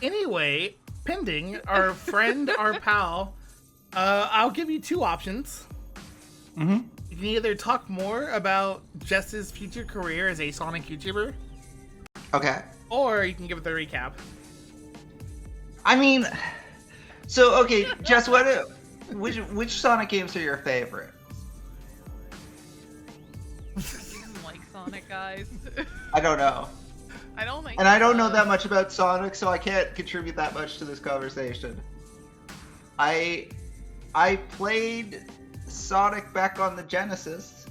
Anyway, Pending, our friend, our pal, I'll give you two options. Mm-hmm. You can either talk more about Jess's future career as a Sonic YouTuber, Okay. or you can give it the recap. I mean, so okay, Jess, which Sonic games are your favorite? You like Sonic, guys. I don't know. I don't think. And I don't know that much about Sonic, so I can't contribute that much to this conversation. I played Sonic back on the Genesis.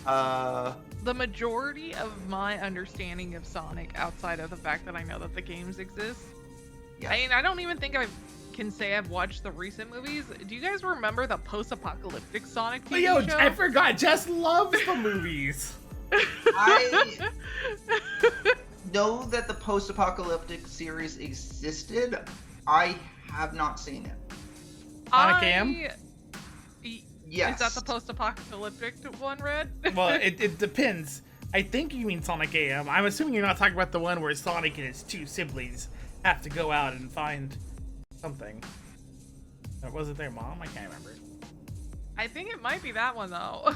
The majority of my understanding of Sonic, outside of the fact that I know that the games exist, Yes. I mean, I don't even think I can say I've watched the recent movies. Do you guys remember the post-apocalyptic Sonic TV Yo, show? I forgot. Jess loves the movies. I know that the post-apocalyptic series existed. I have not seen it. Sonic AM? Yes. Is that the post-apocalyptic one, Red? Well, it depends. I think you mean Sonic AM. I'm assuming you're not talking about the one where Sonic and his two siblings have to go out and find something. Or was it their mom? I can't remember. I think it might be that one, though.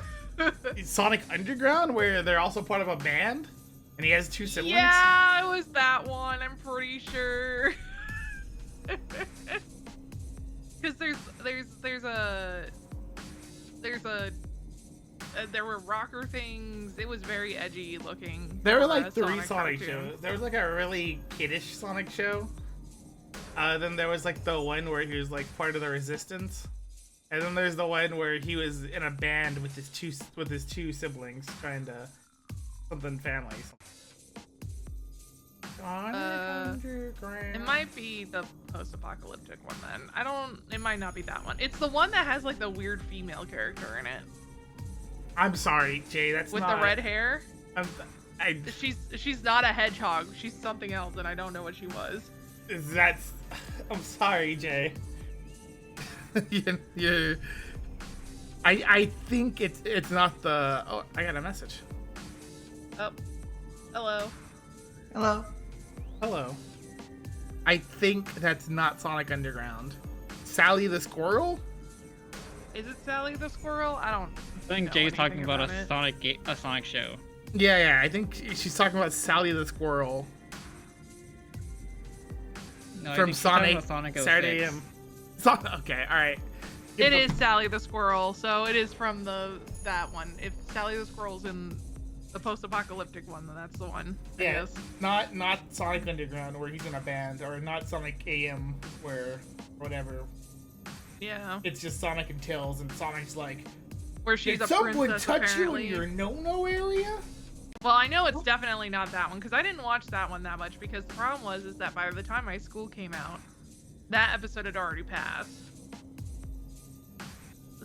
Sonic Underground, where they're also part of a band, and he has two siblings. Yeah, it was that one. I'm pretty sure. Because there were rocker things. It was very edgy looking. There were like three Sonic Sonic cartoons. shows. There was like a really kiddish Sonic show. Then there was like the one where he was like part of the Resistance, and then there's the one where he was in a band with his two siblings trying to something family. It might be the post-apocalyptic one then. It might not be that one. It's the one that has like the weird female character in it. I'm sorry, Jay. That's with not the red hair. I She's not a hedgehog. She's something else, and I don't know what she was. That's. I'm sorry, Jay. yeah. I think it's not the. Oh, I got a message. Oh, hello. Hello. Hello. I think that's not Sonic Underground. Sally the Squirrel? Is it Sally the Squirrel? I think know Jay's talking anything about it. a Sonic show. Yeah. I think she's talking about Sally the Squirrel No, I from think she's talking Sonic about Sonic 06. Saturday AM. Okay, all right. It is Sally the Squirrel, so it is from that one. If Sally the Squirrel's in the post-apocalyptic one, then that's the one. I Yeah, guess. not Sonic Underground where he's in a band, or not Sonic AM where whatever. Yeah. It's just Sonic and Tails, and Sonic's like, Where she's did a someone princess, touch apparently. you in your no-no area? Well, I know it's definitely not that one because I didn't watch that one that much because the problem is that by the time my school came out, that episode had already passed.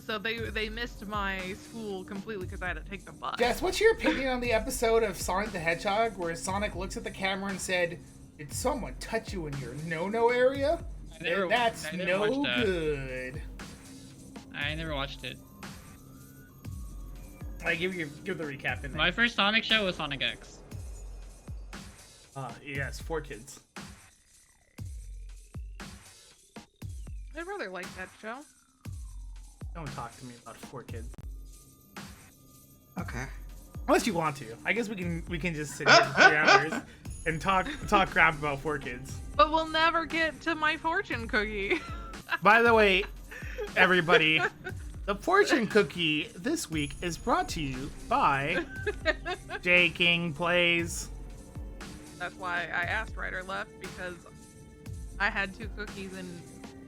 So they missed my school completely because I had to take the bus. Jess, what's your opinion on the episode of Sonic the Hedgehog where Sonic looks at the camera and said, "Did someone touch you in your no-no area?" That's I never no watched that. good. I never watched it. I give the recap in there. My first Sonic show was Sonic X. Yes, 4Kids. I'd rather like that show. Don't talk to me about 4Kids. Okay. Unless you want to. I guess we can just sit here for 3 hours and talk crap about 4Kids. But we'll never get to my fortune cookie. By the way, everybody, the fortune cookie this week is brought to you by JayKingPlays. That's why I asked right or left, because I had 2 cookies and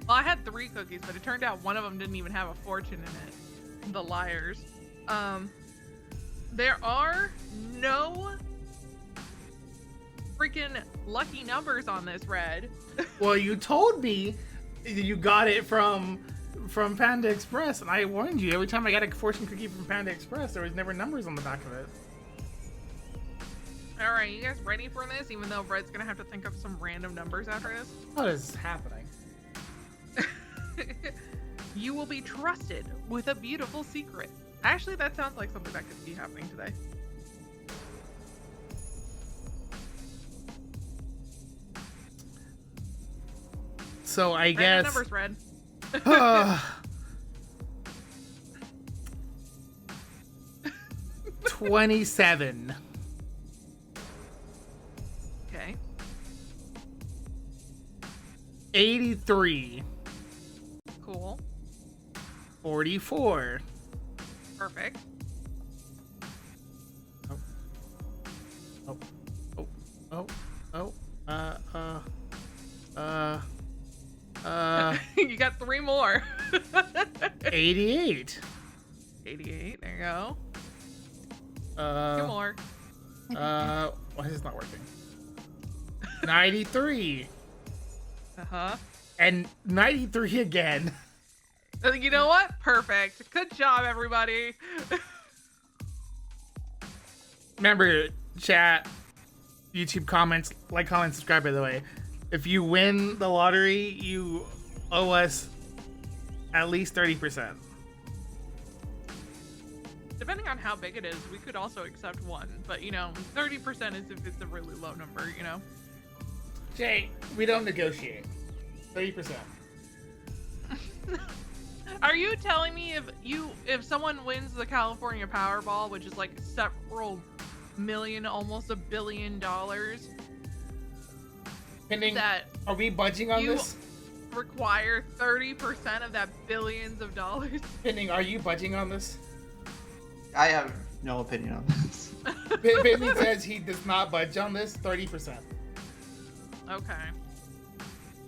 well, I had 3 cookies, but it turned out one of them didn't even have a fortune in it. The liars. There are no freaking lucky numbers on this, Red. Well, you told me you got it from Panda Express, and I warned you every time I got a fortune cookie from Panda Express, there was never numbers on the back of it. All right, you guys ready for this? Even though Red's gonna have to think of some random numbers after this. What is happening? You will be trusted with a beautiful secret. Actually, that sounds like something that could be happening today. So I Right, guess. numbers, Red. 27. Okay. 83. Cool. 44. Perfect. You got 3 more. 88. 88. There you go. 2 Uh, more. why is this not working? 93. Uh-huh. And 93 again. You know what? Perfect. Good job, everybody. Remember, chat, YouTube comments, like, comment, subscribe, by the way. If you win the lottery, you owe us at least 30%. Depending on how big it is, we could also accept 1. But, 30% is if it's a really low number, Jay, we don't negotiate. 30%. Are you telling me if someone wins the California Powerball, which is like several million, almost $1 billion, Pending, that are we budging on you this? require 30% of that billions of dollars? Pending, are you budging on this? I have no opinion on this. Pending says he does not budge on this. 30%. Okay.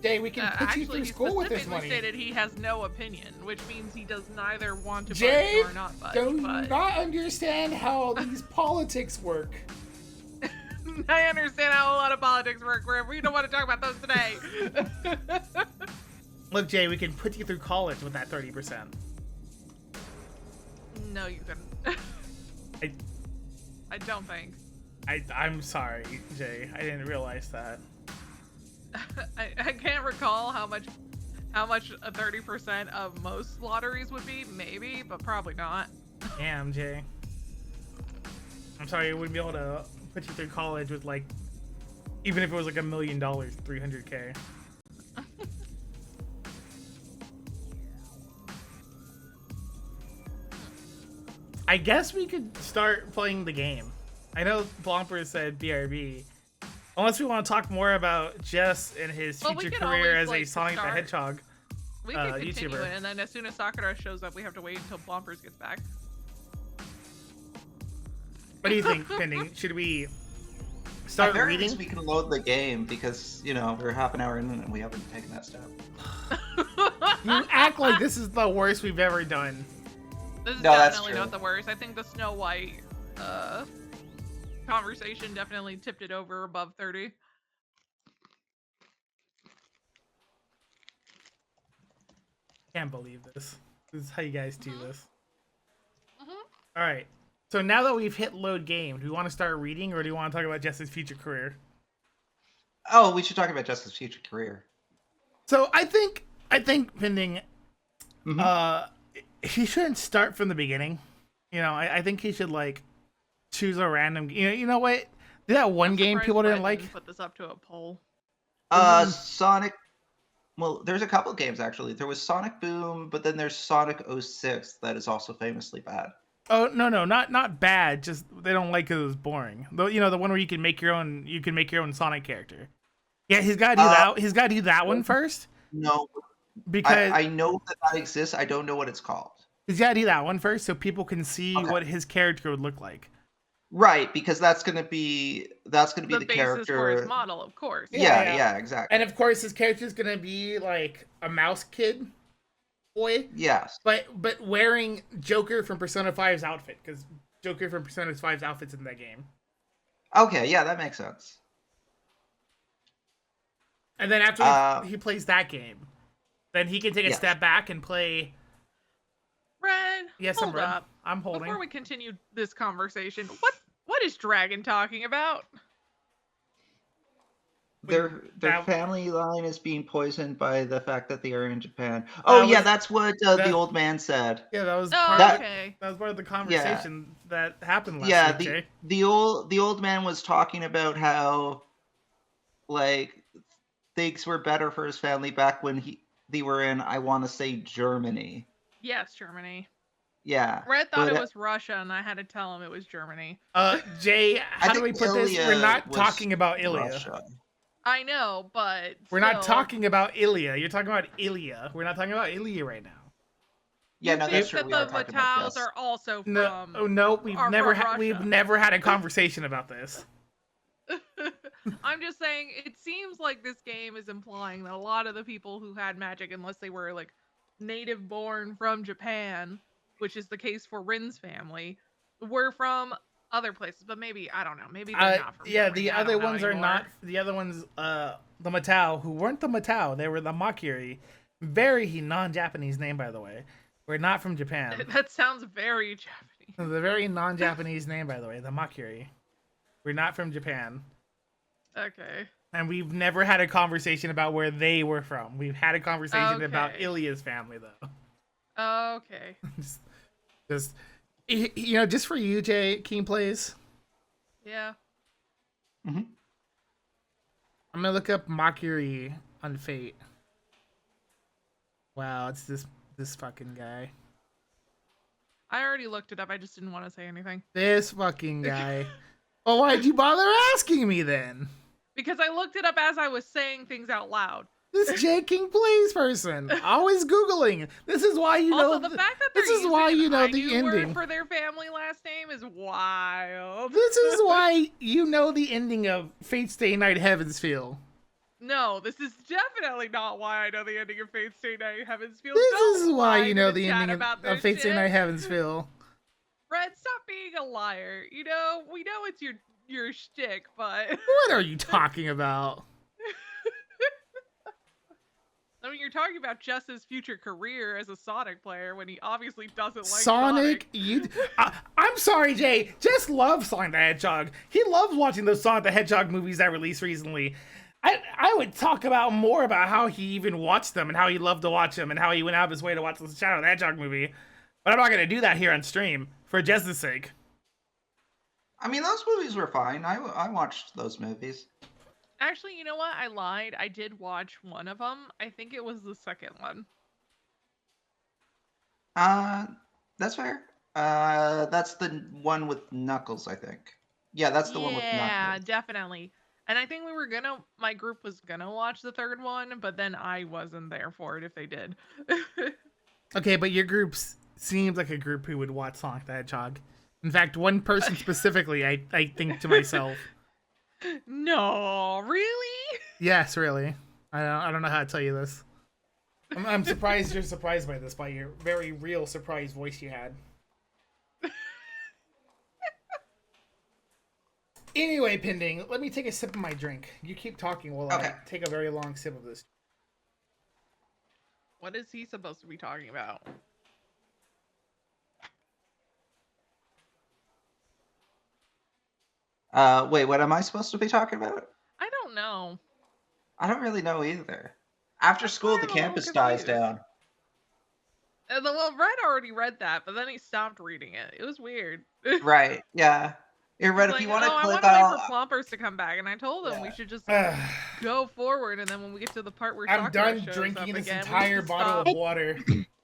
Jay, we can put you Actually, through he school with this specifically money. stated he has no opinion, which means he does neither want to Jay, budge nor not budge. do but not understand how these politics work. I understand how a lot of politics work. We don't want to talk about those today. Look, Jay, we can put you through college with that 30%. No, you couldn't. I don't think. I'm sorry, Jay. I didn't realize that. I can't recall how much a 30% of most lotteries would be. Maybe, but probably not. Damn, Jay. I'm sorry, I wouldn't be able to put you through college with, like, even if it was like $1 million, 300K. I guess we could start playing the game. I know Plompers said BRB. Unless we want to talk more about Jess and his Well, we future could career always, as a like, Sonic the start- Hedgehog. We can continue YouTuber. it, and then as soon as Sakura shows up, we have to wait until Plompers gets back. What do you think, Pending? Should we At start very reading? least we can load the game because, we're half an hour in and we haven't taken that step. You act like this is the worst we've ever done. This is No, that's definitely true. not the worst. I think the Snow White conversation definitely tipped it over above 30. Can't believe this. This is how you guys do this. Mhm. All right. So now that we've hit load game, do we want to start reading or do you want to talk about Jess's future career? Oh, we should talk about Justice's future career. So I think Pending, Mhm. he shouldn't start from the beginning. I think he should like choose a random. You know what? Did that one I'm game surprised people didn't Brett like? Put this up to a poll. Sonic. Well, there's a couple games actually. There was Sonic Boom, but then there's Sonic 06 that is also famously bad. Oh no, not bad. Just they don't like it was boring. The one where you can make your own Sonic character. Yeah, he's got to do that. He's got to do that one first No, because I know that exists. I don't know what it's called. he's got to do that one first so people can see Okay. what his character would look like. Right, because that's gonna be the The basis character. for his model, of course. Yeah. Yeah, exactly. And of course, his character's gonna be like a mouse kid boy, Yes. but wearing Joker from Persona 5's outfit because Joker from Persona 5's outfit's in that game. Okay, yeah, that makes sense. And then after he plays that game, then he can take a Yes. step back and play. Red, Yes, hold I'm red. up. I'm holding. Before we continue this conversation, what is Dragon talking about? Their that- family line is being poisoned by the fact that they are in Japan. Oh yeah, was- that's what that- the old man said. Yeah, that was Oh, part. That- okay. That was part of the conversation that happened last Yeah, week, Jay. the old man was talking about how like things were better for his family back when they were in, I want to say, Germany. Yes, Germany. Yeah. Red thought but, it was Russia, and I had to tell him it was Germany. Jay, how do think we put this? Ilya We're not was talking about Ilya. Russia. I know, but We're not still, talking about Ilya. You're talking about Ilya. We're not talking about Ilya right now. Yeah, you no, think that's true. that We are the talking about Matals this. are also from. No, oh no, we've are never from we've Russia. never had a conversation about this. I'm just saying, it seems like this game is implying that a lot of the people who had magic, unless they were like native born from Japan, which is the case for Rin's family, were from other places. But maybe, I don't know, maybe they're not from Yeah, Germany. the I other don't know ones are anymore. not. The other ones, the Matao, who weren't the Matao, they were the Makiri. Very non-Japanese name, by the way. We're not from Japan. That sounds very Japanese. The very non-Japanese name, by the way, the Makiri. We're not from Japan. Okay. And we've never had a conversation about where they were from. We've had a conversation about Okay. Ilya's family, though. Okay. just you know, just for you, JayKingPlays. Yeah. Hmm. I'm gonna look up Makiri on Fate. Wow, it's this fucking guy. I already looked it up. I just didn't want to say anything. This fucking guy. Well, why'd you bother asking me then? Because I looked it up as I was saying things out loud. This JayKingPlays person, always Googling. This is why you Also, know. the fact that they're this is using why an you know I the knew word ending. for their family last name is wild. This is why you know the ending of Fate Stay Night Heavensfield. No, this is definitely not why I know the ending of Fate Stay Night Heavensfield. This Don't is why lie you to know the the chat ending about of this Fate Stay shit. Night Heavensfield. Red, stop being a liar. You know, we know it's your shtick, but What are you talking about? I mean, you're talking about just his future career as a Sonic player when he obviously doesn't like Sonic, I'm sorry, Jay. Just love Sonic the Hedgehog. He loves watching those Sonic the Hedgehog movies that released recently. I would talk about more about how he even watched them and how he loved to watch them and how he went out of his way to watch the Shadow of the Hedgehog movie. But I'm not going to do that here on stream for Jess's sake. I mean, those movies were fine. I watched those movies. Actually, you know what? I lied. I did watch one of them. I think it was the second one. That's fair. That's the one with Knuckles, I think. Yeah, that's the one with Knuckles. Yeah, definitely. And I think my group was gonna watch the third one, but then I wasn't there for it if they did. Okay, but your group seems like a group who would watch Sonic the Hedgehog. In fact, one person specifically, I think to myself. No, really? Yes, really. I don't know how to tell you this. I'm surprised you're surprised by this, by your very real surprised voice you had. Anyway, Pending, let me take a sip of my drink. You keep talking while Okay. I take a very long sip of this. What is he supposed to be talking about? Wait, what am I supposed to be talking about? I don't know. I don't really know either. After school, I'm the a little campus dies confused. down. Well, Red already read that, but then he stopped reading it. It was weird. Right, yeah. Here, Red, if Like, you want to I click want to wait on... for Plompers to come back, and I told him we Yeah. should just I'm go forward, and then when we get to the part where Sakura done shows drinking up this again, we entire should bottle stop. of water.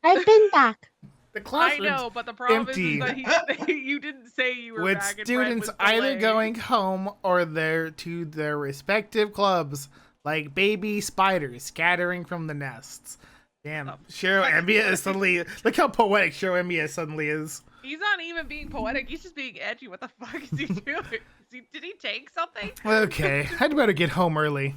I've been back. The I classroom's know, but the problem empty. is that you didn't say you were with back. And Red students was either delayed. going home or to their respective clubs, like baby spiders scattering from the nests. Damn, Oh. Cheryl Embia is suddenly... Look how poetic Cheryl Embia suddenly is. He's not even being poetic. He's just being edgy. What the fuck is he doing? Did he take something? Okay, I'd better get home early.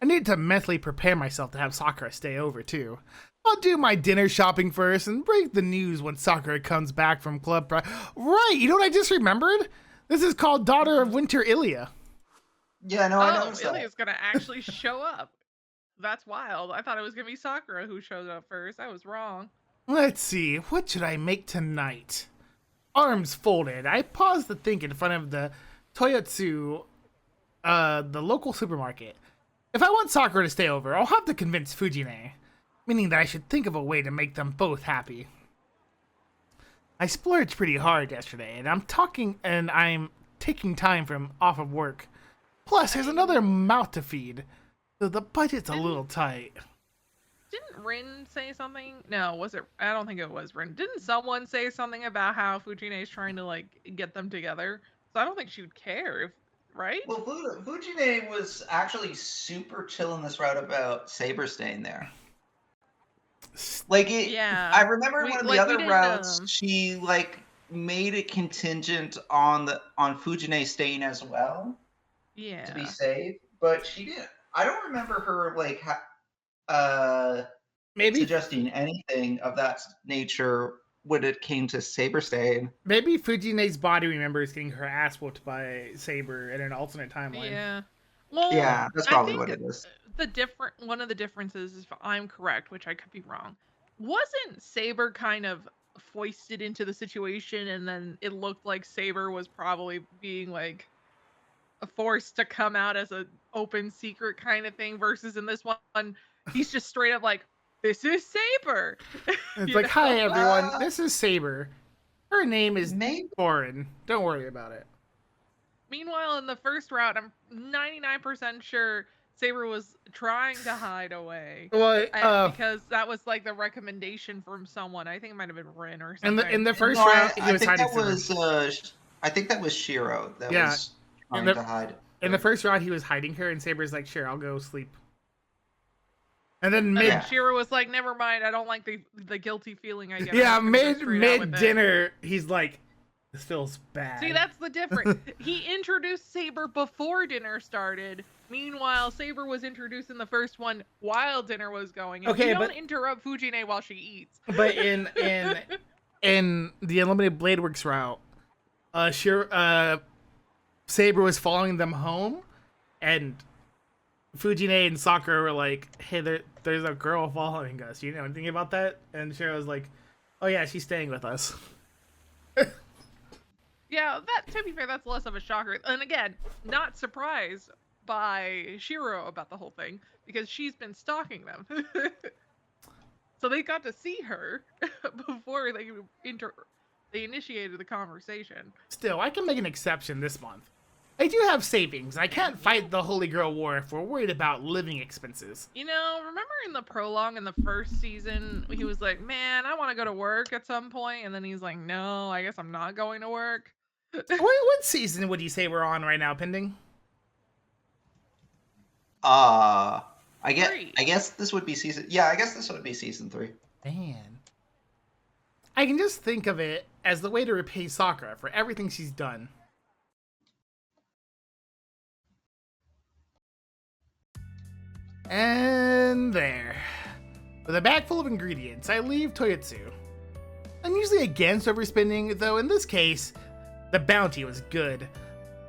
I need to mentally prepare myself to have Sakura stay over, too. I'll do my dinner shopping first and break the news when Sakura comes back from club Right, you know what I just remembered? This is called Daughter of Winter Ilya. Yeah, no, I Oh, noticed that. Ilya's gonna actually show up. That's wild. I thought it was gonna be Sakura who shows up first. I was wrong. Let's see, what should I make tonight? Arms folded, I paused to think in front of the Toyotsu, the local supermarket. If I want Sakura to stay over, I'll have to convince Fujine, meaning that I should think of a way to make them both happy. I splurged pretty hard yesterday, and I'm taking time from off of work. Plus, there's another mouth to feed. The budget's a little tight. Didn't Rin say something? No, was it? I don't think it was Rin. Didn't someone say something about how Fujine is trying to like get them together? So I don't think she would care, if, right? Well, Fujine was actually super chill in this route about Saber staying there. Like it, Yeah. I remember in one of the other didn't, routes, she like made it contingent on Fujine staying as well Yeah. to be safe, but she didn't. I don't remember her like Maybe suggesting anything of that nature when it came to Saber staying. maybe Fujine's body remembers getting her ass whooped by Saber in an alternate timeline. Yeah. Well, Yeah, that's I probably think what it is. one of the differences is, if I'm correct, which I could be wrong, wasn't Saber kind of foisted into the situation, and then it looked like Saber was probably being like forced to come out as an open secret kind of thing, versus in this one, he's just straight up like, "This is Saber." It's You like, know? "Hi everyone, this is Saber. Her name is Maybe. Foreign. Don't worry about it." Meanwhile, in the first route, I'm 99% sure Saber was trying to hide away. Well, Because that was like the recommendation from someone. I think it might have been Rin or something. in the first No, round, he I was think hiding. that was I think that was Shiro that Yeah. was trying the- to hide. In the first round, he was hiding her, and Saber's like, "Sure, I'll go sleep." And then mid, Yeah. Shiro was like, "Never mind. I don't like the guilty feeling I get." yeah, I'm just gonna go straight out with mid it." dinner, he's like, "This feels bad." See, that's the difference. He introduced Saber before dinner started. Meanwhile, Saber was introduced in the first one while dinner was going. And Okay, you don't but- interrupt Fujine while she eats. But in the Unlimited Blade Works route, Saber was following them home, and Fujine and Sakura were like, "Hey, there's a girl following us. You know anything about that?" And Shiro was like, "Oh yeah, she's staying with us." Yeah, that, to be fair, that's less of a shocker. And again, not surprised by Shiro about the whole thing, because she's been stalking them. So they got to see her before they initiated the conversation. Still, I can make an exception this month. I do have savings. I can't fight the Holy Grail War if we're worried about living expenses. You know, remember in the prologue in the first season, he was like, "Man, I want to go to work at some point," and then he's like, "No, I guess I'm not going to work." What season would you say we're on right now, Pending? I Three. guess this would be season. Yeah, I guess this would be season 3. Man. I can just think of it as the way to repay Sakura for everything she's done. And there. With a bag full of ingredients, I leave Toyotsu. I'm usually against overspending, though in this case, the bounty was good.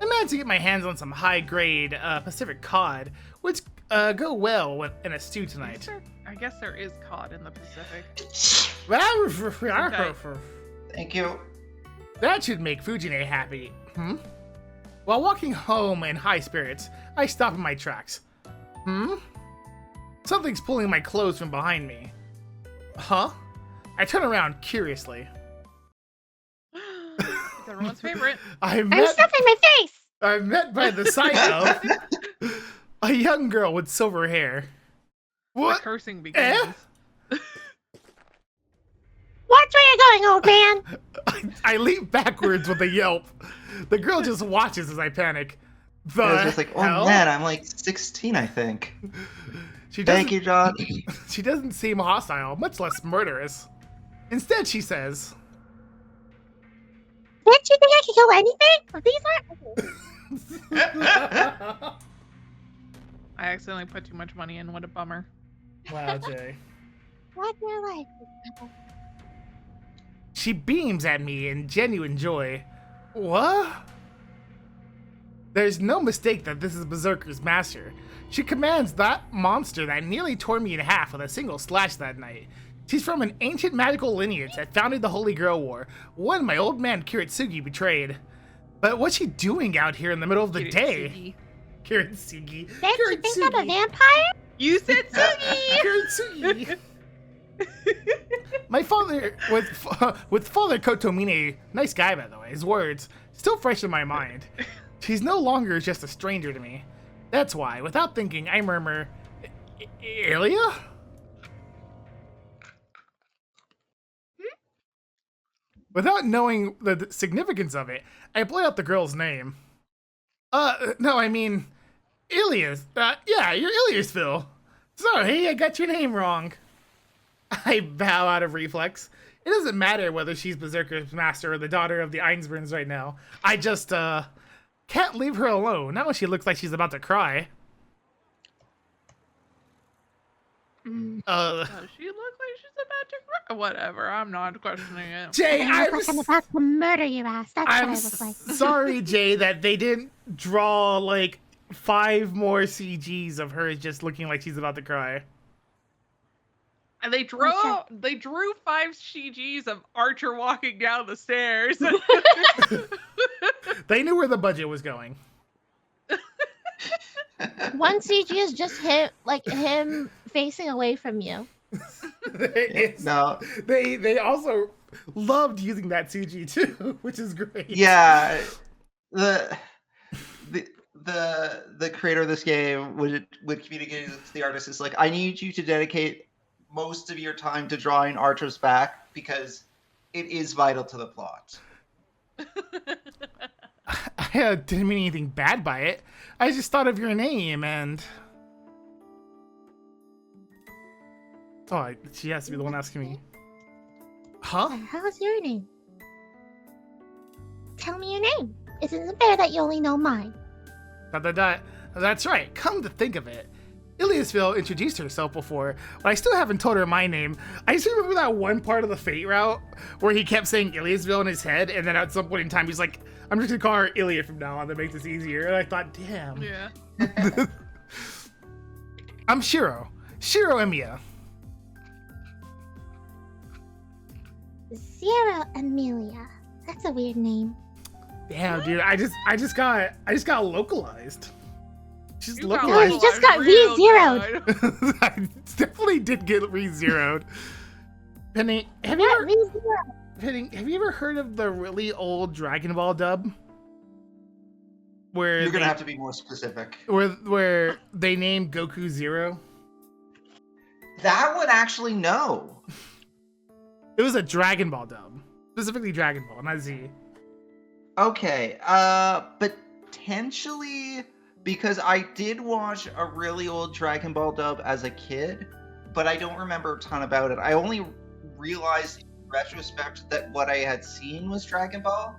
I managed to get my hands on some high-grade Pacific cod, which go well in a stew tonight. I guess there is cod in the Pacific. Thank you. That should make Fujine happy. While walking home in high spirits, I stop in my tracks. Something's pulling my clothes from behind me. Huh? I turn around curiously. It's everyone's favorite. I'm stuffing my face! I'm met by the sight of a young girl with silver hair. The What? cursing begins. Watch where you're going, old man! I leap backwards with a yelp. The girl just watches as I panic. The I was just like, oh hell? man, I'm like 16, I think. She Thank doesn't- you, John. She doesn't seem hostile, much less murderous. Instead, she says, Don't you think I can kill anything? These aren't... I accidentally put too much money in. What a bummer. "Wow, Jay." What's your life? She beams at me in genuine joy. What? There's no mistake that this is Berserker's master. She commands that monster that nearly tore me in half with a single slash that night. She's from an ancient magical lineage that founded the Holy Grail War, one my old man Kiritsugi betrayed. But what's she doing out here in the middle of the day? Kiritsugi. Kiritsugi. Don't you think I'm a vampire? You said Sugi! Kiritsugi. My father, with Father Kotomine, nice guy by the way, his words, still fresh in my mind. She's no longer just a stranger to me. That's why, without thinking, I murmur, Ilya? Without knowing the significance of it, I blurted out the girl's name. No, I mean, Ilias. Yeah, you're Ilias, Phil. Sorry, I got your name wrong. I bow out of reflex. It doesn't matter whether she's Berserker's master or the daughter of the Einsburns right now. I just, can't leave her alone. Not when she looks like she's about to cry. Does she look like she's about to cry? Whatever, I'm not questioning it. Jay, I'm about to murder your ass. That's what I I'm look like. sorry, Jay, that they didn't draw, like, 5 more CGs of her just looking like she's about to cry. And they drew 5 CGs of Archer walking down the stairs. They knew where the budget was going. One CG is just him facing away from you. No. They also loved using that CG too, which is great. Yeah, the creator of this game would communicate to the artist is like, I need you to dedicate most of your time to drawing Archer's back because it is vital to the plot. I didn't mean anything bad by it. I just thought of your name and... Oh, she has to be the one asking me. Huh? How's your name? Tell me your name. It isn't fair that you only know mine. That's right. Come to think of it, Iliasville introduced herself before, but I still haven't told her my name. I just remember that one part of the Fate route where he kept saying Iliasville in his head, and then at some point in time he's like, I'm just gonna call her Ilya from now on to make this easier. And I thought, damn. Yeah. I'm Shiro. Shiro Emiya. Zero Amelia. That's a weird name. Damn, dude, I just got localized. She's You got localized. you just got real re-zeroed. good. I definitely did get re-zeroed. Penny, have you What? ever, Re-zero? Penny, have you ever heard of the really old Dragon Ball dub? Where You're gonna they- have to be more specific. where they named Goku Zero? That one actually, no. It was a Dragon Ball dub. Specifically Dragon Ball, not Z. Okay, potentially, because I did watch a really old Dragon Ball dub as a kid, but I don't remember a ton about it. I only realized in retrospect that what I had seen was Dragon Ball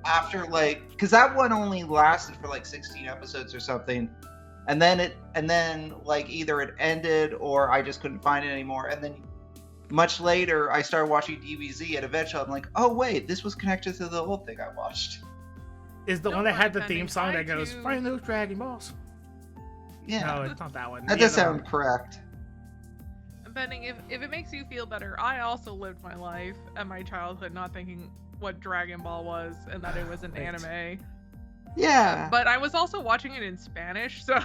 after, like, because that one only lasted for like 16 episodes or something, and then like either it ended or I just couldn't find it anymore, and then much later I started watching DBZ, and eventually I'm like, oh wait, this was connected to the old thing I watched. Is the No one that had the pun theme intended. song I that goes, do- "Find those Dragon Balls"? Yeah, No, it's not that one. that The does other sound one. correct. Pending, if it makes you feel better, I also lived my life and my childhood not thinking what Dragon Ball was and that it was an Right. anime. Yeah. But I was also watching it in Spanish, so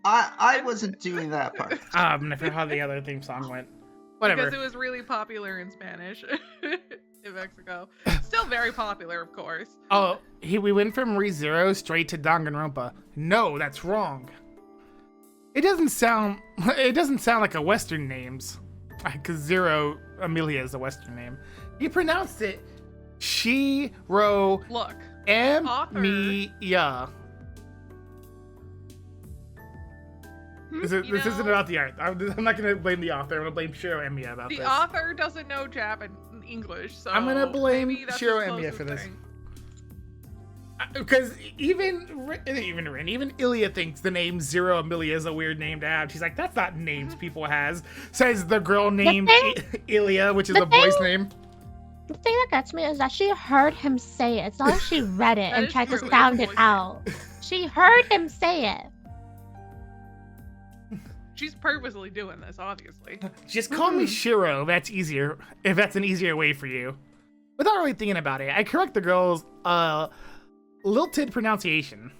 I wasn't doing that part. I forgot how the other theme song went. Whatever. because it was really popular in Spanish in Mexico. Still very popular, of course. Oh, we went from ReZero straight to Danganronpa. No, that's wrong. It doesn't sound like a Western names, because Zero Amelia is a Western name. You pronounced it Shiro Look, Emiya. This You isn't know- about the art. I'm not gonna blame the author. I'm gonna blame Shiro Emiya about the this. author doesn't know Japan English, so I'm gonna blame maybe that's Shiro his Emiya for closest this. thing. Because even Ilya thinks the name Zero Amelia is a weird name to have. She's like, that's not names people has. Says the girl named Ilya, which is the a boy's thing- name. The thing that gets me is that she heard him say it. It's not like she read it That and is tried to true, sound it's a it voice out. She heard him say it. She's purposely doing this, obviously. Just call me Shiro. That's easier. If that's an easier way for you. Without really thinking about it, I correct the girl's lilted pronunciation.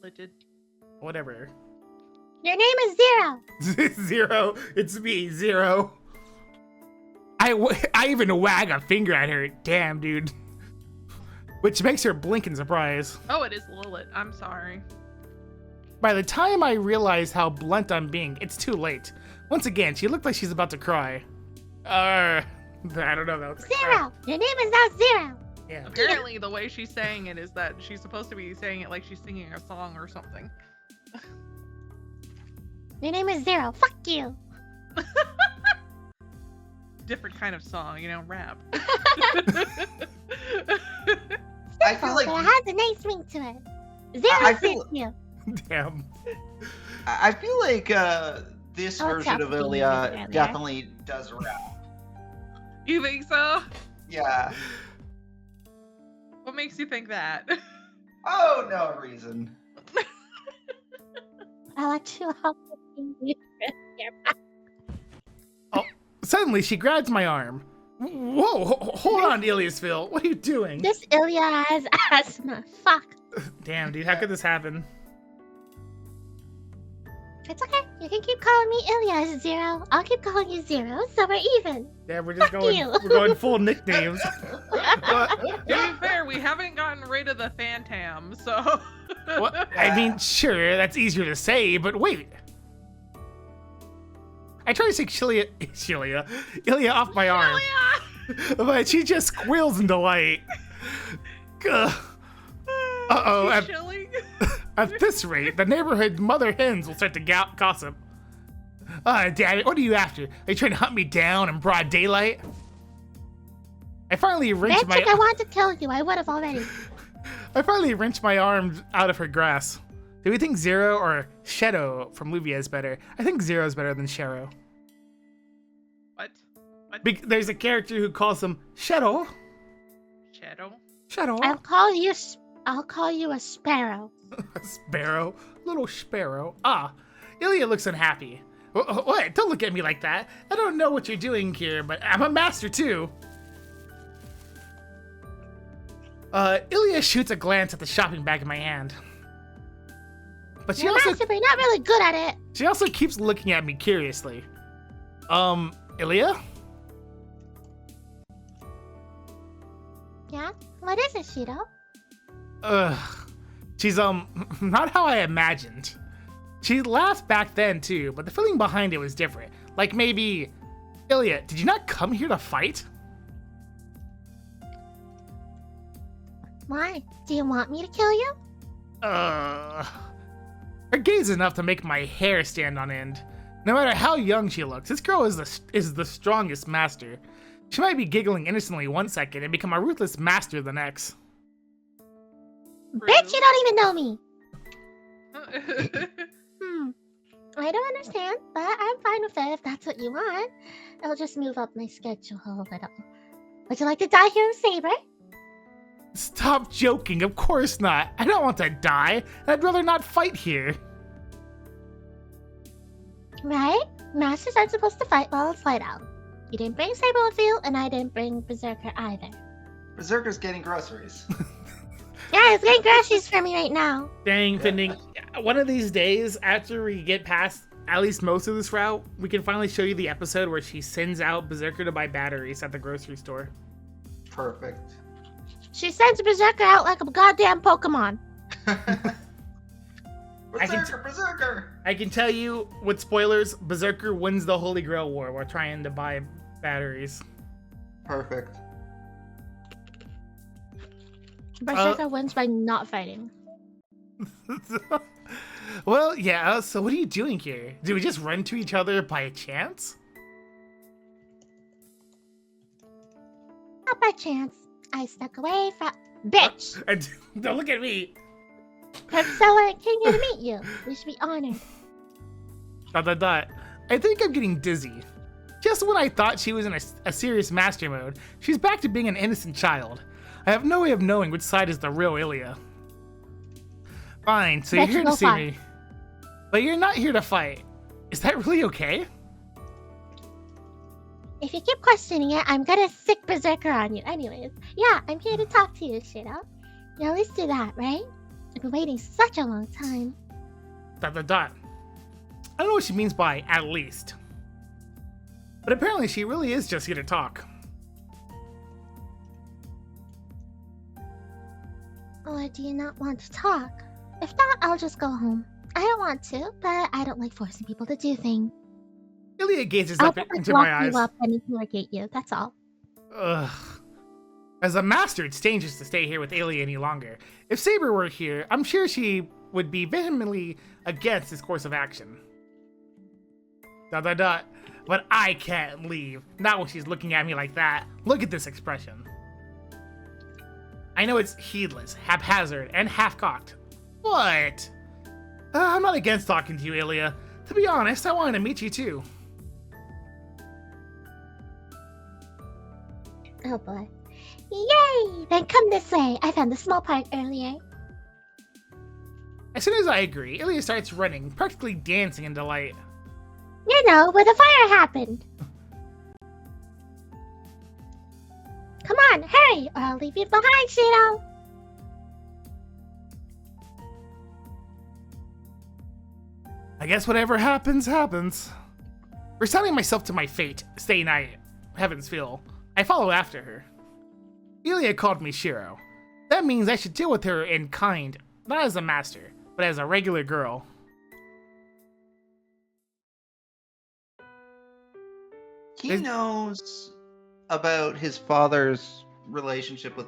Legit. Whatever. Your name is Zero. Zero. It's me, Zero. I even wag a finger at her. Damn, dude. Which makes her blink in surprise. Oh, it is Lilith. I'm sorry. By the time I realize how blunt I'm being, it's too late. Once again, she looked like she's about to cry. I don't know. That was Zero. Your name is now Zero. Yeah. Apparently, the way she's saying it is that she's supposed to be saying it like she's singing a song or something. Your name is Zero. Fuck you. Different kind of song, rap. I feel like But it has a nice ring to it. Zero I feel- sent you. Damn. I feel like this Oh, version of Chelsea Ilya earlier. definitely does rap. You think so? Yeah. What makes you think that? Oh, no reason. I'll let you help you. Suddenly, she grabs my arm. Whoa, hold on, Iliasville. What are you doing? This Ilya has asthma. Fuck. Damn, dude, how could this happen? It's okay. You can keep calling me Ilya Zero. I'll keep calling you Zero, so we're even. Yeah, we're just Fuck going. you. We're going full nicknames. To be fair, we haven't gotten rid of the Phantom, so. What? I mean, sure, that's easier to say, but wait. I try to say Ilya off my arm, but she just squeals in delight. Uh-oh. She's chilling. At this rate, the neighborhood mother hens will start to gossip. Damn it, what are you after? Are you trying to hunt me down in broad daylight? I finally wrenched Bitch, if I want to kill you, I would have already. my arms out of her grasp. Do we think Zero or Shadow from Luvia is better? I think Zero is better than Shadow. What? There's a character who calls him Shadow. Shadow? Shadow. I'll call you a sparrow. A sparrow. Little sparrow. Ilya looks unhappy. What? Don't look at me like that. I don't know what you're doing here, but I'm a master too. Ilya shoots a glance at the shopping bag in my hand. But she You're also master, but you're not really good at it. she also keeps looking at me curiously. Ilya? Yeah? What is it, Shido? She's not how I imagined. She laughed back then too, but the feeling behind it was different. Like maybe, Ilya, did you not come here to fight? Why? Do you want me to kill you? Her gaze is enough to make my hair stand on end. No matter how young she looks, this girl is the strongest master. She might be giggling innocently one second and become a ruthless master the next. Bitch, you don't even know me. I don't understand, but I'm fine with it if that's what you want. I'll just move up my schedule a little. Would you like to die here in Saber? Stop joking, of course not. I don't want to die. I'd rather not fight here. Right? Masters aren't supposed to fight while it's light out. You didn't bring Saber with you, and I didn't bring Berserker either. Berserker's getting groceries. Yeah, he's getting groceries for me right now. JayKingPending, one of these days, after we get past at least most of this route, we can finally show you the episode where she sends out Berserker to buy batteries at the grocery store. Perfect. She sends Berserker out like a goddamn Pokemon. Berserker! I can tell you, with spoilers, Berserker wins the Holy Grail War while trying to buy batteries. Perfect. Berserker wins by not fighting. Well, yeah, so what are you doing here? Do we just run to each other by chance? Not by chance. I snuck away from... Bitch! Don't look at me! Priscilla came here to meet you. We should be honored. ... I think I'm getting dizzy. Just when I thought she was in a serious master mode, she's back to being an innocent child. I have no way of knowing which side is the real Ilya. Fine, so you're here to see me. But you're not here to fight. Is that really okay? If you keep questioning it, I'm gonna sick Berserker on you. Anyways, yeah, I'm here to talk to you, Shido. You at least do that, right? I've been waiting such a long time. ... I don't know what she means by at least. But apparently she really is just here to talk. Or do you not want to talk? If not, I'll just go home. I don't want to, but I don't like forcing people to do things. Ilya gazes I'll up just into lock my eyes. you up and interrogate you. That's all. Ugh. As a master, it's dangerous to stay here with Ilya any longer. If Saber were here, I'm sure she would be vehemently against this course of action. ... But I can't leave. Not when she's looking at me like that. Look at this expression. I know it's heedless, haphazard, and half-cocked, but I'm not against talking to you, Ilya. To be honest, I wanted to meet you too. Oh boy. Yay! Then come this way. I found the small park earlier. As soon as I agree, Ilya starts running, practically dancing in delight. You know, where the fire happened. Come on, hurry, or I'll leave you behind, Shito. I guess whatever happens, happens. Resigning myself to my fate, staying I, heavens feel, I follow after her. Ilya called me Shiro. That means I should deal with her in kind, not as a master, but as a regular girl. He knows about his father's relationship with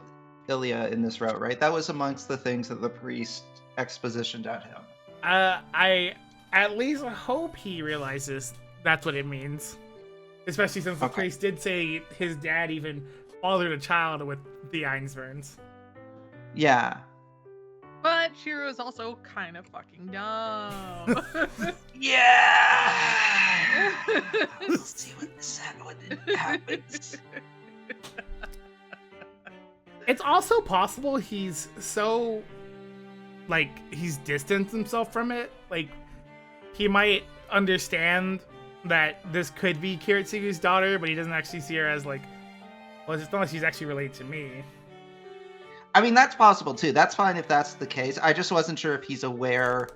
Ilya in this route, right? That was amongst the things that the priest expositioned at him. I at least hope he realizes that's what it means. Especially since the priest did say his dad even fathered a child with the Einsburns. Yeah. But Shiro is also kind of fucking dumb. Yeah! We'll see what happens. It's also possible he's so, like, he's distanced himself from it. Like, he might understand that this could be Kiritsugu's daughter, but he doesn't actually see her as, like, well, it's not like she's actually related to me. I mean, that's possible too. That's fine if that's the case. I just wasn't sure if he's aware,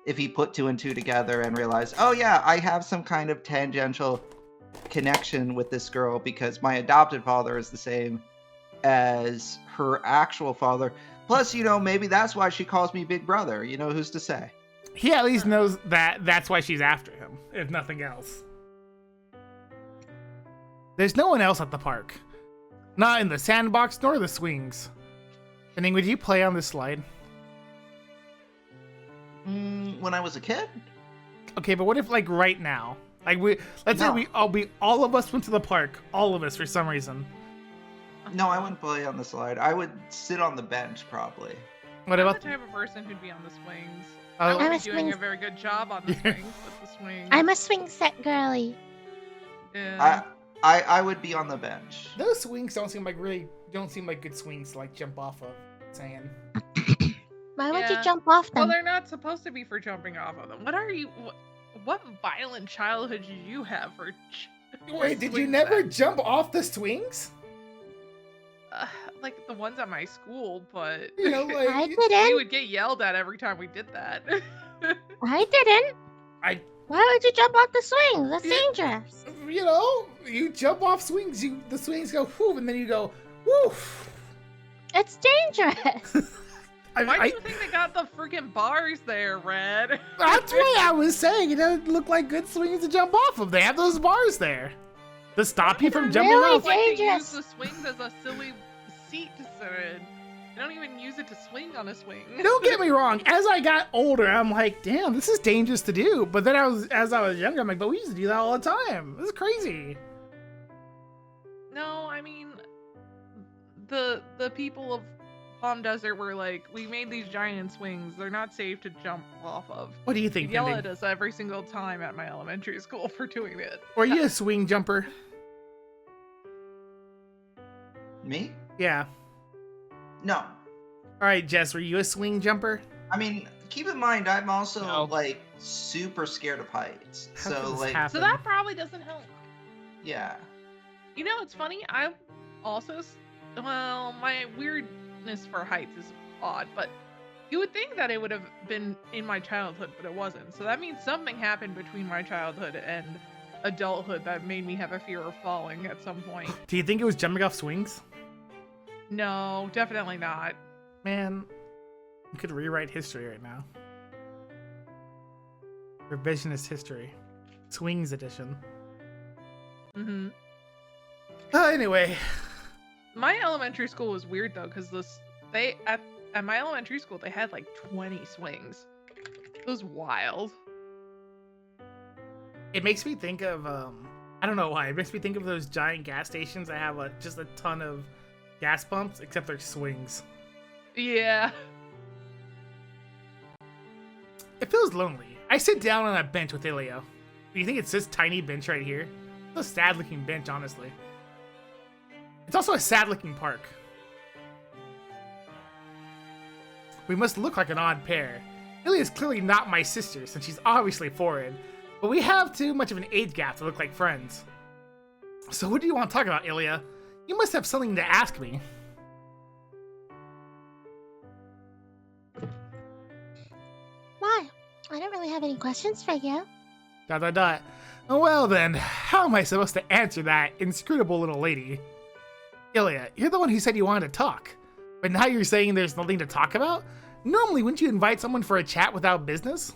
if he put two and two together and realized, oh yeah, I have some kind of tangential connection with this girl because my adopted father is the same as her actual father. Plus, you know, maybe that's why she calls me big brother. You know, who's to say? He at least knows that that's why she's after him, if nothing else. There's no one else at the park. Not in the sandbox nor the swings. Pending, would you play on this slide? When I was a kid? Okay, but what if, like, right now? Like, let's say all of us went to the park. All of us, for some reason. No, I wouldn't play on the slide. I would sit on the bench, probably. What I'm about the type of person who'd be on the swings. Oh. I would I'm be a doing swing- a very good job on the swings with the swings. I'm a swing set girly. Yeah. I would be on the bench. those swings don't seem like good swings to, like, jump off of. Saying. Why would you Yeah. jump off Well, them? they're not supposed to be for jumping off of them. What are you? What violent childhood did you have for? Wait, did you swing never sets? jump off the swings? Like the ones at my school, but You know, like I we didn't. would get yelled at every time we did that. I didn't. I- Why would you jump off the swings? That's Yeah. dangerous. you know, you jump off swings. The swings go whoo, and then you go woof. It's dangerous. Why do you think they got the freaking bars there, Red? That's what I was saying. It doesn't look like good swings to jump off of. They have those bars there to stop you from jumping really off. Like they use dangerous. the swings as a silly seat to sit in. They don't even use it to swing on a swing. Don't get me wrong. As I got older, I'm like, damn, this is dangerous to do. But then as I was younger, I'm like, but we used to do that all the time. This is crazy. No, I mean, the people of Palm Desert were like, we made these giant swings. They're not safe to jump off of. What do you They think, yell Pending? at us every single time at my elementary school for doing it. Were you a swing jumper? Me? Yeah. No. All right, Jess, were you a swing jumper? I mean, keep in mind, I'm also No. like super scared of heights. How could So this like, happen? So that probably doesn't help. yeah. You know, it's funny. I also, well, my weirdness for heights is odd, but you would think that it would have been in my childhood, but it wasn't. So that means something happened between my childhood and adulthood that made me have a fear of falling at some point. Do you think it was jumping off swings? No, definitely not. Man, you could rewrite history right now. Revisionist history. Swings edition. Mm-hmm. Anyway. My elementary school was weird though, because at my elementary school they had like 20 swings. It was wild. It makes me think of I don't know why. It makes me think of those giant gas stations that have just a ton of gas pumps, except they're swings. Yeah. It feels lonely. I sit down on a bench with Ilya. Do you think it's this tiny bench right here? It's a sad-looking bench, honestly. It's also a sad-looking park. We must look like an odd pair. Ilya is clearly not my sister, since she's obviously foreign. But we have too much of an age gap to look like friends. So what do you want to talk about, Ilya? You must have something to ask me. Why? I don't really have any questions for you. ... Well then, how am I supposed to answer that inscrutable little lady? Ilya, you're the one who said you wanted to talk. But now you're saying there's nothing to talk about? Normally, wouldn't you invite someone for a chat without business?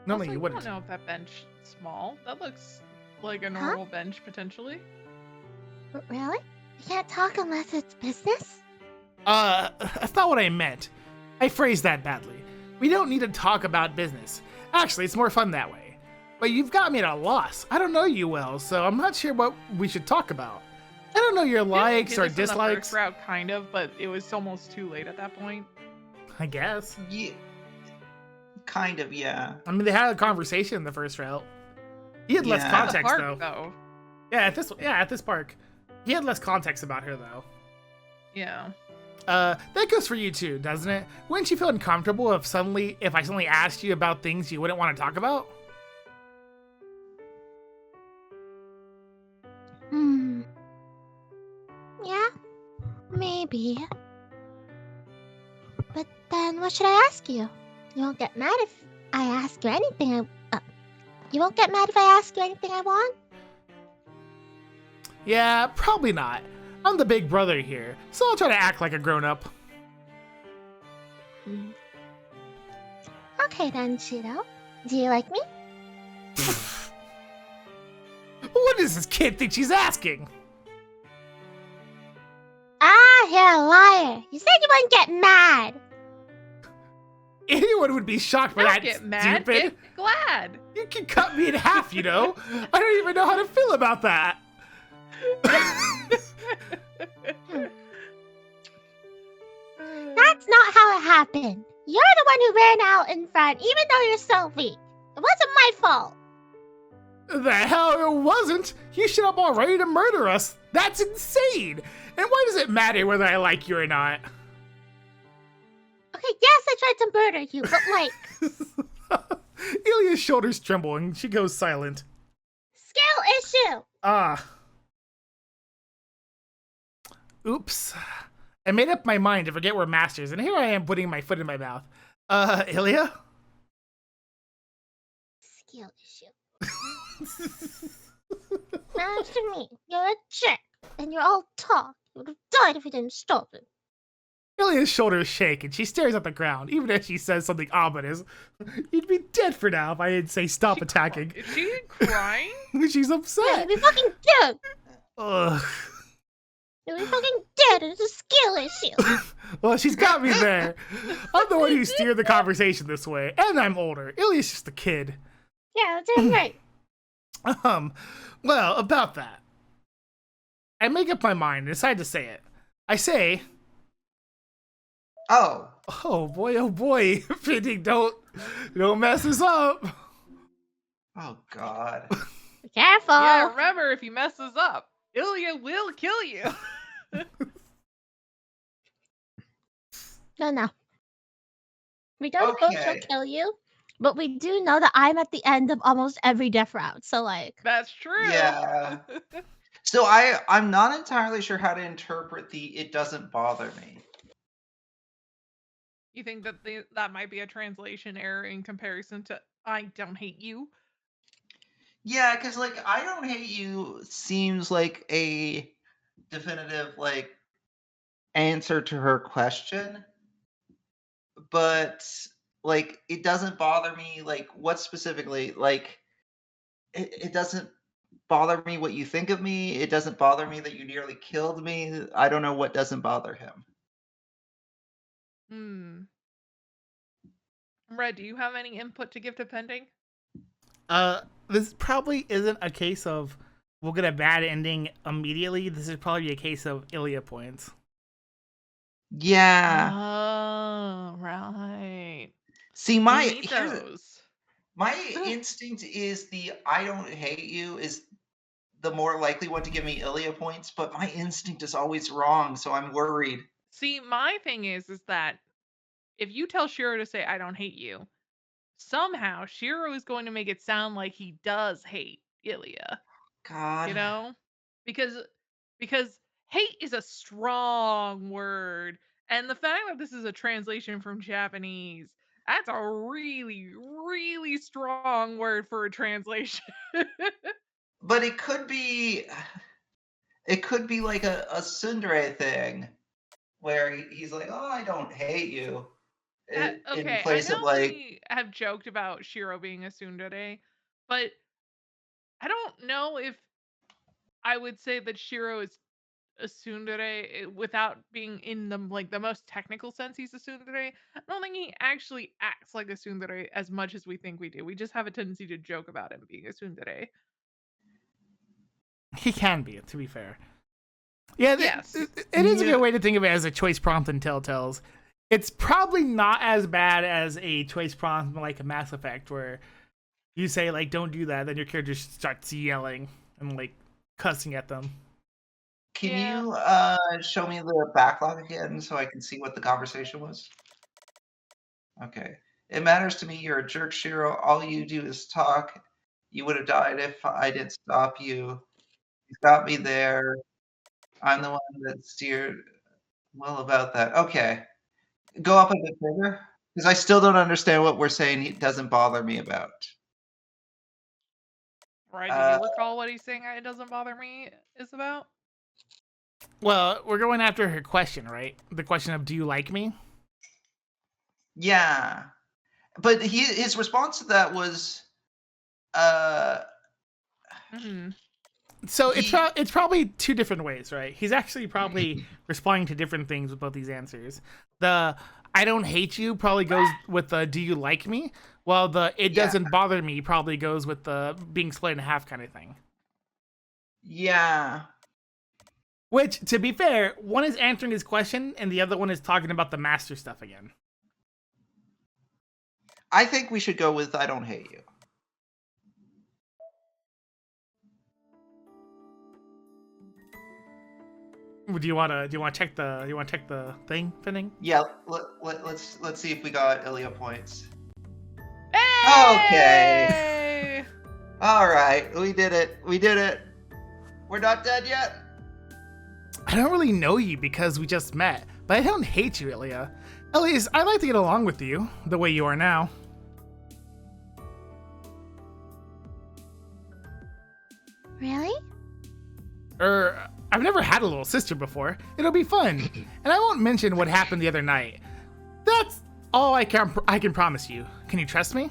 Normally Also, you wouldn't. I don't know if that bench is small. That looks like a normal bench, potentially. Really? You can't talk unless it's business? That's not what I meant. I phrased that badly. We don't need to talk about business. Actually, it's more fun that way. But you've got me at a loss. I don't know you well, so I'm not sure what we should talk about. I don't know your likes or This in the dislikes. first route, kind of, but it was almost too late at that point. I guess. Yeah. Kind of, yeah. I mean, they had a conversation in the first route. He had less Yeah. At the context, park, though. Yeah, at this park. He had less context about her, though. Yeah. That goes for you too, doesn't it? Wouldn't you feel uncomfortable if I suddenly asked you about things you wouldn't want to talk about? Yeah, maybe. But then what should I ask you? You won't get mad if I ask you anything you won't get mad if I ask you anything I want? Yeah, probably not. I'm the big brother here, so I'll try to act like a grown-up. Okay then, Cheeto. Do you like me? What does this kid think she's asking? Ah, you're a liar. You said you wouldn't get mad. Anyone would be shocked by Don't that, get mad. stupid. Get glad. You can cut me in half, you know? I don't even know how to feel about that. That's not how it happened. You're the one who ran out in front, even though you're so weak. It wasn't my fault. The hell it wasn't. You showed up all ready to murder us. That's insane. And why does it matter whether I like you or not? Okay, yes, I tried to murder you, but like... Ilya's shoulders tremble and she goes silent. Skill issue! Ah. Oops. I made up my mind to forget we're masters, and here I am putting my foot in my mouth. Ilya? Skill issue. Master me, you're a jerk, and you're all talk. You would have died if you didn't stop it. Ilya's shoulders shake, and she stares at the ground, even as she says something ominous. You'd be dead for now if I didn't say stop attacking. Is she crying? She's Yeah, upset. you'd be fucking dead. Ugh. You'd be fucking dead, and it's a skill issue. Well, she's got me there. I'm the one who steered the conversation this way, and I'm older. Ilya's just a kid. Yeah, that's right. Well, about that. I make up my mind and decide to say it. I say, Oh. oh boy, Pending, don't mess this up. Oh, God. Be careful. Yeah, remember, if he messes up, Ilya will kill you. No. We don't know Okay. she'll kill you, but we do know that I'm at the end of almost every death route. So, like, That's true. Yeah. So I'm not entirely sure how to interpret the "it doesn't bother me." You think that that might be a translation error in comparison to "I don't hate you"? Yeah, because like "I don't hate you" seems like a definitive answer to her question, but like it doesn't bother me. Like what specifically? Like it doesn't bother me what you think of me. It doesn't bother me that you nearly killed me. I don't know what doesn't bother him. Hmm. Red, do you have any input to give to pending? This probably isn't a case of we'll get a bad ending immediately. This is probably a case of Ilya points. Yeah. Oh, right. See, We my need here's those. my instinct is I don't hate you is the more likely one to give me Ilya points, but my instinct is always wrong, so I'm worried. See, my thing is that if you tell Shiro to say I don't hate you, somehow Shiro is going to make it sound like he does hate Ilya. God. You know? Because hate is a strong word. And the fact that this is a translation from Japanese, that's a really, really strong word for a translation. But it could be like a tsundere thing where he's like, "Oh, I don't hate you," in Okay, I place know of like, we have joked about Shiro being a tsundere, but I don't know if I would say that Shiro is a tsundere without being in the most technical sense he's a tsundere. I don't think he actually acts like a tsundere as much as we think we do. We just have a tendency to joke about him being a tsundere. He can be, to be fair. Yeah, Yes. it is a good way to think of it as a choice prompt in Telltales. It's probably not as bad as a choice prompt like a Mass Effect where you say like don't do that, then your character starts yelling and like cussing at them. can Yeah. you show me the backlog again so I can see what the conversation was? Okay. It matters to me you're a jerk, Shiro. All you do is talk. You would have died if I didn't stop you. You got me there. I'm the one that steered well about that. Okay. Go up a bit further. Because I still don't understand what we're saying it doesn't bother me about. Right, do you recall what he's saying it doesn't bother me is about? Well, we're going after her question, right? The question of do you like me? Yeah. But his response to that was uh Mm-hmm. So it's probably two different ways, right? He's actually probably responding to different things with both these answers. The I don't hate you probably goes with the do you like me, while the it doesn't bother me probably goes with the being split in half kind of thing. Yeah. Which, to be fair, one is answering his question and the other one is talking about the master stuff again. I think we should go with I don't hate you. Do you want to check the thing, Pending? Yeah, let's see if we got Ilya points. Hey! Okay. All right, we did it. We're not dead yet. I don't really know you because we just met, but I don't hate you, Ilya. At least I'd like to get along with you the way you are now. Really? I've never had a little sister before. It'll be fun, and I won't mention what happened the other night. That's all I can promise you. Can you trust me?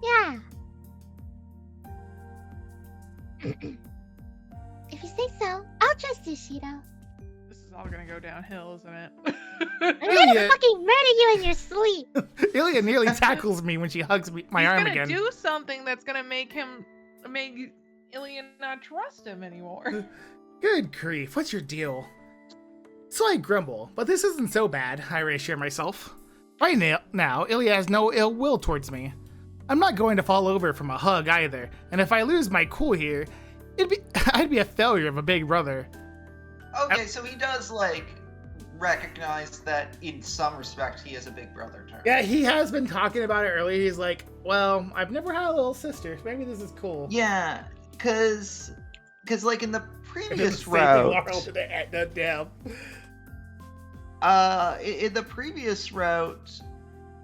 Yeah. If you say so, I'll trust you, Shiro. This is all gonna go downhill, isn't it? I'm gonna fucking murder you in your sleep. Ilya nearly tackles me when she hugs my arm again. He's gonna do something that's gonna make Ilya not trust him anymore. Good grief, what's your deal? So I grumble, but this isn't so bad, I reassure myself. Right now, Ilya has no ill will towards me. I'm not going to fall over from a hug either, and if I lose my cool here, I'd be a failure of a big brother. Okay, so he does like recognize that in some respect he is a big brother term. Yeah, he has been talking about it earlier. He's like, well, I've never had a little sister. Maybe this is cool. Yeah, cause like in the previous route, in the previous route,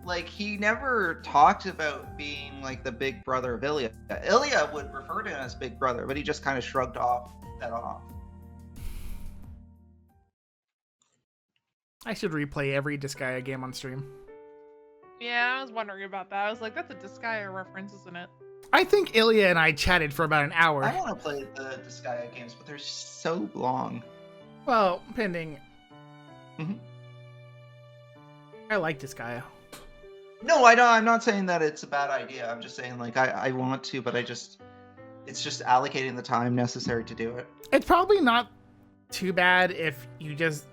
like he never talked about being like the big brother of Ilya. Ilya would refer to him as big brother, but he just kind of shrugged that off. I should replay every Disgaea game on stream. Yeah, I was wondering about that. I was like, that's a Disgaea reference, isn't it? I think Ilya and I chatted for about an hour. I want to play the Disgaea games, but they're so long. Well, pending. Mhm. I like Disgaea. No, I don't. I'm not saying that it's a bad idea. I'm just saying like I want to, but it's just allocating the time necessary to do it. It's probably not too bad if you just...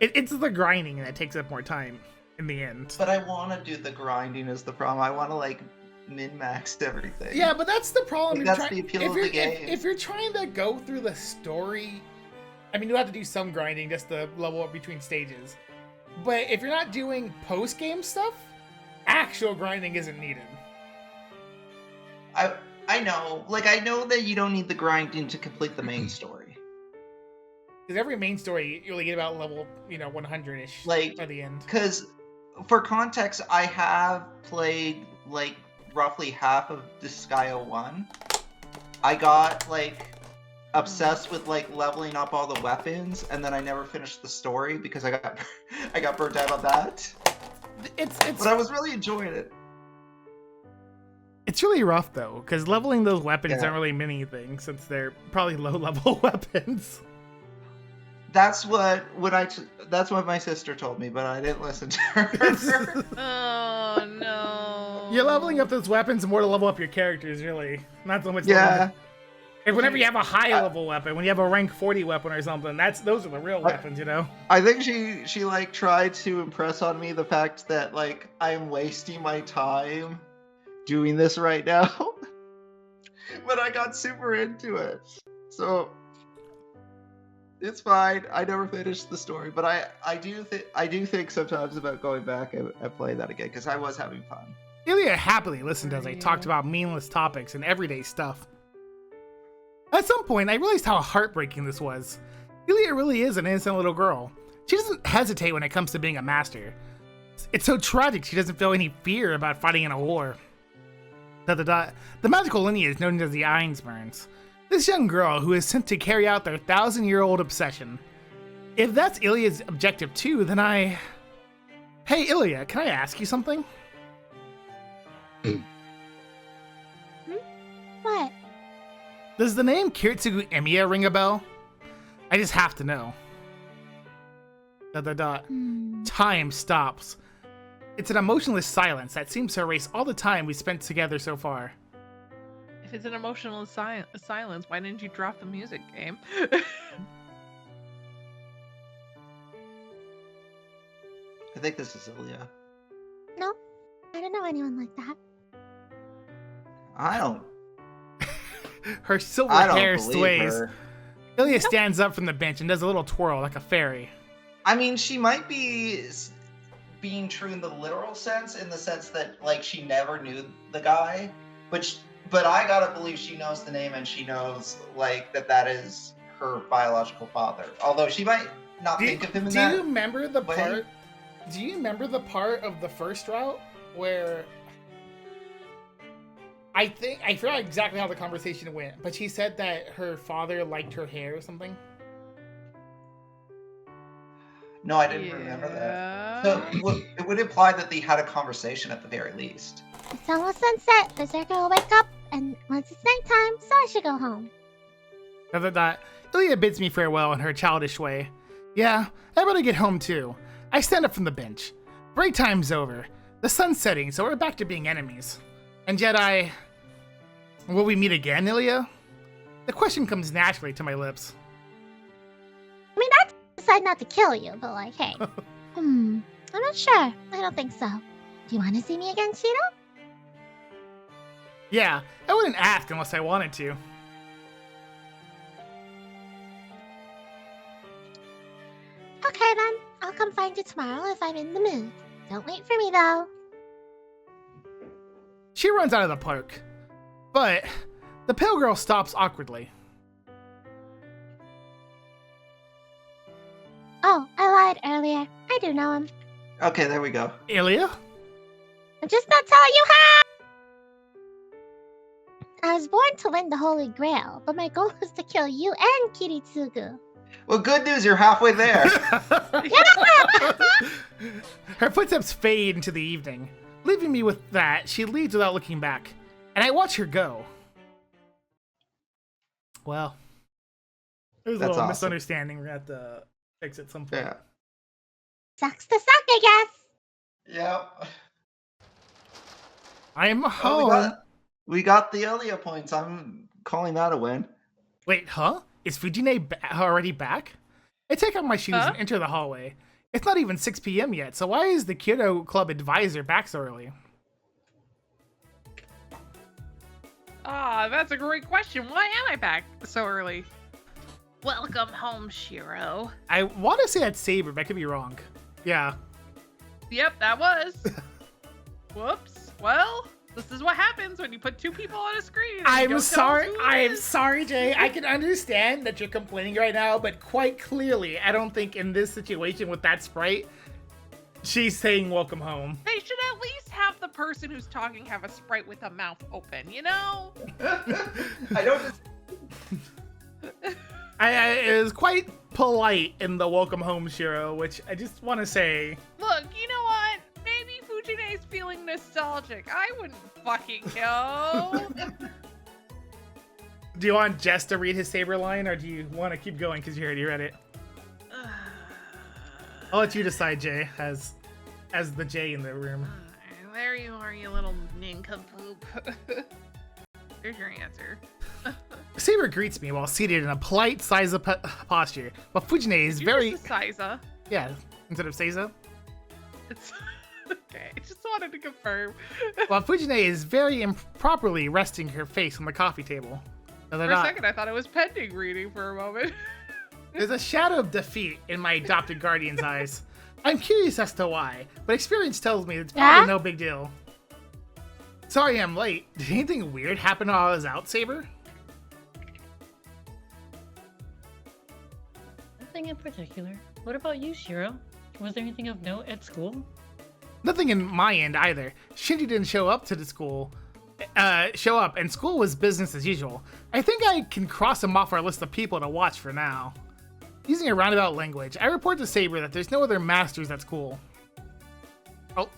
It's the grinding that takes up more time in the end. But I want to do the grinding is the problem. I want to like min-max everything. Yeah, but that's the problem. Like, that's the appeal of the game. If you're trying to go through the story, I mean, you have to do some grinding just to level up between stages. But if you're not doing post-game stuff, actual grinding isn't needed. I know. Like, I know that you don't need the grinding to complete the main story. Because every main story, you only get about level, 100-ish Like, by the end. Because, for context, I have played, like, roughly half of Disgaea 1. I got, like, obsessed with, like, leveling up all the weapons, and then I never finished the story because I got burnt out on that. But I was really enjoying it. It's really rough, though, because leveling those weapons aren't really many things, since they're probably low-level weapons. That's what my sister told me, but I didn't listen to her. Oh no. You're leveling up those weapons more to level up your characters, really. Not so much Yeah. Whenever you have a high-level weapon, when you have a rank 40 weapon or something, those are the real weapons, I think she like tried to impress on me the fact that like I'm wasting my time doing this right now. But I got super into it. So it's fine. I never finished the story, but I do think sometimes about going back and playing that again because I was having fun. Ilya happily listened as I talked about meaningless topics and everyday stuff. At some point, I realized how heartbreaking this was. Ilya really is an innocent little girl. She doesn't hesitate when it comes to being a master. It's so tragic she doesn't feel any fear about fighting in a war. The magical lineage known as the Einsburns. This young girl who is sent to carry out their 1,000-year-old obsession. If that's Ilya's objective too, then Hey Ilya, can I ask you something? What? Does the name Kiritsugu Emiya ring a bell? I just have to know. ... Time stops. It's an emotionless silence that seems to erase all the time we spent together so far. If it's an emotional silence, why didn't you drop the music game? I think this is Ilya. No, I don't know anyone like that. I don't. Her silver I don't hair believe sways. her. Ilya stands up from the bench and does a little twirl like a fairy. I mean, she might be being true in the literal sense, in the sense that like she never knew the guy, but I gotta believe she knows the name and she knows like that is her biological father. Although she might not think of him in that. Do you remember the way. part? Do you remember the part of the first route where I forgot exactly how the conversation went, but she said that her father liked her hair or something? No, I didn't remember that. So it would imply that they had a conversation at the very least. It's almost sunset. Berserker will wake up, and once it's nighttime, so I should go home. After that, Ilya bids me farewell in her childish way. Yeah, I better get home too. I stand up from the bench. Break time's over. The sun's setting, so we're back to being enemies. And yet will we meet again, Ilya? The question comes naturally to my lips. I mean, I decide not to kill you, but like, hey. I'm not sure. I don't think so. Do you want to see me again, Cheeto? Yeah, I wouldn't ask unless I wanted to. Okay then, I'll come find you tomorrow if I'm in the mood. Don't wait for me though. She runs out of the park, but the pale girl stops awkwardly. Oh, I lied earlier. I do know him. Okay, there we go. Ilya? I'm just not telling you how! I was born to win the Holy Grail, but my goal was to kill you and Kiritsugu. Well, good news, you're halfway there. Her footsteps fade into the evening. Leaving me with that, she leaves without looking back, and I watch her go. Well, there's a That's little awesome. misunderstanding we're gonna have to fix at some point. Yeah. Sucks to suck, I guess. Yep. I'm Oh, home. we got the Elia points. I'm calling that a win. Wait, huh? Is Fujine already back? I take off my shoes and enter the hallway. It's not even 6 p.m. yet, so why is the Kyoto Club advisor back so early? Ah, that's a great question. Why am I back so early? Welcome home, Shiro. I want to say that's Saber, but I could be wrong. Yeah. Yep, that was. Whoops. Well, this is what happens when you put two people on a screen. and you I'm don't tell sorry. us who it I am is. sorry, Jay. I can understand that you're complaining right now, but quite clearly, I don't think in this situation with that sprite, she's saying welcome home. They should at least have the person who's talking have a sprite with a mouth open, you know? I don't. It was quite polite in the welcome home, Shiro, which I just want to say. Look, you know what? Maybe Fujine's feeling nostalgic. I wouldn't fucking know. Do you want Jess to read his Saber line, or do you want to keep going because you already read it? I'll let you decide, Jay, as the Jay in the room. There you are, you little nincompoop. Here's your answer. Saber greets me while seated in a polite Seiza posture, but Fujine is You very... just Seiza. Yeah, instead of Seiza. It's okay. I just wanted to confirm. While Fujine is very improperly resting her face on the coffee table. No, they're For a not. second, I thought it was pending reading for a moment. There's a shadow of defeat in my adopted guardian's eyes. I'm curious as to why, but experience tells me it's probably Yeah? no big deal. Sorry I'm late. Did anything weird happen while I was out, Saber? Nothing in particular. What about you, Shiro? Was there anything of note at school? Nothing in my end either. Shinji didn't show up to the school. And school was business as usual. I think I can cross him off our list of people to watch for now. Using a roundabout language, I report to Saber that there's no other masters at school. Oh,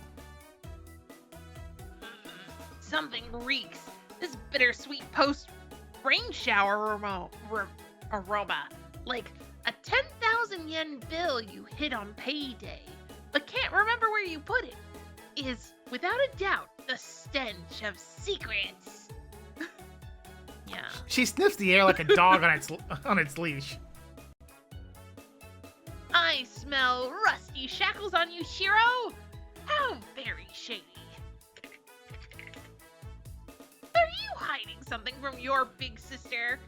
Something reeks. This bittersweet post-rain shower aroma. Like a 10,000 yen bill you hid on payday, but can't remember where you put it, is without a doubt the stench of secrets. Yeah. she sniffs the air like a dog on its leash. I smell rusty shackles on you, Shiro. How very shady. Are you hiding something from your big sister?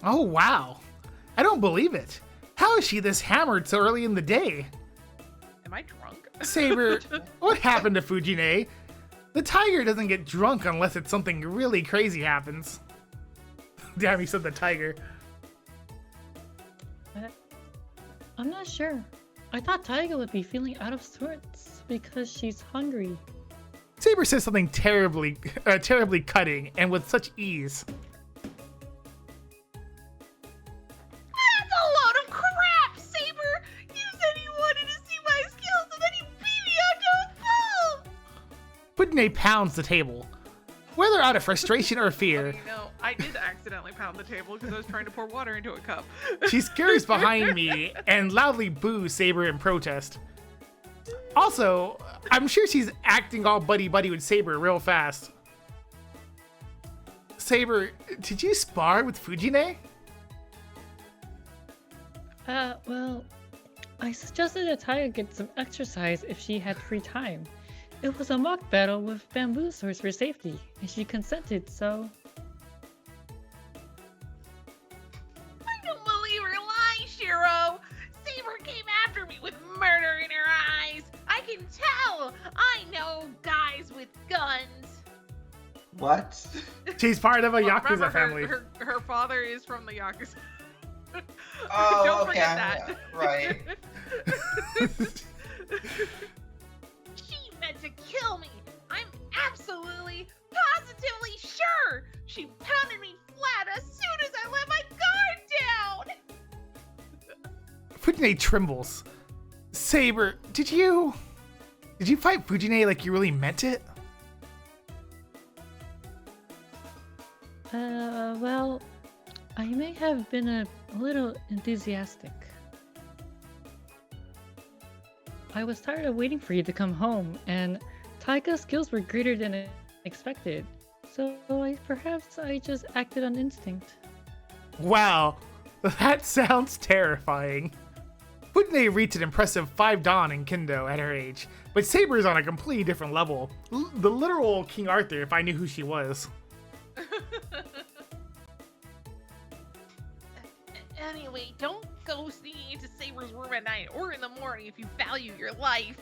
Oh wow. I don't believe it. How is she this hammered so early in the day? Am I drunk? Saber, what happened to Fujine? The tiger doesn't get drunk unless it's something really crazy happens. Damn, he said the tiger. I'm not sure. I thought Taiga would be feeling out of sorts because she's hungry. Saber says something terribly cutting and with such ease. That's a load of crap, Saber! You said you wanted to see my skills and then you beat me out to a pulp! Fujine pounds the table. Whether out of frustration or fear, You know, I did accidentally pound the table because I was trying to pour water into a cup. she scurries behind me and loudly boos Saber in protest. Also, I'm sure she's acting all buddy-buddy with Saber real fast. Saber, did you spar with Fujine? Well, I suggested that Taiga get some exercise if she had free time. It was a mock battle with bamboo swords for safety, and she consented, so... I don't believe her lies, Shiro! Saber came after me with murder in her eyes! I can tell! I know guys with guns! What? She's part of a Well, Yakuza remember, family. Her father is from the Yakuza. Oh, Don't okay, forget that. right. She meant to kill me. I'm absolutely, positively sure. She pounded me flat as soon as I let my guard down. Fujine trembles. Saber, did you fight Fujine like you really meant it? Well, I may have been a little enthusiastic. I was tired of waiting for you to come home, and Taiga's skills were greater than expected. So perhaps I just acted on instinct. Wow, that sounds terrifying. Fujine reached an impressive 5 Dan in Kendo at her age, but Saber is on a completely different level. The literal King Arthur if I knew who she was. Anyway, don't go sneaking into Saber's room at night or in the morning if you value your life.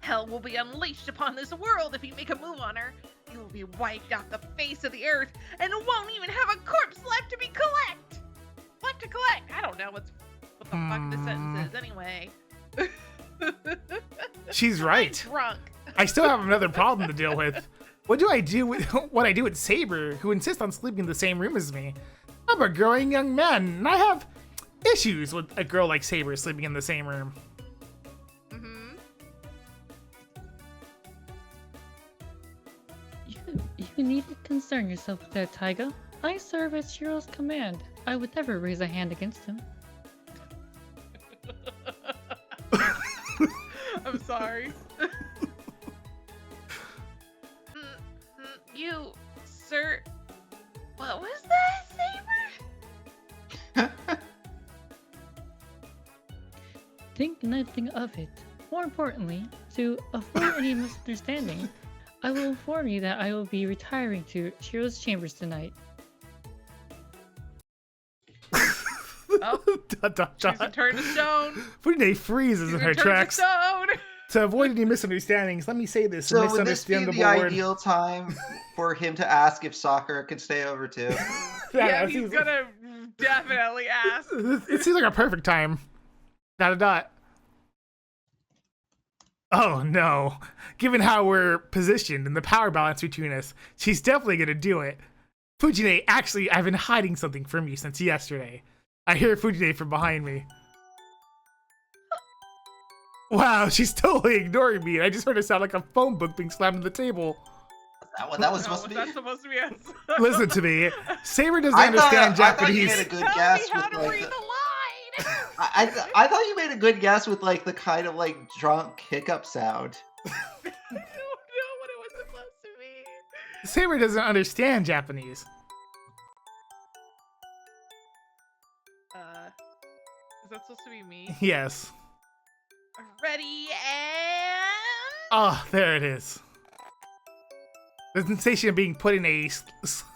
Hell will be unleashed upon this world if you make a move on her. You will be wiped off the face of the earth and won't even have a corpse left to be collect. Left to collect. I don't know what the fuck this sentence is anyway. She's I'm right. drunk. I still have another problem to deal with. What do I do with Saber, who insists on sleeping in the same room as me? I'm a growing young man, and I have issues with a girl like Saber sleeping in the same room. You needn't concern yourself with that, Taiga. I serve at Shiro's command. I would never raise a hand against him. I'm sorry. You, sir. What was that, Saber? Think nothing of it. More importantly, to avoid any misunderstanding, I will inform you that I will be retiring to Shiro's chambers tonight. Oh, she's returned to stone. Fujine freezes in her tracks. To avoid any misunderstandings, let me say this. So would this be the ideal time for him to ask if Sakura could stay over too? Yeah, he's gonna definitely ask. It seems like a perfect time. ... Oh no. Given how we're positioned and the power balance between us, she's definitely gonna do it. Fujine, actually, I've been hiding something from you since yesterday. I hear Fujine from behind me. Wow, she's totally ignoring me, and I just heard it sound like a phone book being slammed on the table. That was supposed to be? That's supposed to be us. Listen to me. Saber doesn't understand Japanese. I thought you made a good guess Tell me how with, to like, read the line. I thought you made a good guess with like the kind of like drunk hiccup sound. I don't know what it was supposed to be. Saber doesn't understand Japanese. Is that supposed to be me? Yes. Ready and... Oh, there it is. The sensation of being put in a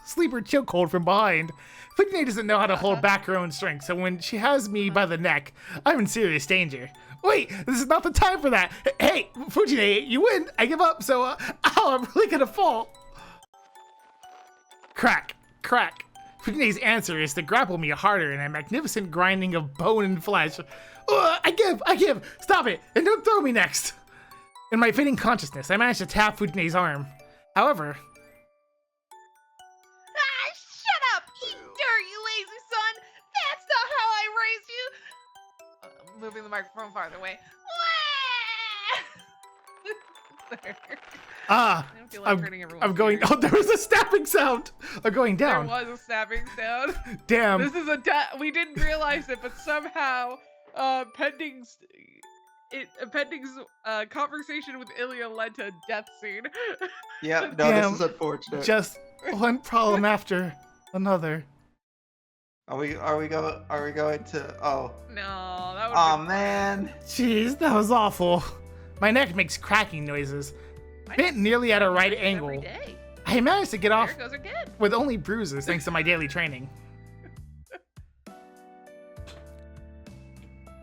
sleeper chokehold from behind. Fujine doesn't know how to hold back her own strength, so when she has me by the neck, I'm in serious danger. Wait, this is not the time for that. Hey, Fujine, you win. I give up, so, ow, I'm really gonna fall. Crack, crack. Fujine's answer is to grapple me harder in a magnificent grinding of bone and flesh. I give, stop it, and don't throw me next. In my fading consciousness, I managed to tap Fujine's arm. However... shut up, you dirty lazy son! That's not how I raised you! Moving the microphone farther away. There. I don't feel like I'm going... Oh, there was a snapping sound! I'm going down. There was a snapping sound. Damn. This is we didn't realize it, but somehow, Pending's conversation with Ilya led to a death scene. Yeah, no, Damn, this is unfortunate. Just one problem after another. Are we going to? Oh. No, that would. Oh man. Jeez, that was awful. My neck makes cracking noises. Bent nearly at a right angle. Every day. I managed to get off There goes again. with only bruises thanks to my daily training.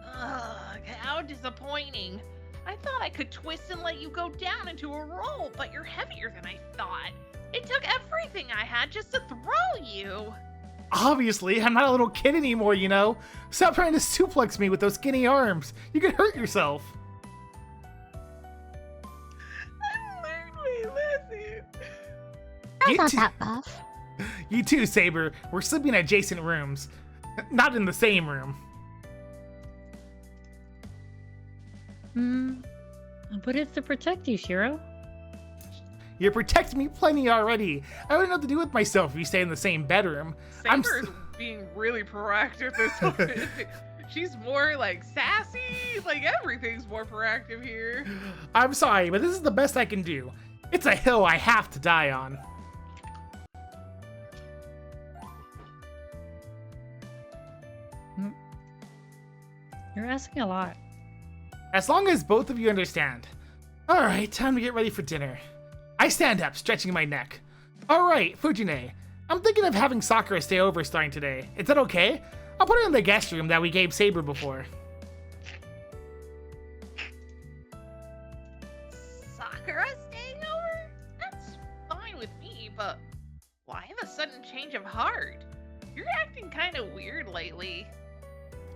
Ugh, how disappointing. I thought I could twist and let you go down into a roll, but you're heavier than I thought. It took everything I had just to throw you. Obviously, I'm not a little kid anymore, you know. Stop trying to suplex me with those skinny arms. You could hurt yourself. I learned my lesson. That's You not too- that buff. You too, Saber. We're sleeping in adjacent rooms. Not in the same room. But it's to protect you, Shiro. You protect me plenty already. I wouldn't know what to do with myself if you stay in the same bedroom. Saber is being really proactive this time. She's more like sassy. Like everything's more proactive here. I'm sorry, but this is the best I can do. It's a hill I have to die on. You're asking a lot. As long as both of you understand. Alright, time to get ready for dinner. I stand up, stretching my neck. Alright, Fujine. I'm thinking of having Sakura stay over starting today. Is that okay? I'll put her in the guest room that we gave Saber before. Sakura staying over? That's fine with me, but why the sudden change of heart? You're acting kind of weird lately.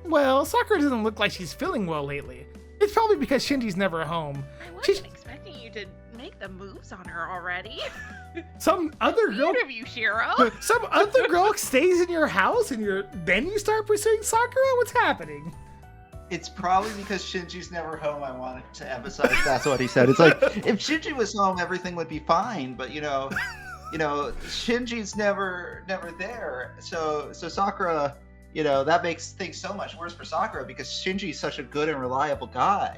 Well, Sakura doesn't look like she's feeling well lately. It's probably because Shinji's never home. I wasn't expecting you to make the moves on her already. Some other girl... Weird of you, Shiro. Some other girl stays in your house and then you start pursuing Sakura? What's happening? It's probably because Shinji's never home. I wanted to emphasize that's what he said. It's like, if Shinji was home, everything would be fine. But, Shinji's never there. So Sakura... that makes things so much worse for Sakura because Shinji's such a good and reliable guy.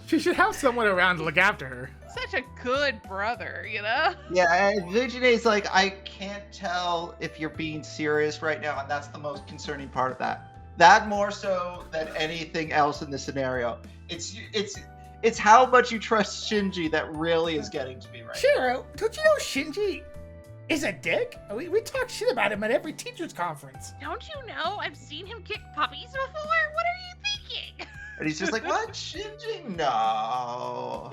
She should have someone around to look after her. Such a good brother, Yeah, and Vigine's like, I can't tell if you're being serious right now, and that's the most concerning part of that. That more so than anything else in this scenario. It's how much you trust Shinji that really is getting to me right Shiro, don't you know Shinji is a dick? We talk shit about him at every teacher's conference. Don't you know? I've seen him kick puppies before. What are you thinking? And he's just like, what, Shinji? No.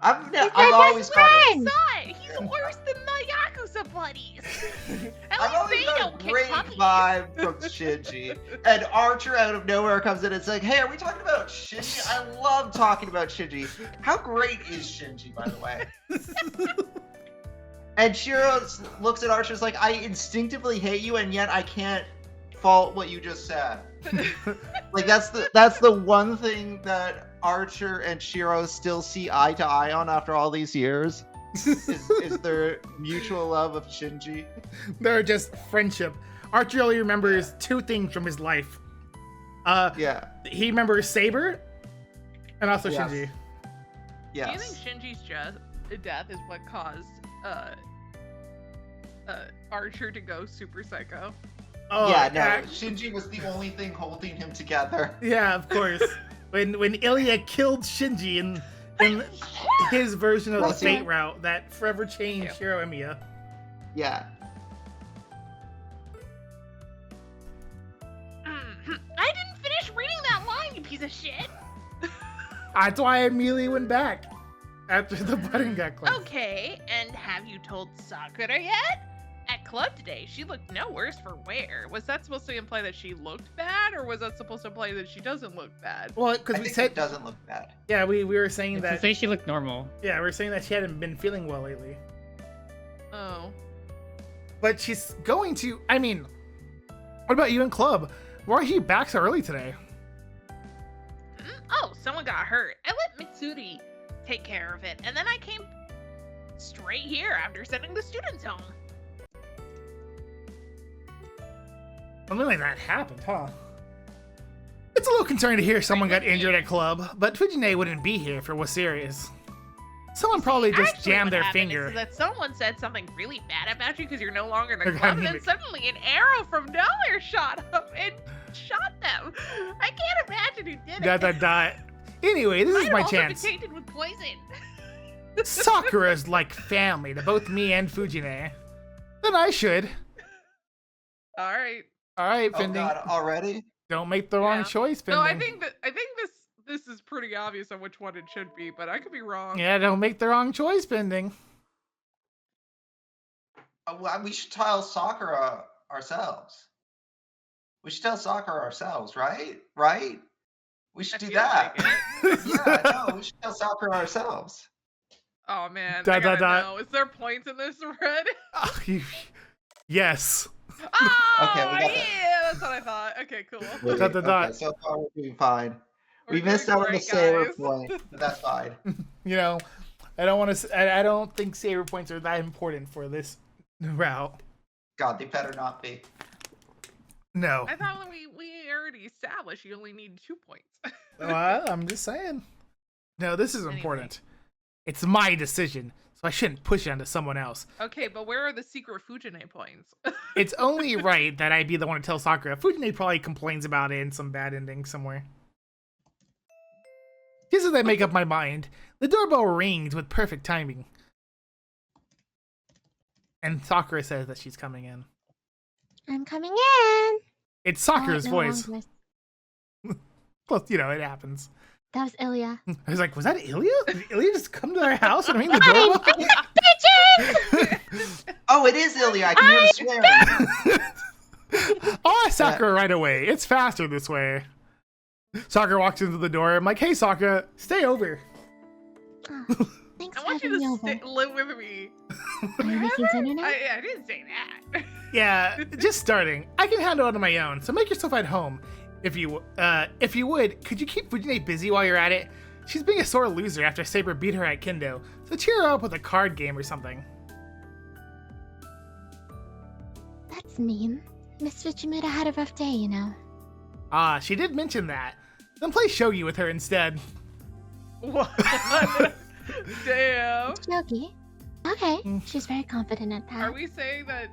I've my always best called friend. Son, he's worse than the Yakuza buddies. At I've least always they got don't a kick great puppies. vibe from Shinji. And Archer out of nowhere comes in and it's like, hey, are we talking about Shinji? I love talking about Shinji. How great is Shinji, by the way? And Shiro looks at Archer like, I instinctively hate you, and yet I can't fault what you just said. Like that's the one thing that Archer and Shiro still see eye to eye on after all these years. is their mutual love of Shinji. They're just friendship. Archer only remembers two things from his life. Yeah. He remembers Saber and also Yes. Shinji. Yes. Do you think Shinji's death is what caused Archer to go super psycho? Oh, yeah, no. Shinji was the only thing holding him together. Yeah, of course. when Ilya killed Shinji in his version of the Well, Fate route that forever changed Shiro and Miya. Yeah. I didn't finish reading that line, you piece of shit. That's why I immediately went back after the button got clicked. Okay, and have you told Sakura yet? At club today, she looked no worse for wear. Was that supposed to imply that she looked bad, or was that supposed to imply that she doesn't look bad? Well, I because we think said it doesn't look bad. yeah, we were saying To that say she looked normal. yeah, we were saying that she hadn't been feeling well lately. Oh. But she's going to. I mean, what about you in club? Why are you back so early today? Oh, someone got hurt. I let Mitsuri take care of it, and then I came straight here after sending the students home. Something like that happened, huh? It's a little concerning to hear someone got injured at club, but Fujine wouldn't be here if it was serious. Someone probably just Actually, jammed what their happened finger. Is that someone said something really bad about you because you're no longer in the They're club, and gonna then make- suddenly an arrow from nowhere shot up and shot them. I can't imagine who did it. Anyway, this Might is have my also chance. been tainted with poison. Sakura's like family to both me and Fujine. Then I should. All right. Alright, Oh Pending. god, already? Don't make the wrong Yeah. choice, No, Pending. I think this is pretty obvious on which one it should be, but I could be wrong. Yeah, don't make the wrong choice, Pending. Well, we should tell Sakura ourselves. We should tell Sakura ourselves, right? Right? We should I do feel that. like it. Yeah, no, we should tell Sakura ourselves. Oh man, Da, I da, gotta da. know. Is there points in this, Red? Yes. Oh, Okay, we got that. yeah, that's what I thought. Okay, cool. Dot, dot, dot. Okay, so far we're doing fine. We We're missed doing out on the great, saver guys. point, but that's fine. You know, I don't want to. I don't think saver points are that important for this route. God, they better not be. No. I thought we already established you only need 2 points. Well, I'm just saying. No, this is Anyway. important. It's my decision, so I shouldn't push it onto someone else. Okay, but where are the secret Fujine points? It's only right that I be the one to tell Sakura. Fujine probably complains about it in some bad ending somewhere. Just as I make up my mind, the doorbell rings with perfect timing. And Sakura says that she's coming in. I'm coming in. It's Sakura's no, voice. wrong voice. Well, you know, it happens. That was Ilya. I was like, was that Ilya? Did Ilya just come to our house and ring the doorbell? Bitches! Oh, it is Ilya. I can hear the swearing. Oh, Sakura right away. It's faster this way. Sakura walks into the door. I'm like, hey, Sakura, stay over. Oh, thanks I for want having you me to over. live with me. Are you making dinner now? I didn't say that. Yeah, just starting. I can handle it on my own, so make yourself at home. If you would, could you keep Fujine busy while you're at it? She's being a sore loser after Saber beat her at Kendo, so cheer her up with a card game or something. That's mean. Miss Fujimura had a rough day, you know. Ah, she did mention that. Then play shogi with her instead. What? Damn. Shogi. Okay, she's very confident at that. Are we saying that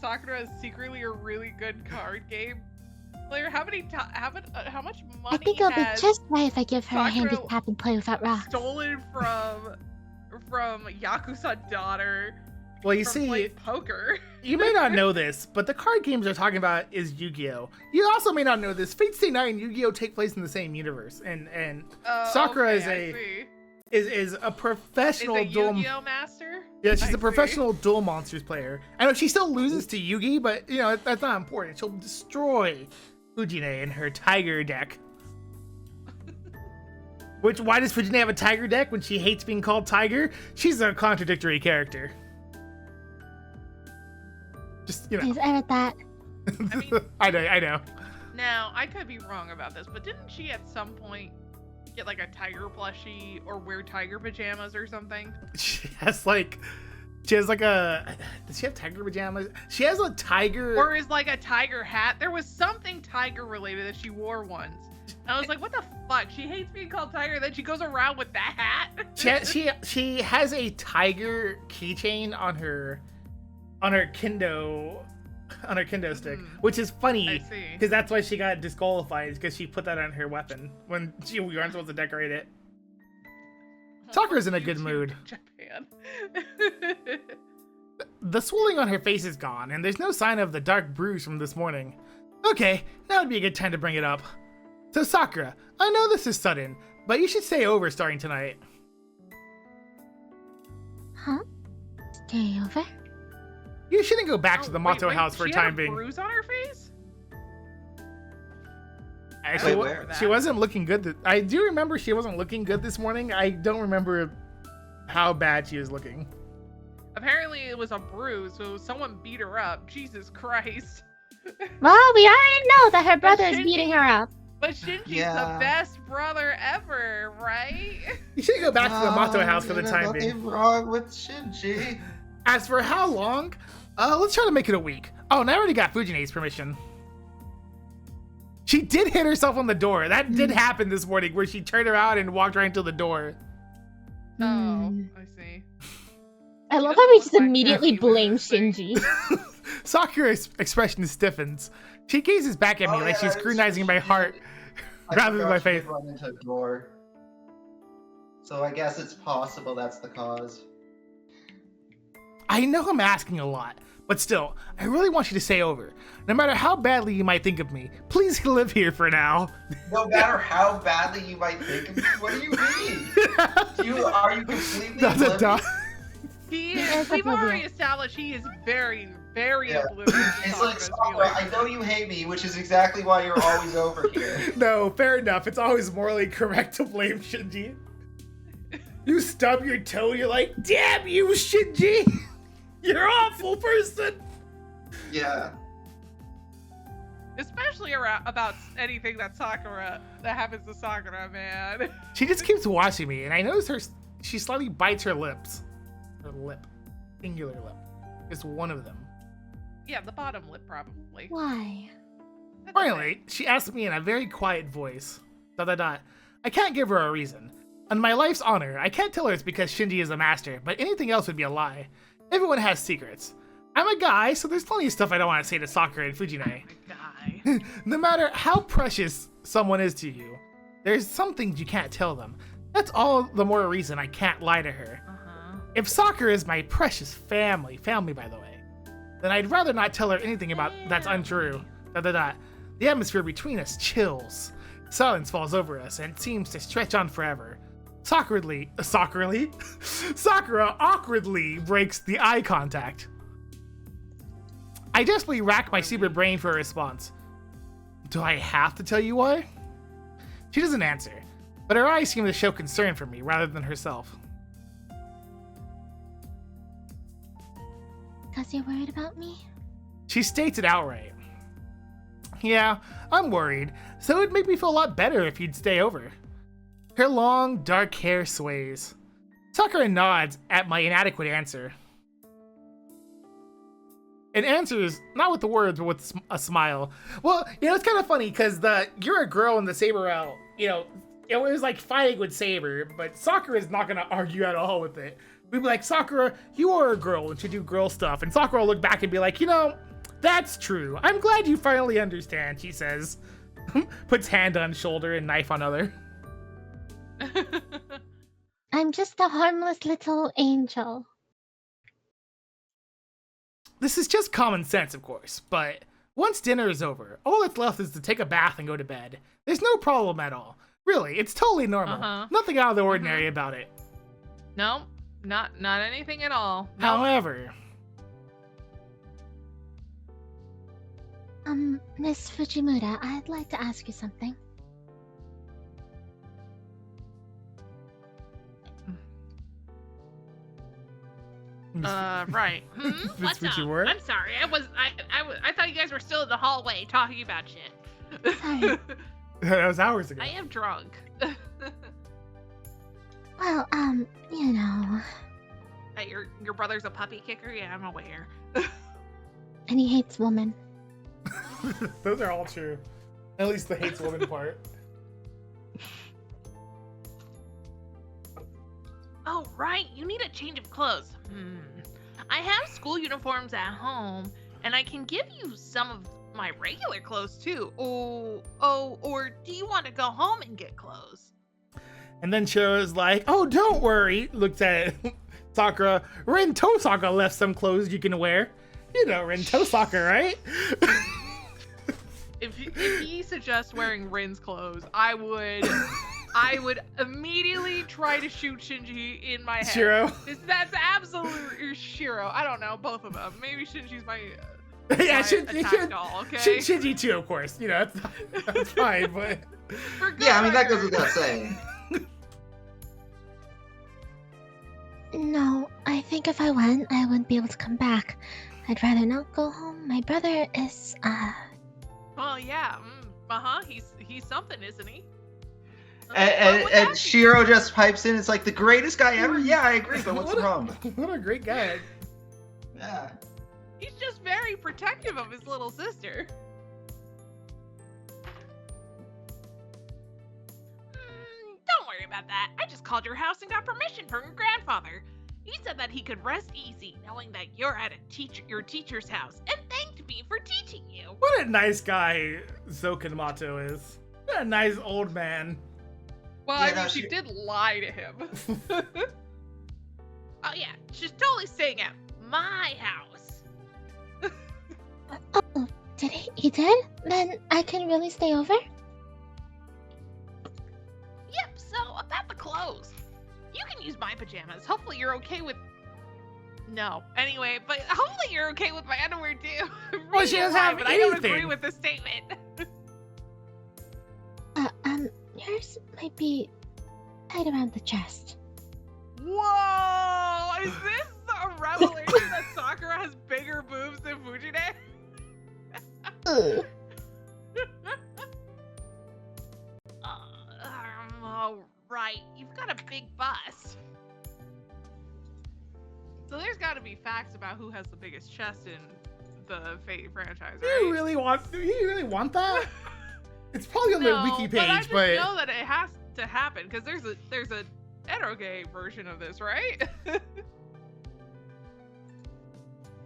Sakura is secretly a really good card game player? How much money I think it'll be has just right if I give her a Sakura handicap and play without rocks. stolen from Yakuza daughter Well, you from see, playing poker? you may not know this, but the card games they're talking about is Yu-Gi-Oh! You also may not know this. Fate Stay Night and Yu-Gi-Oh! Take place in the same universe, and Sakura okay, is a professional is a duel. Yu-Gi-Oh master? Yeah, she's I a see. professional duel monsters player. I know she still loses to Yugi, but you know that's not important. She'll destroy Fujine in her Tiger deck. Why does Fujine have a Tiger deck when she hates being called Tiger? She's a contradictory character. Just you know, Please edit that. I mean- I know. Now, I could be wrong about this, but didn't she at some point get like a tiger plushie or wear tiger pajamas or something? She has like a. Does she have tiger pajamas? She has a tiger. Or is like a tiger hat? There was something tiger related that she wore once. And I was like, what the fuck? She hates being called tiger, then she goes around with that hat? She has a tiger keychain on her Kendo stick, which is I funny see. because that's why she got disqualified, because she put that on her weapon when we weren't supposed to decorate it. Sakura's in a good YouTube mood. Japan. The swelling on her face is gone, and there's no sign of the dark bruise from this morning. Okay, now would be a good time to bring it up. So Sakura, I know this is sudden, but you should stay over starting tonight. Huh? Stay over? You shouldn't go back to Oh, the wait, Mato wait, house for a she had time being. Bruise on her face? Actually, Wait, where? she wasn't looking good. I do remember she wasn't looking good this morning. I don't remember how bad she was looking. Apparently it was a bruise, so someone beat her up. Jesus Christ. Well, we already know that her brother is Shinji- beating her up. But Shinji's Yeah. the best brother ever, right? You should go back to the Mato house for the There's time nothing being. wrong with Shinji. As for how long, let's try to make it a week. Oh, and I already got Fujine's permission. She did hit herself on the door. That did happen this morning, where she turned around and walked right into the door. Oh, Hmm. I see. I She love doesn't how we look just like immediately Cassie blame Winston. Shinji. Sakura's expression stiffens. She gazes back at me like she's scrutinizing my heart rather than my face. Run into a door. So I guess it's possible that's the cause. I know I'm asking a lot, but still, I really want you to stay over. No matter how badly you might think of me, please live here for now. No matter how badly you might think of me, what do you mean? Are you completely That's a oblivious? dumb. He He is, is we've already oblivious. established he is very, very Yeah. oblivious to It's like, Sakura's Sakura, feelings. I know you hate me, which is exactly why you're always over here. No, fair enough. It's always morally correct to blame Shinji. You stub your toe, you're like, damn you, Shinji! You're an awful person! Yeah. Especially about anything that happens to Sakura, man. She just keeps watching me, and I notice she slightly bites her lips. Her lip. Singular lip. Just one of them. Yeah, the bottom lip, probably. Why? That's Finally, she asked me in a very quiet voice. ... I can't give her a reason. On my life's honor, I can't tell her it's because Shinji is a master, but anything else would be a lie. Everyone has secrets. I'm a guy, so there's plenty of stuff I don't want to say to Sakura and Fujine. a guy. No matter how precious someone is to you, there's some things you can't tell them. That's all the more reason I can't lie to her. If Sakura is my precious family by the way, then I'd rather not tell her anything about that's untrue. ... The atmosphere between us chills. Silence falls over us and seems to stretch on forever. Sakura awkwardly breaks the eye contact. I desperately rack my stupid brain for a response. Do I have to tell you why? She doesn't answer, but her eyes seem to show concern for me rather than herself. Because you're worried about me? She states it outright. Yeah, I'm worried, so it'd make me feel a lot better if you'd stay over. Her long, dark hair sways. Sakura nods at my inadequate answer. And answers, not with the words, but with a smile. Well, it's kind of funny, because you're a girl in the Saber route, it was like fighting with Saber, but Sakura's not going to argue at all with it. We'd be like, Sakura, you are a girl and should do girl stuff. And Sakura will look back and be like, that's true. I'm glad you finally understand, she says. Puts hand on shoulder and knife on other. I'm just a harmless little angel. This is just common sense, of course, but once dinner is over, all that's left is to take a bath and go to bed. There's no problem at all. Really, it's totally normal. Nothing out of the ordinary about it. No, not anything at all. No. However... Miss Fujimura, I'd like to ask you something. Right. What's up? I'm sorry. I thought you guys were still in the hallway talking about shit. Sorry. That was hours ago. I am drunk. Well, That your brother's a puppy kicker? Yeah, I'm aware. And he hates women. Those are all true. At least the hates woman part. Oh, right. You need a change of clothes. I have school uniforms at home, and I can give you some of my regular clothes, too. Or do you want to go home and get clothes? And then Shiro's like, oh, don't worry. Looks at Sakura. Rin Tosaka left some clothes you can wear. You know Rin Tosaka, right? If he suggests wearing Rin's clothes, I would immediately try to shoot Shinji in my head. Shiro? That's absolutely Shiro. I don't know, both of them. Maybe Shinji's my yeah, attack doll, okay? Shinji too, of course. That's fine, but... Yeah, I mean, that goes without saying. No, I think if I went, I wouldn't be able to come back. I'd rather not go home. My brother is, Well, yeah. He's something, isn't he? And Shiro just pipes in. It's like the greatest guy ever. Yeah, I agree. But what's wrong? What a great guy. Yeah. He's just very protective of his little sister. Don't worry about that. I just called your house and got permission from your grandfather. He said that he could rest easy knowing that you're at your teacher's house and thanked me for teaching you. What a nice guy Zokanmato is. What a nice old man. Well, Yeah, I mean, she did lie to him. Oh, yeah. She's totally staying at my house. oh, did he did? Then I can really stay over? Yep, so about the clothes. You can use my pajamas. Hopefully you're okay with... No. Anyway, but hopefully you're okay with my underwear too. Well, she doesn't have but I don't agree anything. with the statement. Yours might be tight around the chest. Whoa! Is this a revelation that Sakura has bigger boobs than Fujine? Ugh. Right, you've got a big bust. So there's got to be facts about who has the biggest chest in the Fate franchise, Do right? you really want that? It's probably on their wiki but I page, just but know that it has to happen because there's a eroge version of this, right?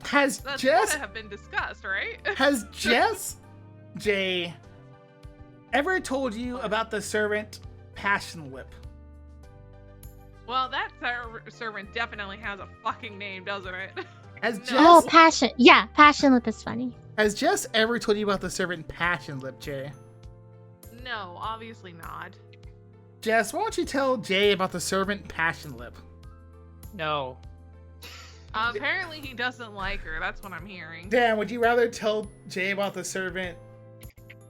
has That's Jess gotta have been discussed, right? has Jess Jay ever told you about the servant Passion Lip? Well, that servant definitely has a fucking name, doesn't it? Has No. Jess Oh, Passion. Yeah, Passion Lip is funny. has Jess ever told you about the servant Passion Lip, Jay? No, obviously not. Jess, why don't you tell Jay about the servant Passion Lip? No. Apparently he doesn't like her. That's what I'm hearing. Dan, would you rather tell Jay about the servant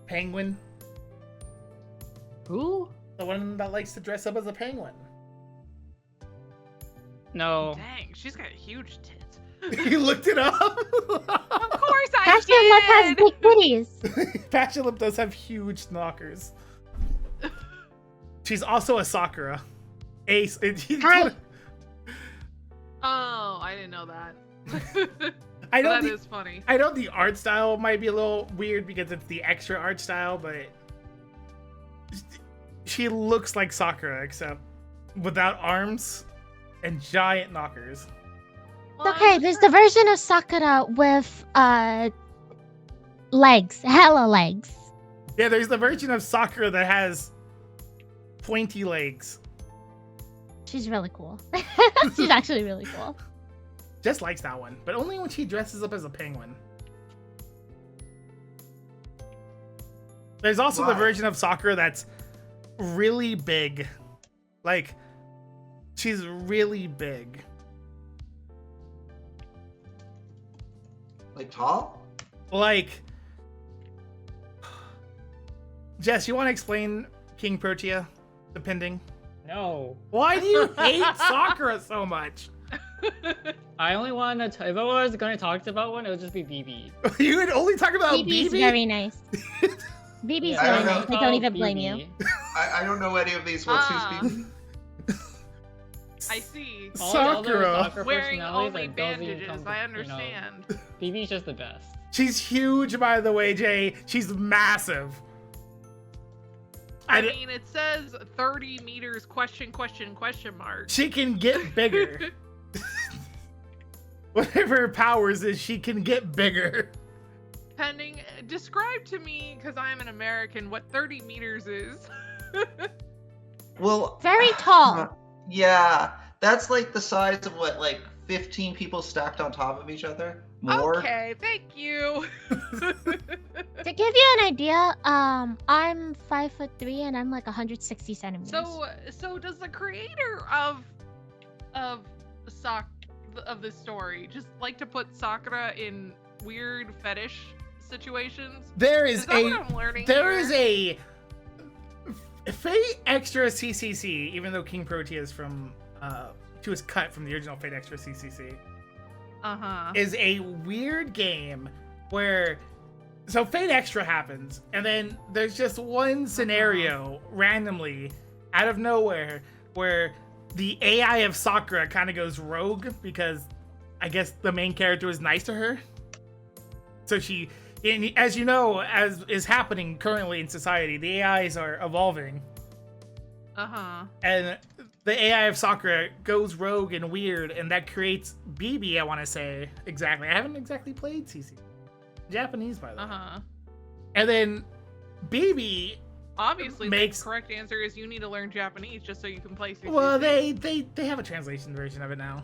Penguin? Who? The one that likes to dress up as a penguin. No. Dang, she's got huge tits. You looked it up? Of course I Passion Lip has did. big booties. Passion Lip does have huge knockers. She's also a Sakura. Ace. Hi. Oh, I didn't know that. I know That the, is funny. I know the art style might be a little weird because it's the extra art style, but she looks like Sakura except without arms and giant knockers. Well, Okay, there's the version of Sakura with legs, hella legs. Yeah, there's the version of Sakura that has pointy legs. She's really cool. She's actually really cool. Jess likes that one, but only when she dresses up as a penguin. There's also the Why? version of Sakura that's really big. Like, she's really big. Like tall? Like, Jess, you want to explain King Protea, VTPending? No. Why do you hate Sakura so much? I only want to. If I was going to talk about one, it would just be BB. You would only talk about BB's BB? very nice. BB's I very don't know. nice. I don't even blame BB. you. I don't know any of these. What's Ah. who's BB? I see. All the other Sakura. soccer Wearing personalities only that doesn't even bandages, come I to- understand. BB's just the best. She's huge, by the way, Jay. She's massive. I I d- mean, it says 30 meters question mark. She can get bigger. Whatever her powers is, she can get bigger. Pending, describe to me, because I'm an American, what 30 meters is. Well, Very tall. Yeah, that's like the size of what, like 15 people stacked on top of each other? More? Okay, thank you. To give you an idea, I'm 5'3" and I'm like 160 centimeters. So does the creator of this story just like to put Sakura in weird fetish situations? There Is is that what I'm learning there here? is a Fate Extra CCC, even though King Protea is from she was cut from the original Fate Extra CCC, Uh-huh. is a weird game where so Fate Extra happens and then there's just one scenario randomly out of nowhere where the AI of Sakura kind of goes rogue because I guess the main character was nice to her. So she, and as you know, as is happening currently in society, the AIs are evolving. Uh-huh. And the AI of Sakura goes rogue and weird, and that creates BB, I want to say. Exactly. I haven't exactly played CC. Japanese, by the way. Uh-huh. And then BB, Obviously, Makes- the correct answer is you need to learn Japanese just so you can play CCC. well, they have a translation version of it now.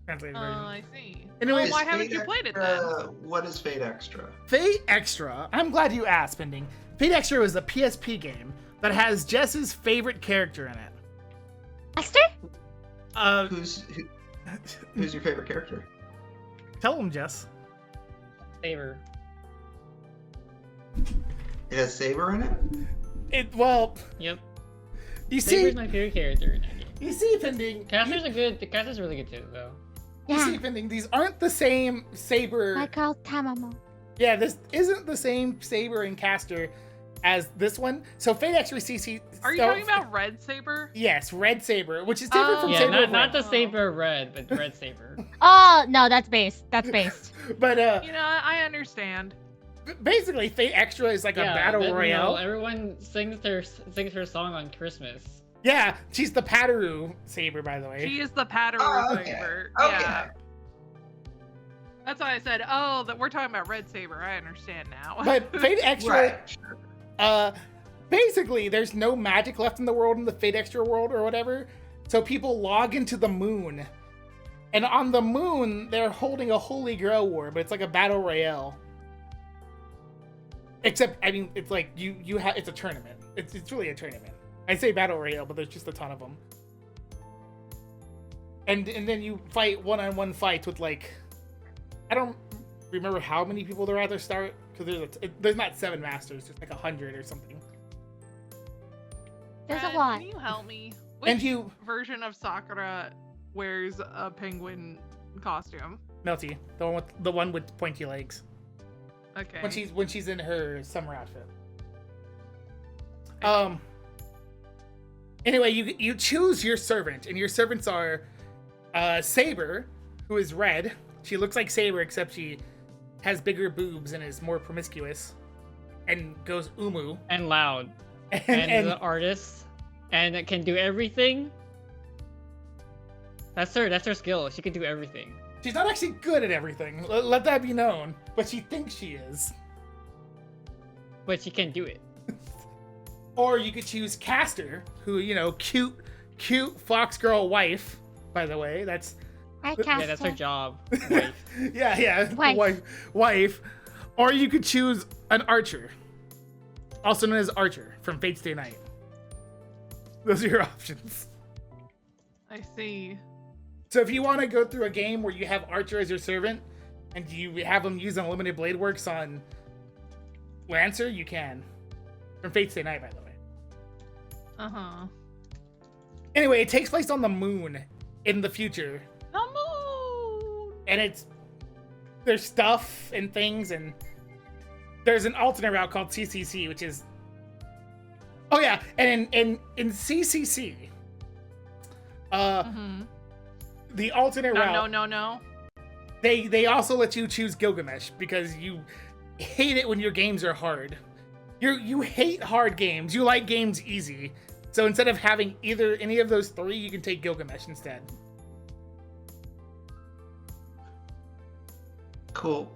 Translated Oh, version. I see. Anyway, Is why haven't Fate you played it Extra- then? What is Fate Extra? Fate Extra. I'm glad you asked, Pending. Fate Extra was a PSP game that has Jess's favorite character in it. Esther? Who's your favorite character? Tell him, Jess. Saber. It has Saber in it? Well, Yep. you Saber's see, my favorite character in that game. you see, Pending. The caster's really good too, though. You Yeah. see, Pending. These aren't the same Saber. My girl Tamamo. Yeah, this isn't the same Saber and caster as this one. So Fate Extra CC. Are you talking about Red Saber? Yes, Red Saber, which is different from Yeah, Saber. not the Saber Red, but Red Saber. Oh no, that's based. That's based. But You know, I understand. basically, Fate Extra is like a battle but, royale. Everyone sings her song on Christmas. Yeah, she's the Pataru Saber, by the way. She is the Pataru okay. Saber. Okay. Yeah. That's why I said, that we're talking about Red Saber. I understand now. But Fate Extra, Right. Sure. basically, there's no magic left in the world in the Fate Extra world or whatever. So people log into the moon, and on the moon they're holding a Holy Grail war, but it's like a battle royale. Except, I mean, it's like you have it's a tournament. It's really a tournament. I say battle royale, but there's just a ton of them. And then you fight one-on-one fights with like, I don't remember how many people there are at the start, because there's not 7 masters, there's like 100 or something. There's Red, a lot. Can you help me? And Which you, version of Sakura wears a penguin costume? Melty, the one with pointy legs, Okay. when she's in her summer outfit. Anyway, you choose your servant, and your servants are Saber, who is red. She looks like Saber, except she has bigger boobs and is more promiscuous, and goes umu. And loud. And the artist. And it can do everything. That's her skill. She can do everything. She's not actually good at everything. Let that be known. But she thinks she is. But she can do it. Or you could choose Caster, who, cute fox girl wife, by the way. That's Hi, Yeah, that's her Casper. job. Wife. yeah, Wife. wife. Or you could choose an archer, also known as Archer from Fate's Day Night. Those are your options. I see. So if you want to go through a game where you have Archer as your servant, and you have him use Unlimited Blade Works on Lancer, you can. From Fate's Day Night, by the way. Uh-huh. Anyway, it takes place on the moon in the future. The moon! And there's stuff and things, and there's an alternate route called CCC, which is... Oh yeah, and in CCC, the alternate route... No. They also let you choose Gilgamesh, because you hate it when your games are hard. You hate hard games. You like games easy. So instead of having any of those 3, you can take Gilgamesh instead. Cool.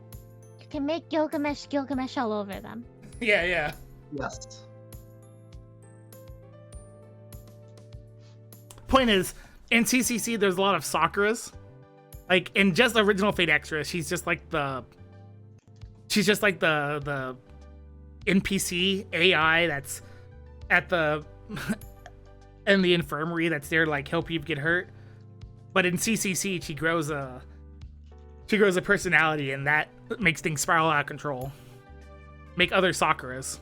You can make Gilgamesh all over them. Yeah. Yes. Point is, in CCC, there's a lot of Sakuras. Like, in just original Fate Extra, she's just like the NPC AI that's at the in the infirmary that's there to like help you get hurt. But in CCC, she grows a personality, and that makes things spiral out of control. Make other Sakuras.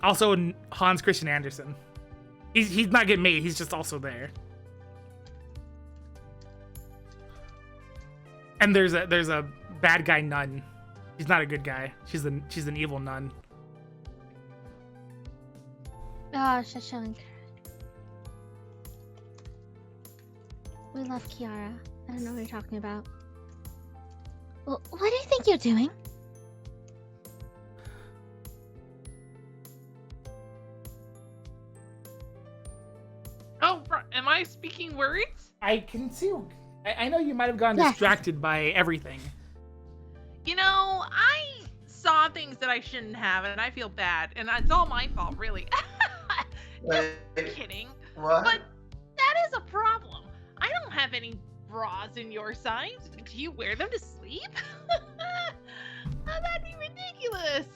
Also, Hans Christian Andersen. He's not getting made. He's just also there. And there's a bad guy nun. She's not a good guy. She's an evil nun. Oh, Shashank. We love Kiara. I don't know what you're talking about. Well, what do you think you're doing? Oh, am I speaking words? I can see. I know you might have gotten Yes. distracted by everything. You know, I saw things that I shouldn't have, and I feel bad, and it's all my fault, really. Just kidding. What? But that is a problem. I don't have any bras in your size. Do you wear them to sleep? That'd be ridiculous.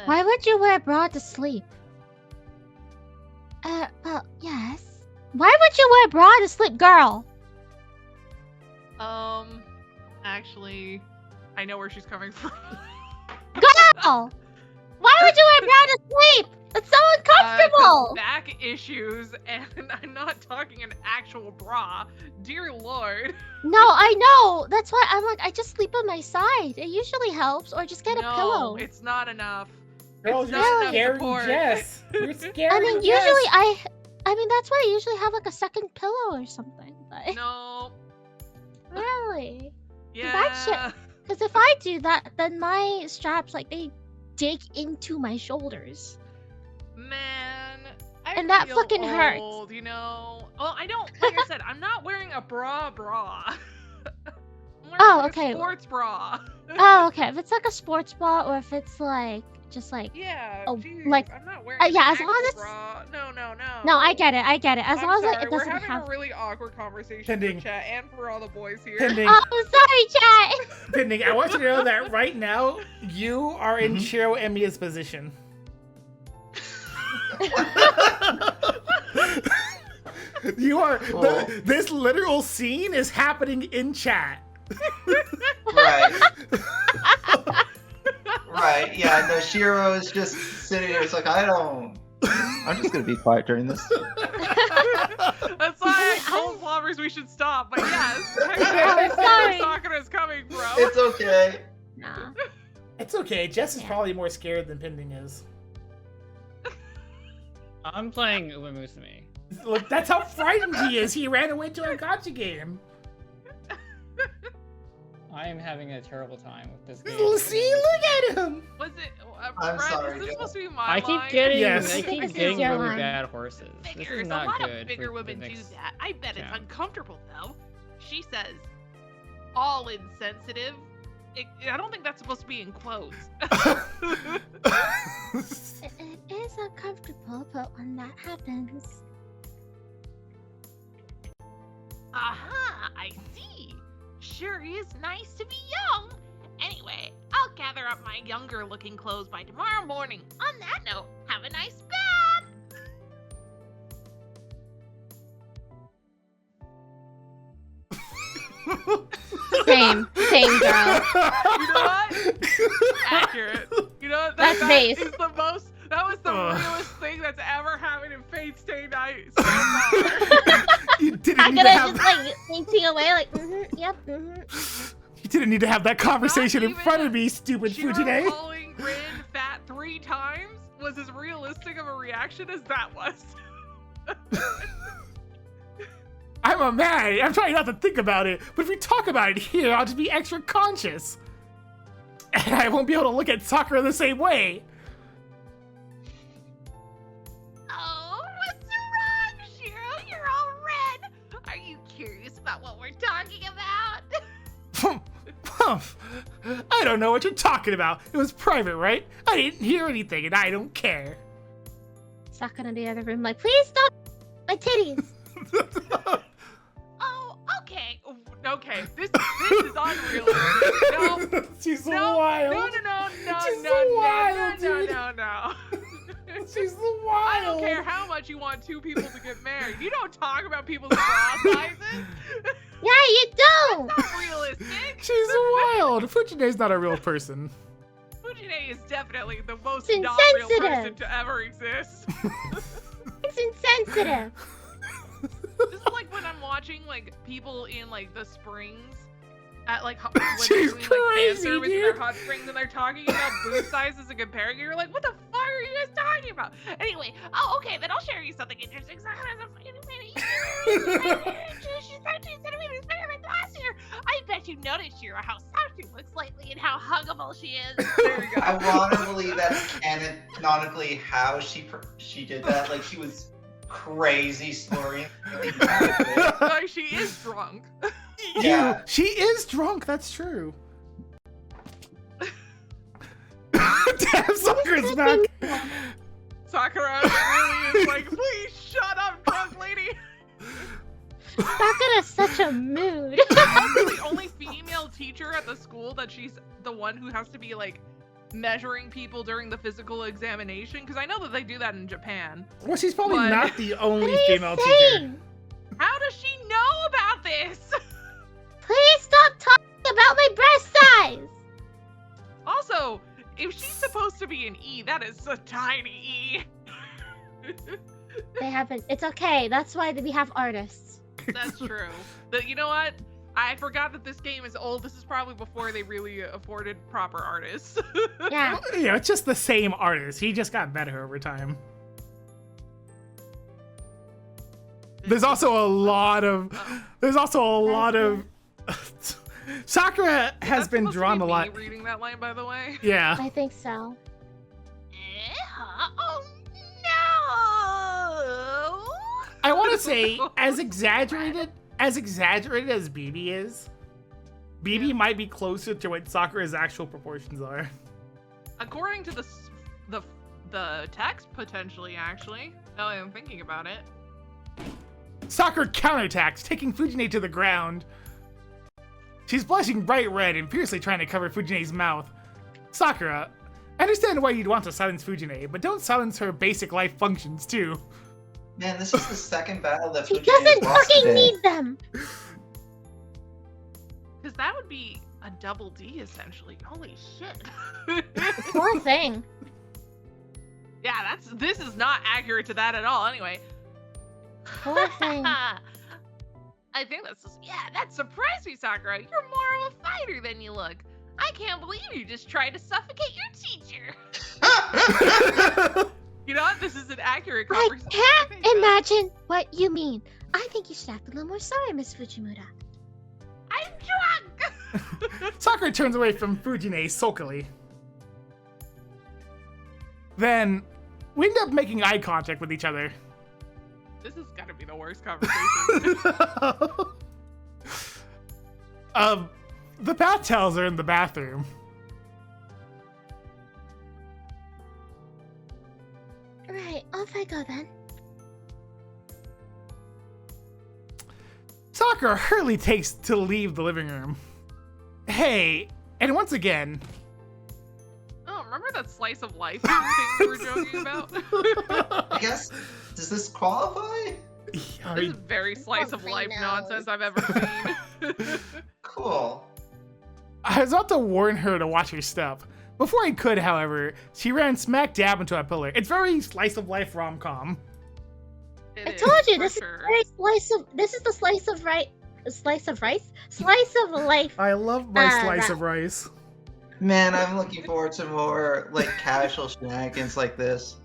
Why would you wear a bra to sleep? Well, yes. Why would you wear a bra to sleep, girl? Actually, I know where she's coming from. Girl! Why would you wear a bra to sleep? It's so 'Cause uncomfortable! back issues, and I'm not talking an actual bra. Dear Lord. No, I know. That's why I'm like, I just sleep on my side. It usually helps, or just get a pillow. No, it's not enough. Girls, It's you're not enough scaring support. Jess. You're scaring I mean, Jess. usually I mean, that's why I usually have like a second pillow or something. But No. really, Yeah. because if I do that, then my straps like they dig into my shoulders. Man. I And that feel fucking hurts. old, you know. Well, I don't. Like I said, I'm not wearing a bra. I'm wearing Oh, like okay. a sports bra. Oh, okay. If it's like a sports bra, or if it's like just like Yeah. Oh, Geez, like- I'm not wearing. yeah, an as long as actual it's- bra. No. no, I get it. As I'm long as sorry, like, it we're doesn't having have. a really awkward conversation Pending. for chat and for all the boys here. Pending, Oh, sorry, chat. Pending, I want you to know that right now, you are in Mhm. Shiro Emiya's position. You are. Cool. This literal scene is happening in chat. Right. Right. Yeah. No, Shiro is just sitting there. It's like I'm just gonna be quiet during this. That's why I told Plompers we should stop. But yes, I'm sorry. Sakura's coming, bro. It's okay. Nah. It's okay. Jess is probably more scared than Pending is. I'm playing Uma Musume. Look, that's how frightened he is. He ran away to a gacha game. I am having a terrible time with this game. See, look at him. Was it? I'm Brett, sorry, is this Joe. supposed to be my I keep line? getting, Yes. I I keep think this is getting your really line. bad horses. This Figures. is A not lot good. of bigger for women the do next... that. I bet it's Yeah. uncomfortable though. She says, all insensitive. I don't think that's supposed to be in quotes. It is uncomfortable, but when that happens, Aha, I see. Sure is nice to be young. Anyway, I'll gather up my younger looking clothes by tomorrow morning. On that note, have a nice bath. same, girl. You know what? Accurate. You know what? That's that base. is the most. That was the Ugh. realest thing that's ever happened in Fate Stay Night so far. You didn't I'm need to gonna have just like painting away, like, yep, You didn't need to have that conversation in even front of me, stupid Shiro Fujine. calling Rin fat 3 times was as realistic of a reaction as that was. I'm a man. I'm trying not to think about it, but if we talk about it here, I'll just be extra conscious. And I won't be able to look at Sakura the same way. Oh, what's wrong, Shiro? You're all red. Are you curious about what we're talking about? I don't know what you're talking about. It was private, right? I didn't hear anything, and I don't care. Sakura in the other room, like, please stop my titties. Oh, okay. Okay, this is unrealistic. No, She's so no, wild. no. She's so wild, dude. No. She's so wild. I don't care how much you want 2 people to get married. You don't talk about people's bra sizes. Yeah, you don't. Not realistic. She's wild. Fujine's not a real person. Fujine is definitely the most It's not real person insensitive. to ever exist. It's insensitive. This is like when I'm watching like people in like the springs at like when they're She's doing like fan crazy, service in dude. their hot springs and they're talking about boob sizes and comparing. You're like, what the fuck are you guys talking about? Anyway, okay, then I'll share you something interesting. Sakura has a she's 13 centimeters bigger than last year. I bet you noticed, Shiro, how soft she looks lately and how huggable she is. There you go. I want to believe that's canonically how she did that. Like she was crazy slurring. Like she is drunk. Yeah. She is drunk. That's true. Damn, Sakura's back. Sakura really is like, please shut up, drunk lady. Sakura's such a mood. I'm the only female teacher at the school that she's the one who has to be like measuring people during the physical examination because I know that they do that in Japan. Well, she's probably But- not the only What are you female teacher. saying? How does she know about this? Please stop talking about my breast size. Also, if she's supposed to be an E, that is a tiny E. They haven't. It's okay. That's why we have artists. That's true. But you know what? I forgot that this game is old. This is probably before they really afforded proper artists. Yeah. You know, it's just the same artist. He just got better over time. There's also a lot of. Sakura has That's been supposed to drawn be a lot. me reading that line, by the way. Yeah. I think so. Oh no! I want to say, as exaggerated as BB is, BB might be closer to what Sakura's actual proportions are. According to the text, potentially, actually. Now that I'm thinking about it. Sakura counterattacks, taking Fujine to the ground. She's blushing bright red and fiercely trying to cover Fujine's mouth. Sakura, I understand why you'd want to silence Fujine, but don't silence her basic life functions, too. Man, this is the second battle that She Fujin doesn't has lost fucking today. need them. Because that would be a double D, essentially. Holy shit. Poor thing. Yeah, this is not accurate to that at all, anyway. Poor thing. I think that surprised me, Sakura. You're more of a fighter than you look. I can't believe you just tried to suffocate your teacher. You know what? This is an accurate I conversation. can't think, though. imagine what you mean. I think you should act a little more sorry, Miss Fujimura. I'm drunk! Sakura turns away from Fujine sulkily. Then, we end up making eye contact with each other. This has got to be the worst conversation. The bath towels are in the bathroom. Right, off I go then. Sakura hurriedly takes to leave the living room. Hey, and once again... Oh, remember that slice of life thing we were joking about? I guess, does this qualify? This is very slice of life knows. nonsense I've ever seen. Cool. I was about to warn her to watch her step. Before I could, however, she ran smack dab into a pillar. It's very slice of life rom-com. It I is, told you for this sure. is the slice of rice. Slice of rice? Slice of life. I love my slice right. of rice. Man, I'm looking forward to more like casual shenanigans like this.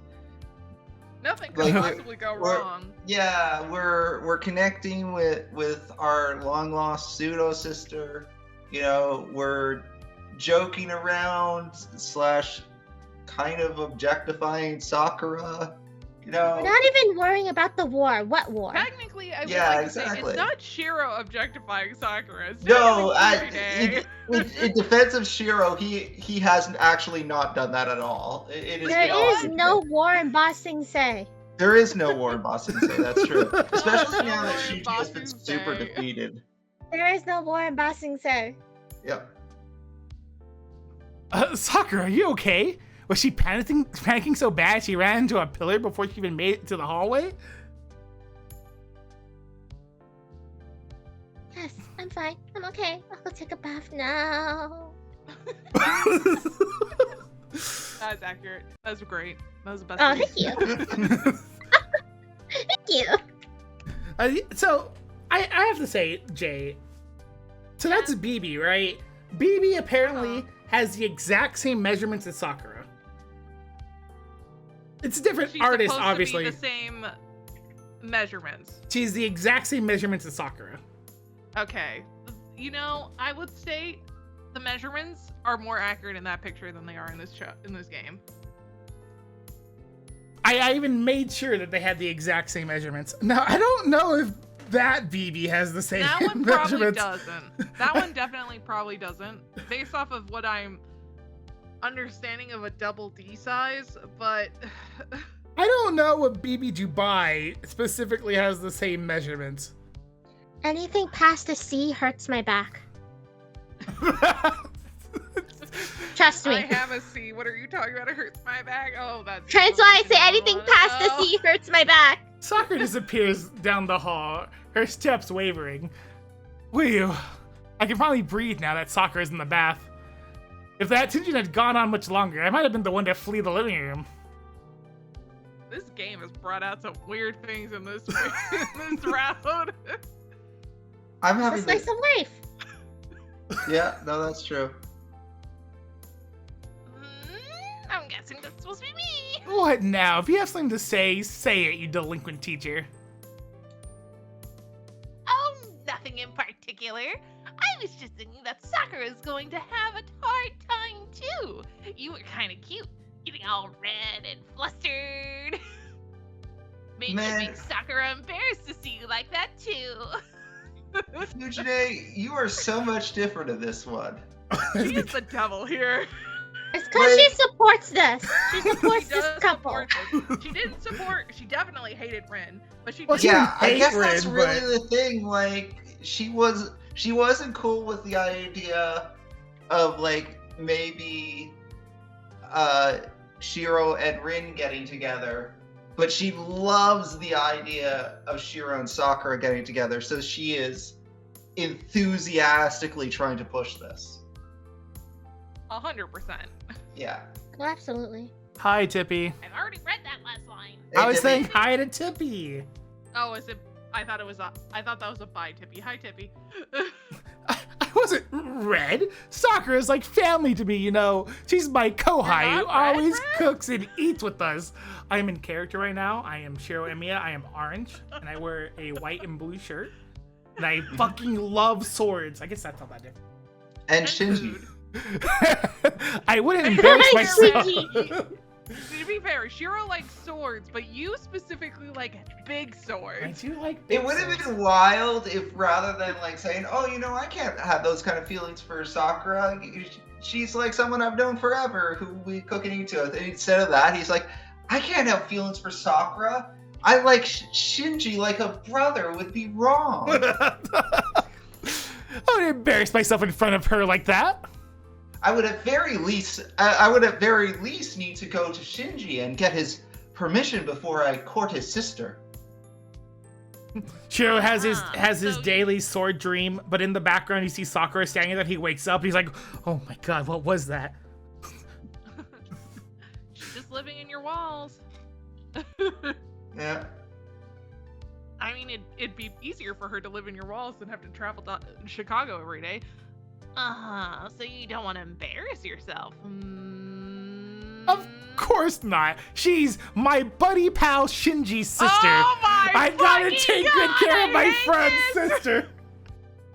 Nothing could Like, possibly go we're- wrong. Yeah, we're connecting with our long lost pseudo sister. You know, we're joking around / kind of objectifying Sakura. You know, We're not even worrying about the war. What war? Technically, I would Yeah, like to exactly. say it's not Shiro objectifying Sakura. It's no, technically Fujine. in defense of Shiro, he hasn't actually not done that at all. It is There the is opposite. no war in Ba Sing Se. There is no war in Boston, so that's true. Especially now that War in Shuji has been Boston super Say. defeated. There is no war in Ba Sing Se. Yep. Sakura, are you okay? Was she panicking so bad she ran into a pillar before she even made it to the hallway? Yes, I'm fine. I'm okay. I'll go take a bath now. That's accurate. That was great. That was the best. Oh, thing. thank you. Thank you. So, I have to say, Jay, so that's BB, right? BB apparently has the exact same measurements as Sakura. It's a different She's artist, supposed obviously. to be the same measurements. She's the exact same measurements as Sakura. Okay. You know, I would say the measurements are more accurate in that picture than they are in this game. I even made sure that they had the exact same measurements. Now, I don't know if that BB has the same That one probably measurements. doesn't. That one definitely probably doesn't. Based off of what I'm understanding of a double D size, but I don't know if BB Dubai specifically has the same measurements. Anything past a C hurts my back. Trust me. I have a C. What are you talking about? It hurts my back. Oh, that's. That's why I say anything past a Oh. C hurts my back. Sakura disappears down the hall, her steps wavering. Whew. I can finally breathe now that Sakura's in the bath. If that tension had gone on much longer, I might have been the one to flee the living room. This game has brought out some weird things in this in this round. I'm It's a having slice the, of life. Yeah, no, that's true. I'm guessing that's supposed to be me. What now? If you have something to say it, you delinquent teacher. Oh, nothing in particular. I was just thinking that Sakura is going to have a hard time too. You were kind of cute, getting all red and flustered. Made Man. me make Sakura embarrassed to see you like that too. Fujine, you are so much different in this one. She is the devil here. It's because she supports this. She She supports this does couple. support this. She didn't support. She definitely hated Rin, but she Well, did. she Yeah, I hate guess that's Rin, really but- the thing. Like, she wasn't cool with the idea of like maybe Shiro and Rin getting together, but she loves the idea of Shiro and Sakura getting together. So she is enthusiastically trying to push this. 100%. Yeah. Oh, absolutely. Hi, Tippy. I've already read that last line. I was Tippy. saying hi to Tippy. Oh, is it? I thought that was a bye, Tippy. Hi, Tippy. I wasn't red. Sakura is like family to me, you know. She's my kohai You're who not always red? cooks and eats with us. I am in character right now. I am Shiro Emiya. I am orange, and I wear a white and blue shirt. And I fucking love swords. I guess that's not that different. And Shinji. Food. I wouldn't embarrass Hi, myself. Shinji. To be fair, Shiro likes swords, but you specifically like big I swords. do like It big would have swords. been wild if rather than like saying, "Oh, you know, I can't have those kind of feelings for Sakura. She's like someone I've known forever who we cook and eat to." And instead of that, he's like, "I can't have feelings for Sakura. I like Shinji like a brother would be wrong." I would embarrass myself in front of her like that. I would at very least need to go to Shinji and get his permission before I court his sister. Shiro has his So you- daily sword dream, but in the background you see Sakura standing there. He wakes up. He's like, "Oh my god, what was that?" She's just living in your walls. Yeah. I mean, it'd be easier for her to live in your walls than have to travel to Chicago every day. So you don't want to embarrass yourself. Of course not. She's my buddy pal Shinji's sister. Oh my I gotta fucking take good God, care of I my hate friend's this. sister.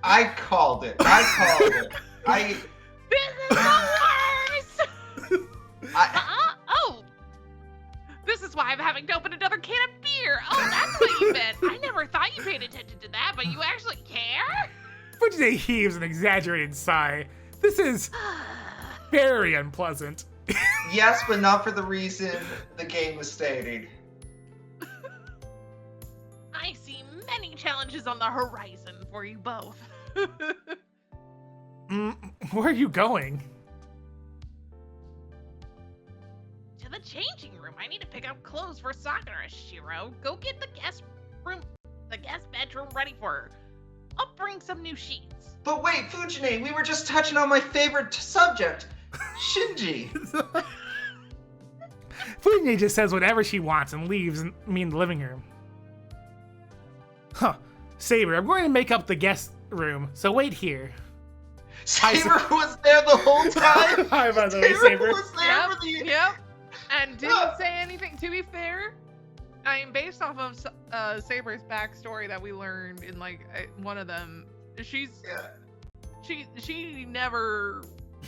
I called it. I This is the worst! Oh! This is why I'm having to open another can of beer. Oh, that's what you meant. I never thought you paid attention to that, but you actually care? Fujine heaves an exaggerated sigh. This is very unpleasant. yes, but not for the reason the game was stating. I see many challenges on the horizon for you both. Where are you going? To the changing room. I need to pick up clothes for Sakura, Shiro. Go get the guest bedroom ready for her. I'll bring some new sheets. But wait, Fujine, we were just touching on my favorite subject, Shinji. Fujine just says whatever she wants and leaves me in the living room. Huh. Saber, I'm going to make up the guest room, so wait here. Saber was there the whole time. Hi, by the way, Saber Saber. was there for the. Yep. And didn't say anything. To be fair, I mean, based off of Saber's backstory that we learned in like one of them, she never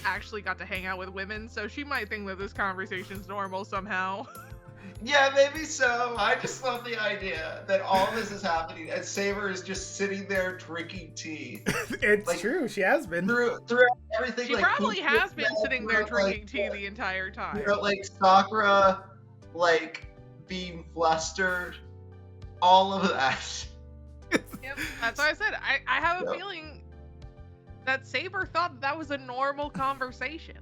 actually got to hang out with women, so she might think that this conversation's normal somehow. Yeah, maybe so. I just love the idea that all this is happening and Saber is just sitting there drinking tea. It's Like- true, she has been. Through everything, She like, probably Fuji has been was sitting there throughout, drinking tea the entire time. Throughout, like Sakura, like being flustered, all of that. Yep, that's why I said I have a Yep. feeling that Saber thought that was a normal conversation.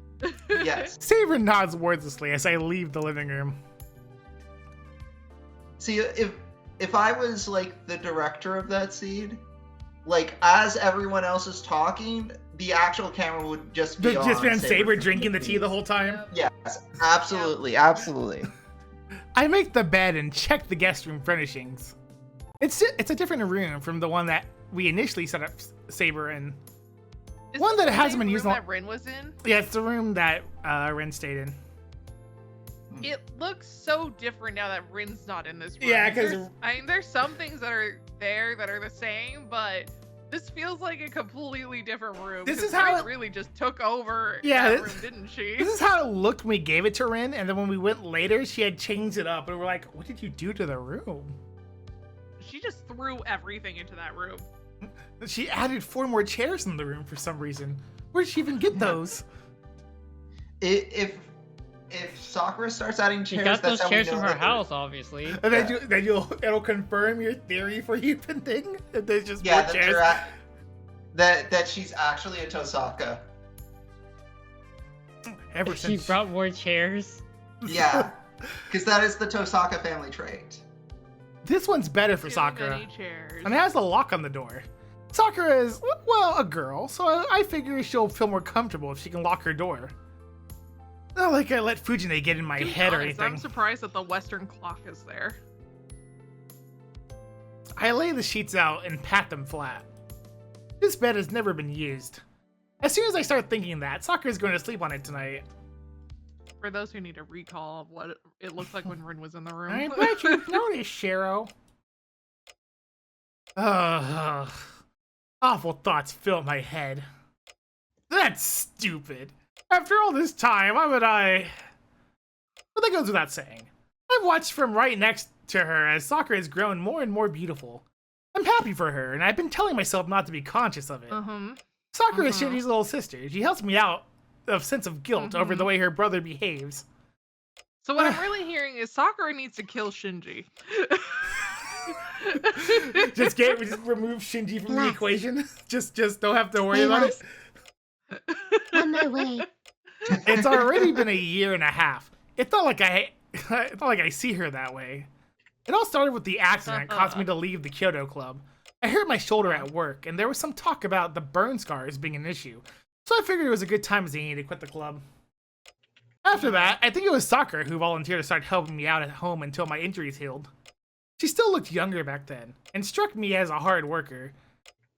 Yes. Saber nods wordlessly as I leave the living room. See, if I was like the director of that scene, like as everyone else is talking, the actual camera would just be Just been Saber Saber drinking the tea the whole time. Yes, absolutely, absolutely. I make the bed and check the guest room furnishings. It's a different room from the one that we initially set up Saber in. Is One this that the hasn't same been used room in a- that Rin was in? Yeah, it's the room that Ren stayed in. It looks so different now that Rin's not in this room. Yeah, 'cause- there's some things that are there that are the same, but this feels like a completely different room. This 'cause is how Rin it- really just took over Yeah, that this- room, didn't she? This is how it looked when we gave it to Ren, and then when we went later, she had changed it up, and we're like, what did you do to the room? She just threw everything into that room. She added 4 more chairs in the room for some reason. Where did she even get those? If Sakura starts adding She chairs, got that's those how we chairs know from her that they're- house, obviously. And then it'll confirm your theory for VTPending. And there's just Yeah, more that chairs. that she's actually a Tosaka. Ever She since brought more chairs. Yeah, because that is the Tosaka family trait. this one's better for Too Sakura. many chairs. And it has a lock on the door. Sakura is, well, a girl, so I figure she'll feel more comfortable if she can lock her door. Not like I let Fujine get in my To be head or honest, anything. I'm surprised that the Western clock is there. I lay the sheets out and pat them flat. This bed has never been used. As soon as I start thinking that, Sakura's going to sleep on it tonight. For those who need a recall of what it looked like when Rin was in the room. I'm glad you've noticed, Shiro. Awful thoughts fill my head. That's stupid. After all this time, why would I... But that goes without saying. I've watched from right next to her as Sakura has grown more and more beautiful. I'm happy for her, and I've been telling myself not to be conscious of it. Sakura is Shinji's little sister. She helps me out of sense of guilt over the way her brother behaves. So what I'm really hearing is Sakura needs to kill Shinji. just remove Shinji from the Laugh. equation. Just don't have to worry Stay about it. On my way. It's already been a year and a half. It's not like I see her that way. It all started with the accident that caused me to leave the Kyoto Club. I hurt my shoulder at work, and there was some talk about the burn scars being an issue. So I figured it was a good time as any to quit the club. After that, I think it was Sakura who volunteered to start helping me out at home until my injuries healed. She still looked younger back then, and struck me as a hard worker.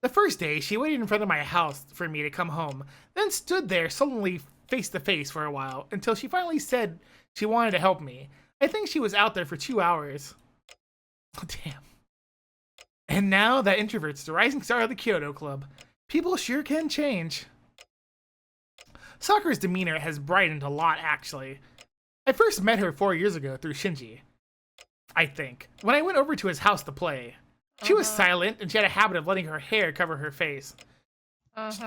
The first day, she waited in front of my house for me to come home, then stood there sullenly face to face for a while, until she finally said she wanted to help me. I think she was out there for 2 hours. Oh, damn. And now that introvert's the rising star of the Kyoto Club. People sure can change. Sakura's demeanor has brightened a lot, actually. I first met her 4 years ago through Shinji, I think, when I went over to his house to play. She was silent, and she had a habit of letting her hair cover her face.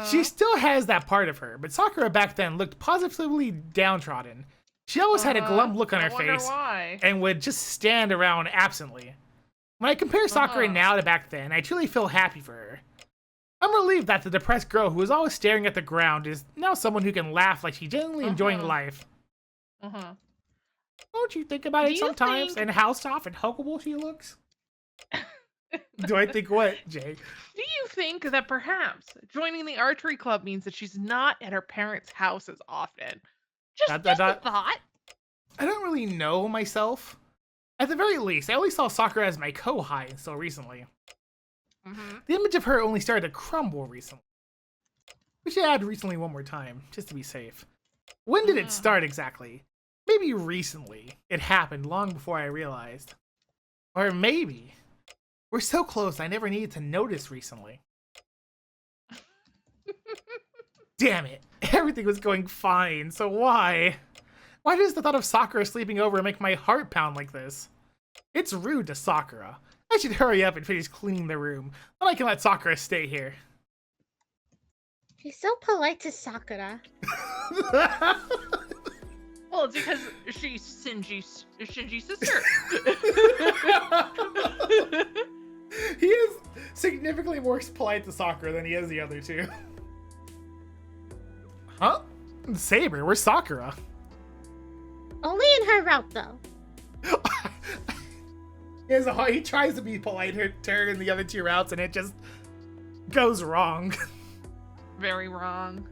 She still has that part of her, but Sakura back then looked positively downtrodden. She always had a glum look on her face Why. and would just stand around absently. When I compare Sakura now to back then, I truly feel happy for her. I'm relieved that the depressed girl who was always staring at the ground is now someone who can laugh like she's genuinely enjoying life. Don't you think about Do it you sometimes think- and how soft and huggable she looks? Do I think what, Jay? Do you think that perhaps joining the archery club means that she's not at her parents' house as often? Just a thought. I don't really know myself. At the very least, I only saw Sakura as my kohai until recently. The image of her only started to crumble recently. We should add recently one more time, just to be safe. When did it start exactly? Maybe recently. It happened long before I realized. Or maybe we're so close I never needed to notice recently. Damn it. Everything was going fine, so why? Why does the thought of Sakura sleeping over make my heart pound like this? It's rude to Sakura. I should hurry up and finish cleaning the room. Then I can let Sakura stay here. She's so polite to Sakura. Well, it's because she's Shinji's sister. He is significantly more polite to Sakura than he is the other two. Huh? Saber, where's Sakura? Only in her route, though. He tries to be polite to her in the other two routes, and it just goes wrong. Very wrong.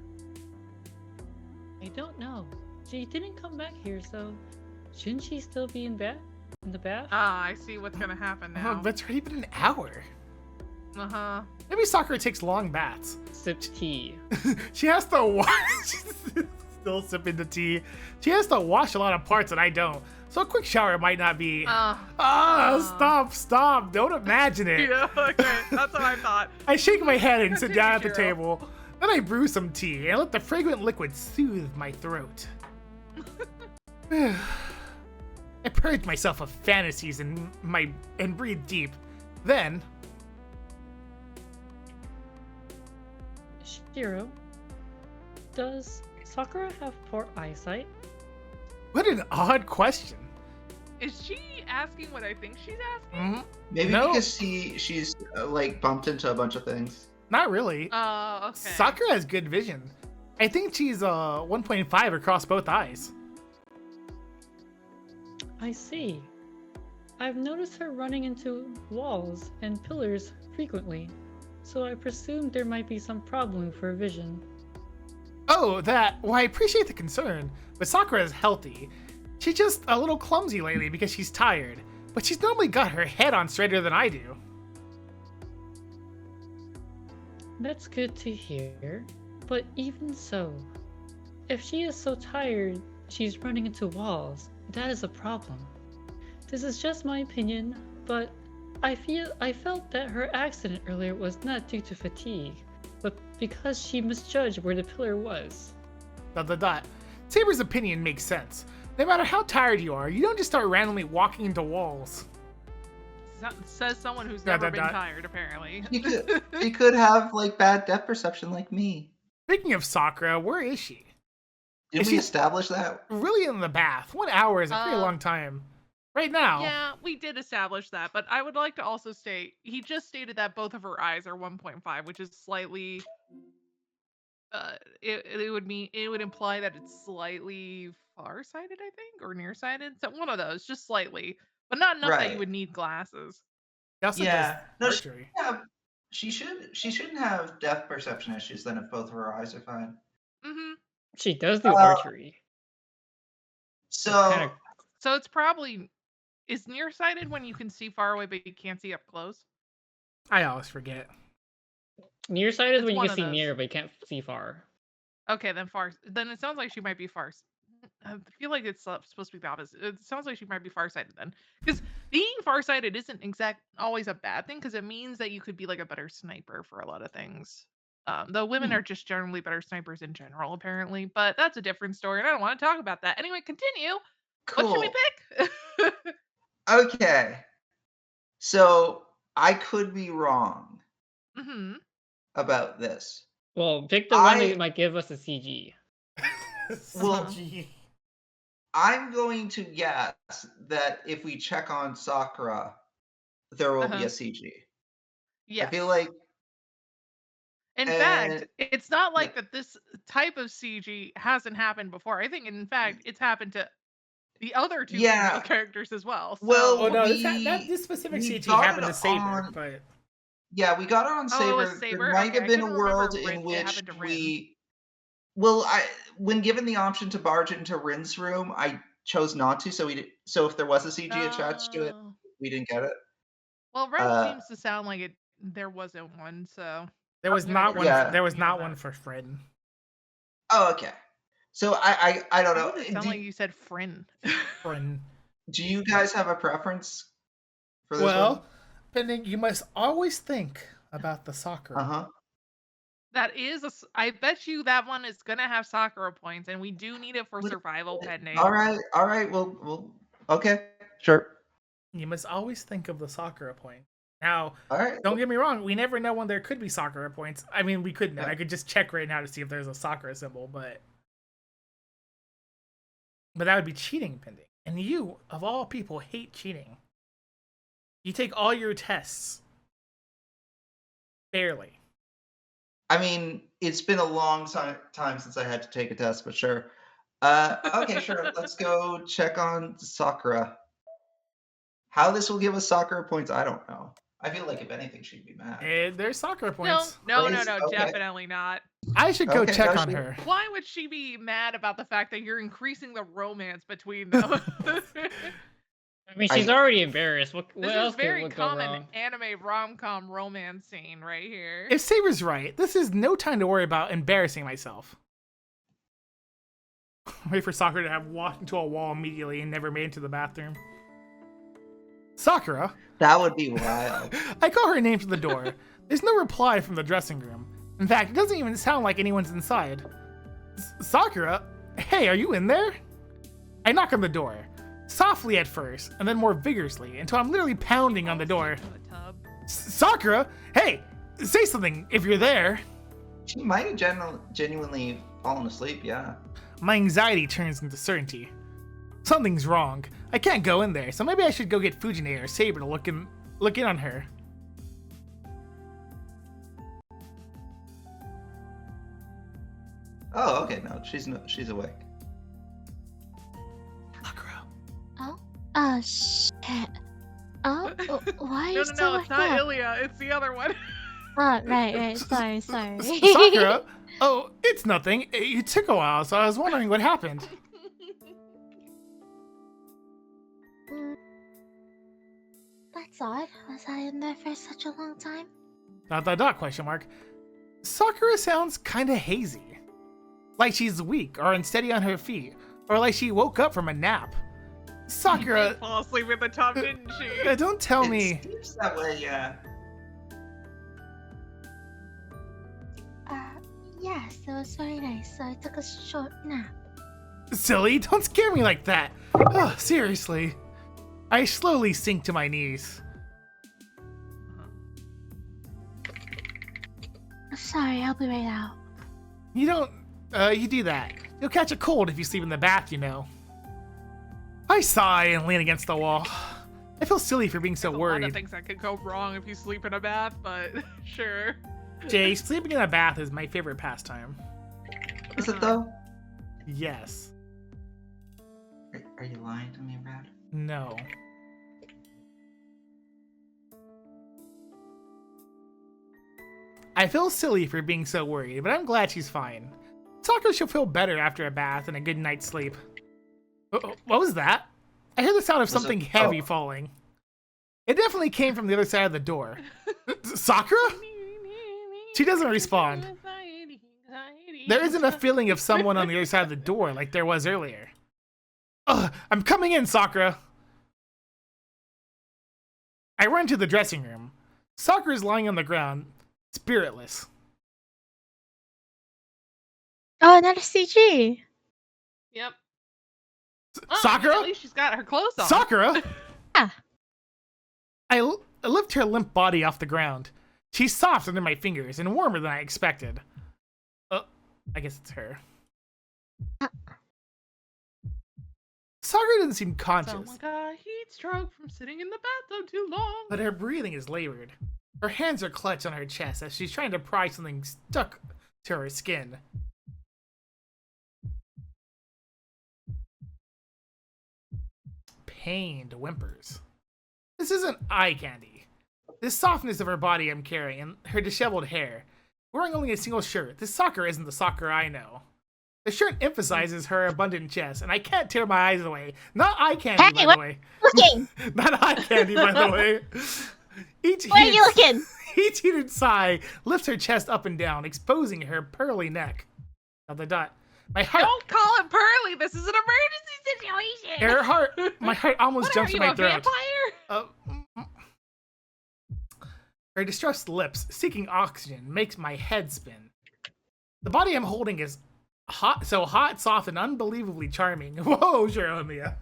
I don't know. She didn't come back here, so shouldn't she still be in the bath? Ah, I see what's gonna happen now. Oh, but it's already been an hour. Uh-huh. Maybe Sakura takes long baths. Sips tea. She has to wash. She's still sipping the tea. She has to wash a lot of parts that I don't. So a quick shower might not be. Stop! Don't imagine it. Yeah, okay. That's what I thought. I shake my head and sit down at the Continue, table. Then I brew some tea and let the fragrant liquid soothe my throat. I purge myself of fantasies and breathe deep. Then, Shiro, does Sakura have poor eyesight? what an odd question. Is she asking what I think she's asking? Maybe No. because she's like bumped into a bunch of things. Not really. Okay. Sakura has good vision. I think she's 1.5 across both eyes. I see. I've noticed her running into walls and pillars frequently, so I presumed there might be some problem with her vision. Oh, that. Well, I appreciate the concern, but Sakura is healthy. She's just a little clumsy lately because she's tired, but she's normally got her head on straighter than I do. That's good to hear, but even so, if she is so tired she's running into walls, that is a problem. This is just my opinion, but I felt that her accident earlier was not due to fatigue, but because she misjudged where the pillar was. ... Saber's opinion makes sense. No matter how tired you are, you don't just start randomly walking into walls. Says someone who's Dot, never dot, been dot. tired, apparently. She could have like bad depth perception like me. Speaking of Sakura, where is she? Did Is we she- establish that? Really in the bath. 1 hour is a pretty Uh, long time. Right now. Yeah, we did establish that, but I would like to also state he just stated that both of her eyes are 1.5, which is slightly. It would imply that it's slightly farsighted, I think, or nearsighted. So one of those, just slightly, but not enough that Right. you would need glasses. She also Yeah. No, does archery. she shouldn't have depth perception issues then if both of her eyes are fine. Mm-hmm. She does do Uh, archery. So Kinda- So it's probably is nearsighted when you can see far away but you can't see up close. I always forget. Nearsighted is It's when you one can of see those. near but you can't see far. Okay, then far. Then it sounds like she might be far. I feel like it's supposed to be the opposite. It sounds like she might be farsighted then, because being farsighted isn't always a bad thing, because it means that you could be like a better sniper for a lot of things. Though women are just generally better snipers in general, apparently. But that's a different story, and I don't want to talk about that. Anyway, continue. cool. What should we pick? Okay. So I could be wrong hmm about this. Well, pick the one I- that might give us a CG. Well, CG. I'm going to guess that if we check on Sakura, there will be Uh-huh. a CG. Yes. I feel like In and- fact, it's not like that this type of CG hasn't happened before. I think, in fact, it's happened to the other two Yeah. female characters as well. So... Well, Oh no, we- this specific we CG got happened it to Saber, on- but yeah, we got it on Oh, Saber. it was Saber? There might Okay, have I been a couldn't remember world Rin- in it which happened to Rin. we. Well, when given the option to barge into Rin's room, I chose not to. So So if there was a CG attached to it, Oh. we didn't get it. Well, Ren Uh, seems to sound like it. There wasn't one, so there was Yeah, not one. yeah. There was Yeah, not that- one for Fred. Oh, okay. So I don't why know. does it sound like you said Frin? Fred. Do you guys have a preference for this Well, Pending, you must always think about the soccer. one? Uh huh. That is I bet you that one is gonna have Sakura points, and we do need it for What- survival pending. All right. Well, okay, sure. You must always think of the Sakura point. Now, All right. don't get me wrong, we never know when there could be Sakura points. I mean, we could know. Yeah. I could just check right now to see if there's a Sakura symbol, but that would be cheating, Pending. And you, of all people, hate cheating. You take all your tests fairly. I mean, it's been a long time since I had to take a test, but sure. Okay, sure. Let's go check on Sakura. How this will give us Sakura points, I don't know. I feel like if anything, she'd be mad. And there's Sakura No, points. no, Please? Okay. definitely not. I should go Okay, check no, on she- her. Why would she be mad about the fact that you're increasing the romance between them? I mean, she's already embarrassed. What This else is very could go common wrong? anime rom-com romance scene right here. If Saber's right, this is no time to worry about embarrassing myself. Wait for Sakura to have walked into a wall immediately and never made it to the bathroom. Sakura? That would be wild. I call her name to the door. There's no reply from the dressing room. In fact, it doesn't even sound like anyone's inside. Sakura? Hey, are you in there? I knock on the door. Softly at first, and then more vigorously, until I'm literally pounding on the door. Sakura? Hey, say something if you're there. She might have genuinely fallen asleep, yeah. My anxiety turns into certainty. Something's wrong. I can't go in there, so maybe I should go get Fujine or Saber to look in on her. Oh, okay, no, she's awake. Sakura. Oh shit. Oh, why are you still No, like it's not that? Ilya. It's the other one. Oh, right. Sorry. Sakura? Oh, it's nothing. It took a while, so I was wondering what happened. That's odd. Was I in there for such a long time? ... Question mark. Sakura sounds kinda hazy. Like she's weak or unsteady on her feet, or like she woke up from a nap. Sakura, Fall asleep at the top, didn't she? don't tell me. It seems that way, yeah. Yes, it was very nice. I took a short nap. Silly, don't scare me like that. Oh, seriously. I slowly sink to my knees. Sorry, I'll be right out. You don't, you do that. You'll catch a cold if you sleep in the bath, you know. I sigh and lean against the wall. I feel silly for being so There's a lot of worried. things that could go wrong if you sleep in a bath, but sure. Jay, sleeping in a bath is my favorite pastime. Is it though? Yes. Are you lying to me, Brad? No. I feel silly for being so worried, but I'm glad she's fine. Sakura should feel better after a bath and a good night's sleep. What was that? I heard the sound of something heavy falling. It definitely came from the other side of the door. Sakura? She doesn't respond. There isn't a feeling of someone on the other side of the door like there was earlier. Ugh, I'm coming in, Sakura. I run to the dressing room. Sakura's lying on the ground, spiritless. Oh, another CG. Yep. Sakura? At least she's got her clothes on. Sakura? Yeah. I lift her limp body off the ground. She's soft under my fingers and warmer than I expected. I guess it's her. Sakura doesn't seem conscious, Someone got a heat stroke from sitting in the bathtub too long. but her breathing is labored. Her hands are clutched on her chest as she's trying to pry something stuck to her skin. Pained whimpers. This isn't eye candy. This softness of her body I'm carrying and her disheveled hair. Wearing only a single shirt, this Sakura isn't the Sakura I know. The shirt emphasizes her abundant chest, and I can't tear my eyes away. Not eye candy, Hey, by what- the way. Looking. Not eye candy, by the way. Where are you looking? Each heated sigh lifts her chest up and down, exposing her pearly neck. My heart. Don't call it Pearly. This is an emergency situation. Her heart. My heart almost What jumps are in you, my a throat. vampire? Her distressed lips, seeking oxygen, makes my head spin. The body I'm holding is hot, soft, and unbelievably charming. Whoa, Jeremiah.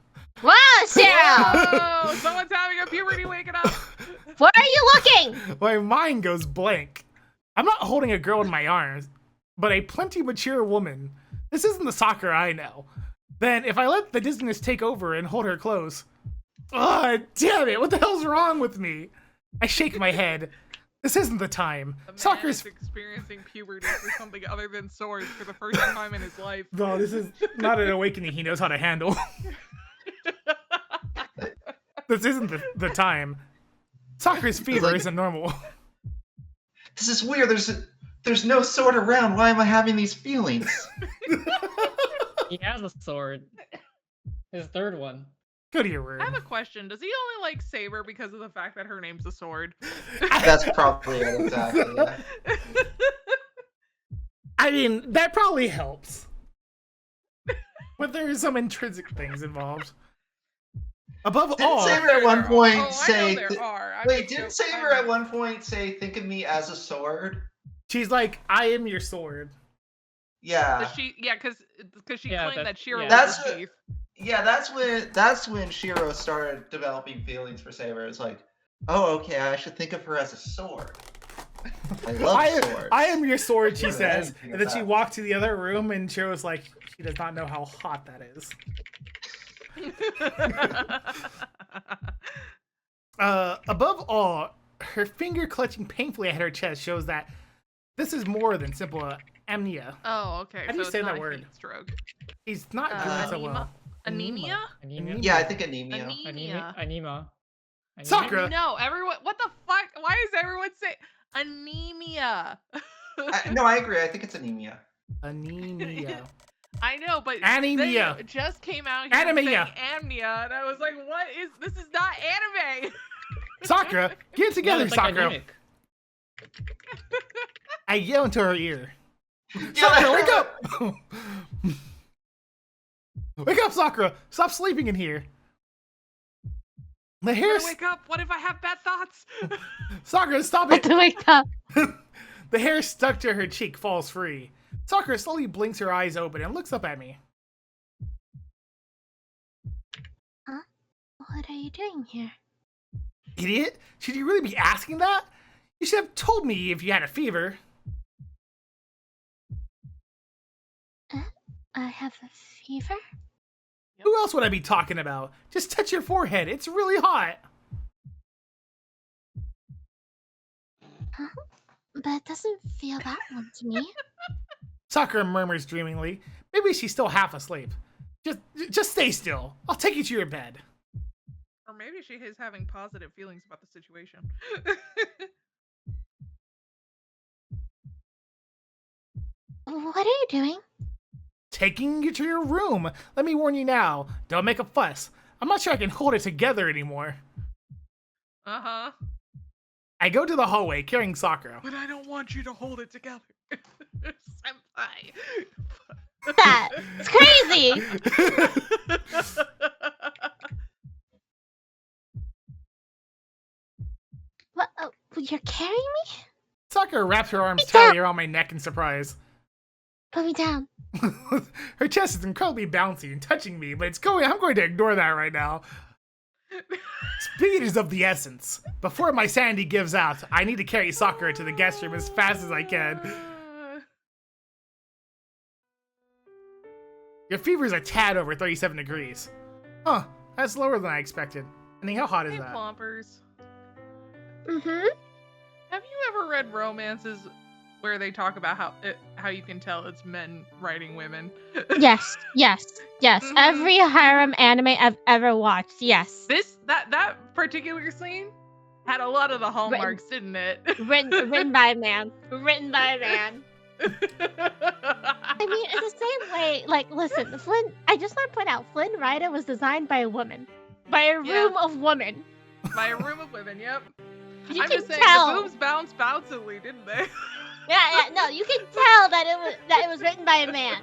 Wow, Cheryl! Oh, someone's having a puberty waking up. Where are you looking? My mind goes blank. I'm not holding a girl in my arms, but a plenty mature woman. This isn't the Sakura I know. Then, if I let the dizziness take over and hold her close... Ugh, damn it, what the hell's wrong with me? I shake my head. This isn't the time. The man Sakura's... is experiencing puberty for something other than swords for the first time in his life. No, this is not an awakening he knows how to handle. This isn't the time. Sakura's fever isn't normal. This is weird. There's no sword around. Why am I having these feelings? He has a sword. His third one. Go to your room. I have a question. Does he only like Saber because of the fact that her name's a sword? That's probably it, exactly. Yeah. I mean, that probably helps. But there are some intrinsic things involved. Above Didn't all, Saber at one point I say? know there are. Wait, didn't Saber at one point say, "Think of me as a sword"? she's like, I am your sword. Yeah. Because she Yeah, claimed that Shiro yeah. was That's the chief. Yeah, that's when Shiro started developing feelings for Saber. It's like, oh, okay, I should think of her as a sword. I love swords. I am your sword, she Yeah, says. anything And then of she that. walked to the other room, and Shiro's like, she does not know how hot that is. Above all, her finger clutching painfully at her chest shows that this is more than simple amnesia. Oh, okay. How do you so say it's that not word? heat stroke. He's not doing so well. Anemia? Anemia. Yeah, I think anemia. Anemia. Anemia. Sakura! No, everyone. What the fuck? Why is everyone saying anemia? No, I agree. I think it's anemia. Anemia. I know, but Anemia. they just came out here Anemia. saying amnia, and I was like, "What is this? Is not anime." Sakura, get it together, it's like Sakura. anemic. I yell into her ear. Sakura, wake up! Wake up, Sakura! Stop sleeping in here. The hair. Wake up! What if I have bad thoughts? Sakura, stop But it! to wake up. The hair stuck to her cheek falls free. Sakura slowly blinks her eyes open and looks up at me. What are you doing here? Idiot! Should you really be asking that? You should have told me if you had a fever. I have a fever? Who else would I be talking about? Just touch your forehead. It's really hot. Huh? But it doesn't feel that one to me. Sakura murmurs dreamingly. Maybe she's still half asleep. Just stay still. I'll take you to your bed. Or maybe she is having positive feelings about the situation. What are you doing? Taking you to your room. Let me warn you now. Don't make a fuss. I'm not sure I can hold it together anymore. Uh-huh. I go to the hallway carrying Sakura. But I don't want you to hold it together. Senpai. That! It's crazy! What? You're carrying me? Sakura wraps her arms Wake up! tightly around my neck in surprise. Put me down. Her chest is incredibly bouncy and touching me, but I'm going to ignore that right now. Speed is of the essence. Before my sanity gives out, I need to carry Sakura to the guest room as fast as I can. Your fever is a tad over 37 degrees. Huh, that's lower than I expected. And how hot is Hey, that? Plompers. Mm-hmm. Have you ever read romances where they talk about how you can tell it's men writing women? Yes. Mhm. Every harem anime I've ever watched, yes. That particular scene had a lot of the hallmarks, didn't it? Written by a man. Written by a man. I mean, it's the same way. Like, listen, Flynn. I just want to point out, Flynn Rider was designed by a woman, by a Yeah. room of women. By a room of women. Yep. You I'm can just saying tell. the boobs bounced bouncily, didn't they? Yeah. No, you can tell that it was written by a man.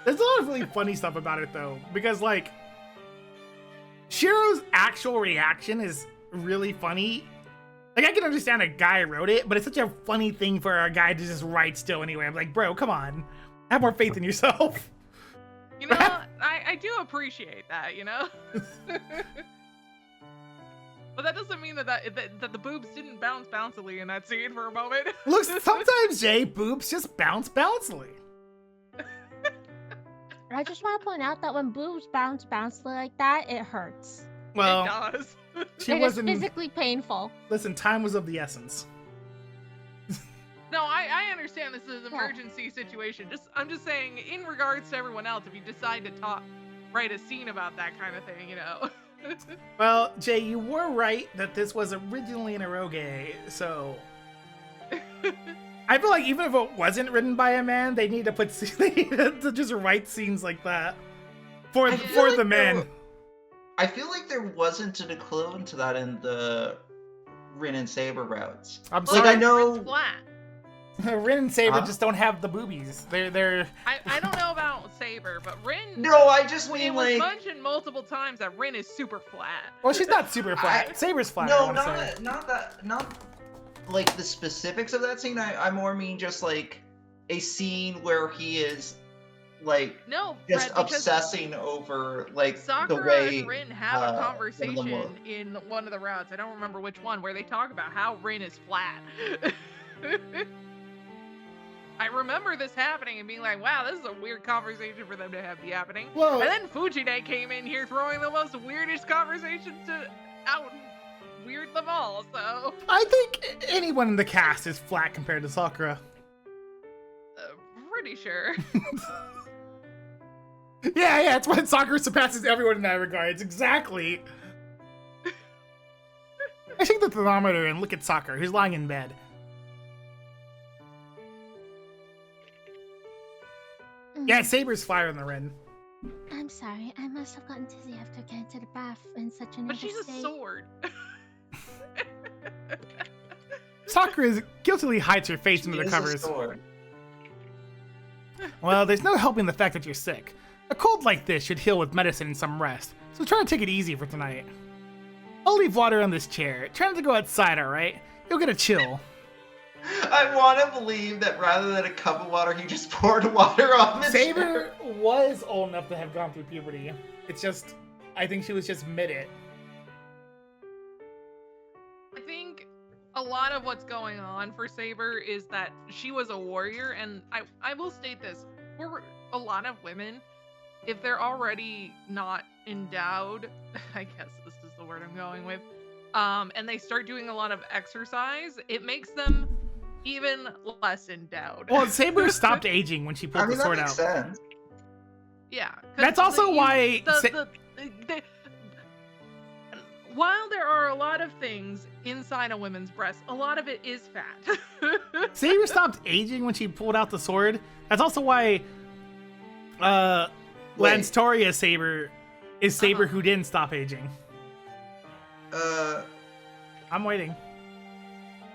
There's a lot of really funny stuff about it though, because like Shiro's actual reaction is really funny. Like I can understand a guy wrote it, but it's such a funny thing for a guy to just write still anyway. I'm like, bro, come on, have more faith in yourself. You know, I do appreciate that. You know. But that doesn't mean that the boobs didn't bounce bouncily in that scene for a moment. Look, sometimes Jay boobs just bounce bouncily. I just want to point out that when boobs bounce like that, it hurts. Well, It does. she It is wasn't. physically painful. Listen, time was of the essence. No, I understand this is an emergency situation. I'm just saying, in regards to everyone else, if you decide to write a scene about that kind of thing, you know. Well, Jay, you were right that this was originally an eroge, so I feel like even if it wasn't written by a man, they need to just write scenes like that for I feel the like men. I feel like there wasn't an equivalent to that in the Rin and Saber routes. I'm Well, Like, sorry. I know- Rin's flat. Rin and Saber Huh? just don't have the boobies. They're. I don't know about Saber, but Rin. No, I just It mean was like mentioned multiple times that Rin is super flat. Well, she's not super flat. Saber's flat. I no, wanna say. not like the specifics of that scene. I more mean just like a scene where he is like No, just Fred, because obsessing over like the Sakura way and Rin have a one of them conversation look. in one of the routes. I don't remember which one, where they talk about how Rin is flat. I remember this happening and being like, wow, this is a weird conversation for them to have be happening. Well, And then Fujine came in here throwing the most weirdest conversation to out weird them all, so I think anyone in the cast is flat compared to Sakura. pretty sure. Yeah, it's when Sakura surpasses everyone in that regards. Exactly. I take the thermometer and look at Sakura, who's lying in bed. Yeah, Saber's fire in the Rin. I'm sorry. I must have gotten dizzy after getting to the bath in such a But nervous she's a state. sword. Sakura guiltily hides her face under the She is a covers. sword. Well, there's no helping the fact that you're sick. A cold like this should heal with medicine and some rest, so try to take it easy for tonight. I'll leave water on this chair. Try not to go outside, alright? You'll get a chill. I want to believe that rather than a cup of water, he just poured water on the Saber chair. was old enough to have gone through puberty. It's just, I think she was just mid it. I think a lot of what's going on for Saber is that she was a warrior, and I will state this, for a lot of women, if they're already not endowed, I guess this is the word I'm going with, and they start doing a lot of exercise, it makes them even less endowed. Well, Saber stopped aging when she pulled I mean, the that sword makes out. sense. Yeah. 'cause That's also why while there are a lot of things inside a woman's breast, a lot of it is fat. Saber stopped aging when she pulled out the sword. That's also why Lanstoria Saber is Saber who didn't stop aging. I'm waiting.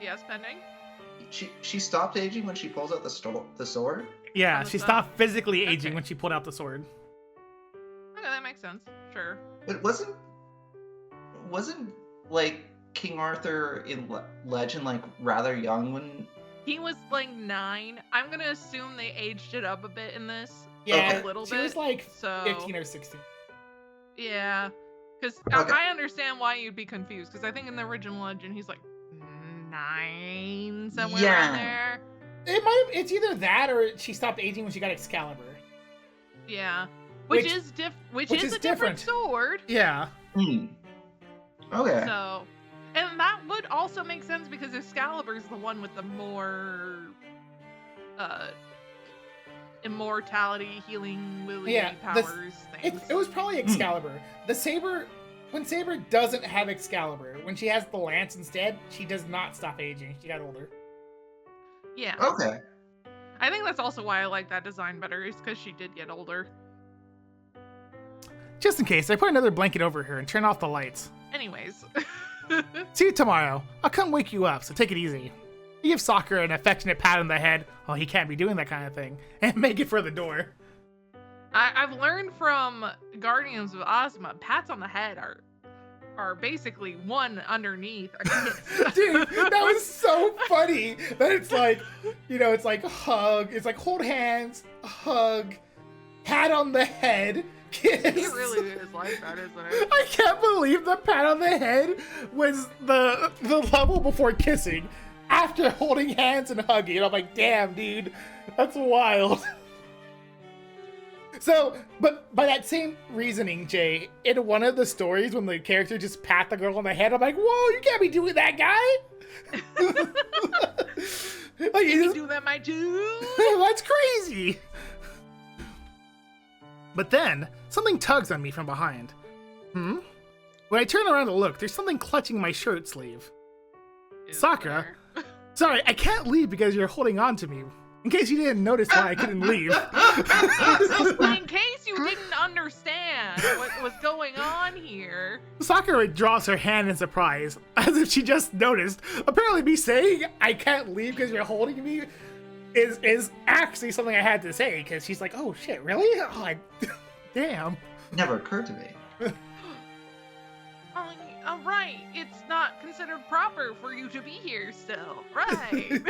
Yes, pending. She stopped aging when she pulls out the sword. Yeah, On the she side. stopped physically aging Okay. when she pulled out the sword. Okay, that makes sense. Sure. But wasn't like King Arthur in Legend like rather young when? He was like 9. I'm gonna assume they aged it up a bit in this. Yeah, a little she bit. was like so 15 or 16. yeah, because Okay. I understand why you'd be confused. Because I think in the original Legend he's like 9 somewhere around Yeah. there. It's either that or she stopped aging when she got Excalibur. Yeah, which Which- is which is is a different different. sword. Yeah. Okay. So, and that would also make sense because Excalibur's the one with the more immortality, healing, willy Yeah, powers things. It was probably Excalibur. The Saber, when Saber doesn't have Excalibur, when she has the lance instead, she does not stop aging. She got older. Yeah, Okay. I think that's also why I like that design better, is because she did get older. Just in case, I put another blanket over her and turn off the lights. Anyways. See you tomorrow. I'll come wake you up, so take it easy. You give Sakura an affectionate pat on the head. Oh, he can't be doing that kind of thing. And make it for the door. I've learned from Guardians of Ozma, pats on the head are basically one underneath a kiss. Dude, that was so funny. That it's like, it's like hug. It's like hold hands, hug, pat on the head, kiss. It really is like that, isn't it? I can't believe the pat on the head was the level before kissing. After holding hands and hugging, I'm like, damn, dude, that's wild. So, but by that same reasoning, Jay, in one of the stories when the character just pat the girl on the head, I'm like, whoa, you can't be doing that, guy. Like, Can you do that, my dude? that's crazy. But then, something tugs on me from behind. When I turn around to look, there's something clutching my shirt sleeve. Is Sakura? there. Sorry, I can't leave because you're holding on to me. In case you didn't notice why I couldn't leave. In case you didn't understand what was going on here. Sakura draws her hand in surprise, as if she just noticed. Apparently me saying I can't leave because you're holding me is actually something I had to say, because she's like, oh shit, really? Oh, damn. Never occurred to me. Right, it's not considered proper for you to be here still. Right.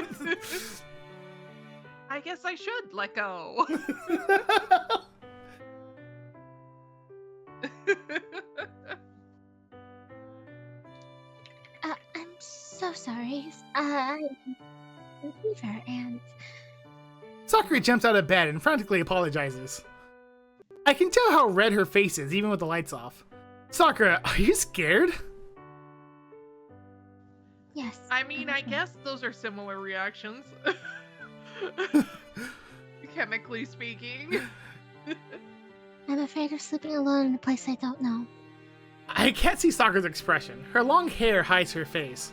I guess I should let go. I'm so sorry. I'm a fever and Sakura jumps out of bed and frantically apologizes. I can tell how red her face is, even with the lights off. Sakura, are you scared? yes. I mean, I guess those are similar reactions. Chemically speaking. I'm afraid of sleeping alone in a place I don't know. I can't see Sakura's expression. Her long hair hides her face.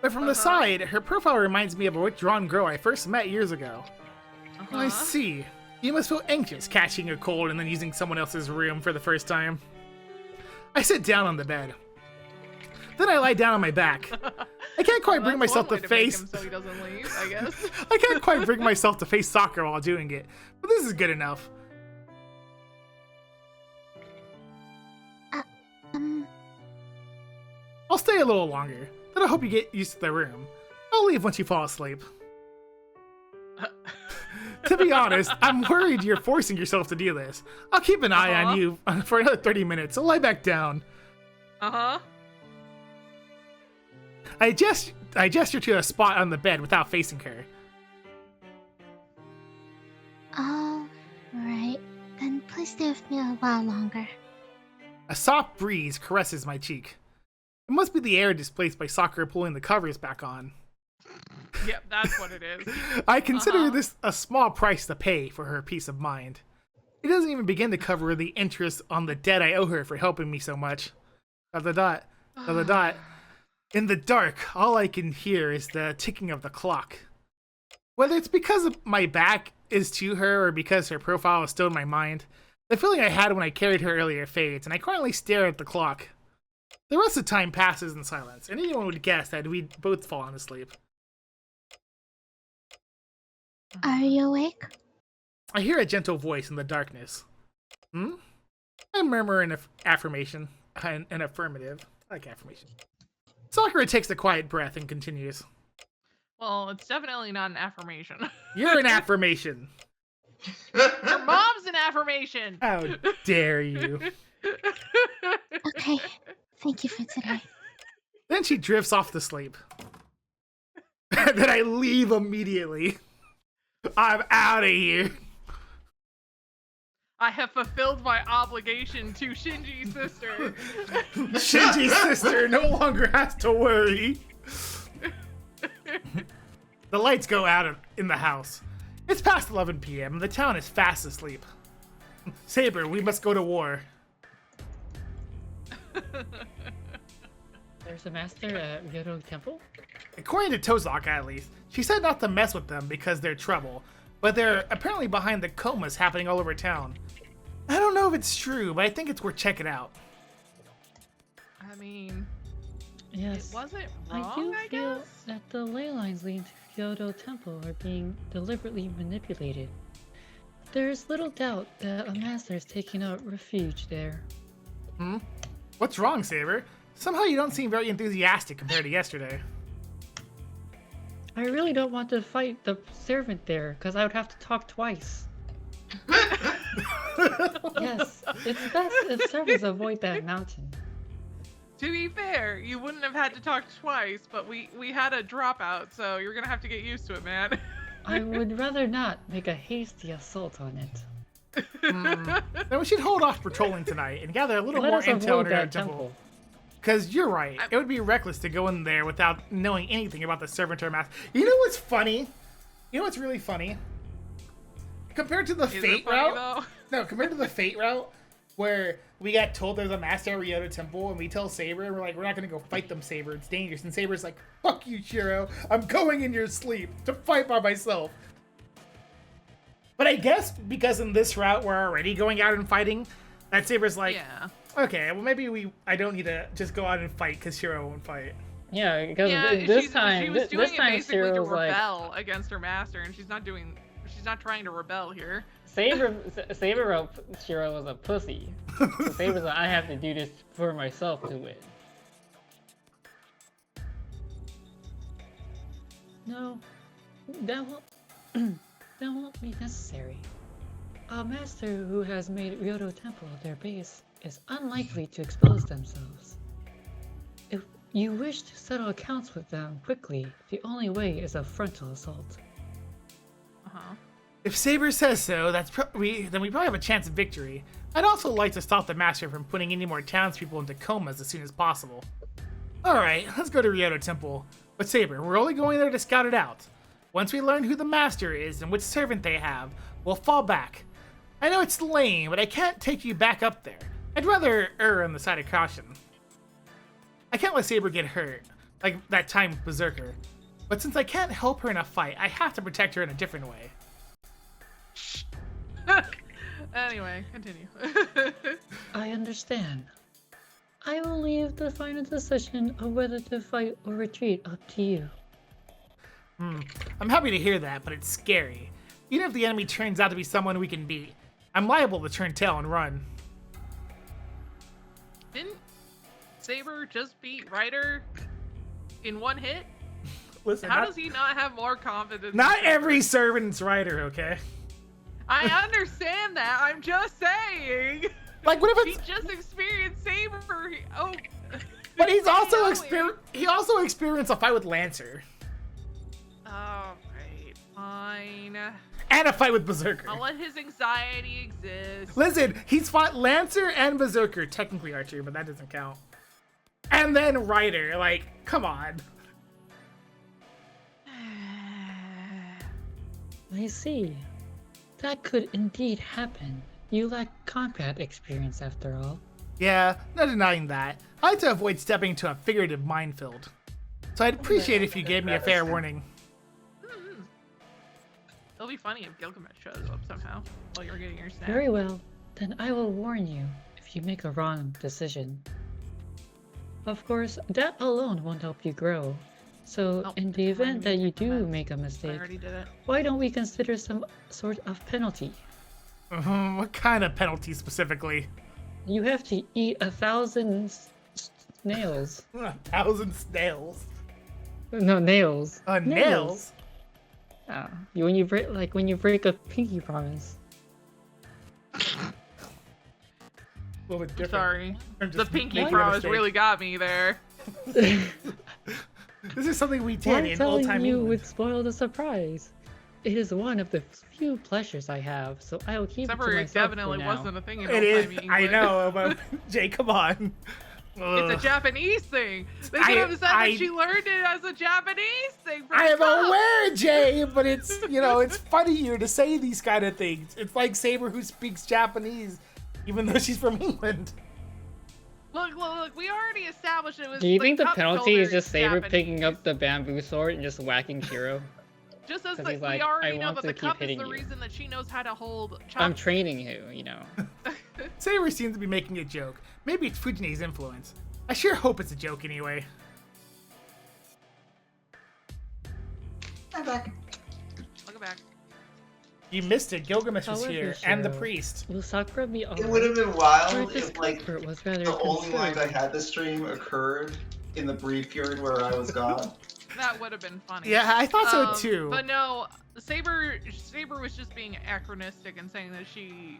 But from the side, her profile reminds me of a withdrawn girl I first met years ago. I see. You must feel anxious catching a cold and then using someone else's room for the first time. I sit down on the bed. Then I lie down on my back. I can't quite bring myself to face. Make him so he doesn't leave, I guess. I can't quite bring myself to face Sakura while doing it, but this is good enough. I'll stay a little longer, then I hope you get used to the room. I'll leave once you fall asleep. To be honest, I'm worried you're forcing yourself to do this. I'll keep an eye on you for another 30 minutes, so lie back down. I gesture to a spot on the bed without facing her. All right. Then please stay with me a while longer. A soft breeze caresses my cheek. It must be the air displaced by Sakura pulling the covers back on. Yep, that's what it is. I consider this a small price to pay for her peace of mind. It doesn't even begin to cover the interest on the debt I owe her for helping me so much. ... In the dark, all I can hear is the ticking of the clock. Whether it's because of my back is to her or because her profile is still in my mind, the feeling I had when I carried her earlier fades, and I quietly stare at the clock. The rest of the time passes in silence, and anyone would guess that we'd both fallen asleep. Are you awake? I hear a gentle voice in the darkness. I murmur an affirmation. An affirmative. I like affirmation. Sakura takes a quiet breath and continues. Well, it's definitely not an affirmation. You're an affirmation. Your mom's an affirmation. How dare you? Okay. Thank you for today. Then she drifts off to sleep. Then I leave immediately. I'm out of here. I have fulfilled my obligation to Shinji's sister. Shinji's sister no longer has to worry. The lights go out in the house. It's past 11 p.m. and the town is fast asleep. Saber, we must go to war. There's a master at Ryoto Temple? According to Tozak, at least, she said not to mess with them because they're trouble, but they're apparently behind the comas happening all over town. I don't know if it's true, but I think it's worth checking out. I mean, Yes. it wasn't wrong, I do I feel guess. that the ley lines leading to Kyoto Temple are being deliberately manipulated. There is little doubt that a master is taking up refuge there. What's wrong, Saber? Somehow you don't seem very enthusiastic compared to yesterday. I really don't want to fight the servant there, because I would have to talk twice. Yes, it's best if servants avoid that mountain. To be fair, you wouldn't have had to talk twice, but we had a dropout, so you're gonna have to get used to it, man. I would rather not make a hasty assault on it. Then we should hold off patrolling tonight and gather a little Let more us intel avoid in our that temple. temple. Because you're right. It would be reckless to go in there without knowing anything about the servitor mask. You know what's funny? You know what's really funny? Compared to the Is it Fate funny, route. though? No, compared to the Fate route, where we got told there's a master at Ryoto Temple, and we tell Saber, and we're like, we're not gonna go fight them, Saber. It's dangerous. And Saber's like, fuck you, Shiro. I'm going in your sleep to fight by myself. But I guess because in this route we're already going out and fighting, that Saber's like, Yeah. okay, well maybe I don't need to just go out and fight because Shiro won't fight. Yeah, because Yeah, this she time, was doing this it time basically to Ciro's like, rebel against her master, and she's not trying to rebel here. Saber wrote Shiro was a pussy. So Saber's like, I have to do this for myself to win. No, that won't be necessary. A master who has made Ryoto Temple their base is unlikely to expose themselves. If you wish to settle accounts with them quickly, the only way is a frontal assault. Uh-huh. If Saber says so, then we probably have a chance of victory. I'd also like to stop the master from putting any more townspeople into comas as soon as possible. Alright, let's go to Ryoto Temple. But Saber, we're only going there to scout it out. Once we learn who the master is and which servant they have, we'll fall back. I know it's lame, but I can't take you back up there. I'd rather err on the side of caution. I can't let Saber get hurt, like that time with Berserker. But since I can't help her in a fight, I have to protect her in a different way. Anyway, continue. I understand. I will leave the final decision of whether to fight or retreat up to you. I'm happy to hear that, but it's scary. Even if the enemy turns out to be someone we can beat, I'm liable to turn tail and run. Didn't Saber just beat Ryder in one hit? Listen, How does he not have more confidence? not in every Saber? servant's rider, okay? I understand that. I'm just saying. Like, what if He it's... just experienced Saber. Oh. But he's also Really? he also experienced a fight with Lancer. Alright, fine. And a fight with Berserker. I'll let his anxiety exist. Listen, he's fought Lancer and Berserker, technically Archer, but that doesn't count. And then Ryder, like, come on. I see. That could indeed happen. You lack combat experience after all. Yeah, no denying that. I like to avoid stepping into a figurative minefield. So I'd appreciate if you gave me a fair warning. It'll be funny if Gilgamesh shows up somehow while you're getting your snack. Very well, then I will warn you if you make a wrong decision. Of course, that alone won't help you grow. So, Oh, in the event that you do comments. make a I mistake, already did it. why don't we consider some sort of penalty? What kind of penalty specifically? You have to eat 1,000 snails. 1,000 snails. No, nails. Nails? Oh, when you break a pinky promise. A little bit different. Sorry. I'm The just pinky making a promise mistake. really got me there. This is something we did Why in telling old-time you England. would spoil the surprise? It is one of the few pleasures I have, so I will keep it to Except for it myself definitely for now. wasn't a thing in It old is, time I England. know, but Jay, come on. It's Ugh. a Japanese thing. They could have said that she learned it as a Japanese thing. I am aware, Jay, but it's, you know, it's funnier to say these kind of things. It's like Saber who speaks Japanese, even though she's from England. Look, we already established it was. Do you think the cup penalty is holders just Saber Japanese. picking up the bamboo sword and just whacking Shiro? Just as 'Cause like, he's like, we already "I know want that to the keep cup is hitting the you." reason that she knows how to hold I'm chopsticks. training you know. Saber seems to be making a joke. Maybe it's Fujine's influence. I sure hope it's a joke anyway. I'm back. Look back. You missed it. Gilgamesh was However, here, and the Shiro, priest. Will Sakura be It alright? would have been Her wild if, like, discomfort was rather the only line I concerning. had this stream occurred in the brief period where I was gone. That would have been funny. Yeah, I thought so too. But no, Saber was just being anachronistic and saying that she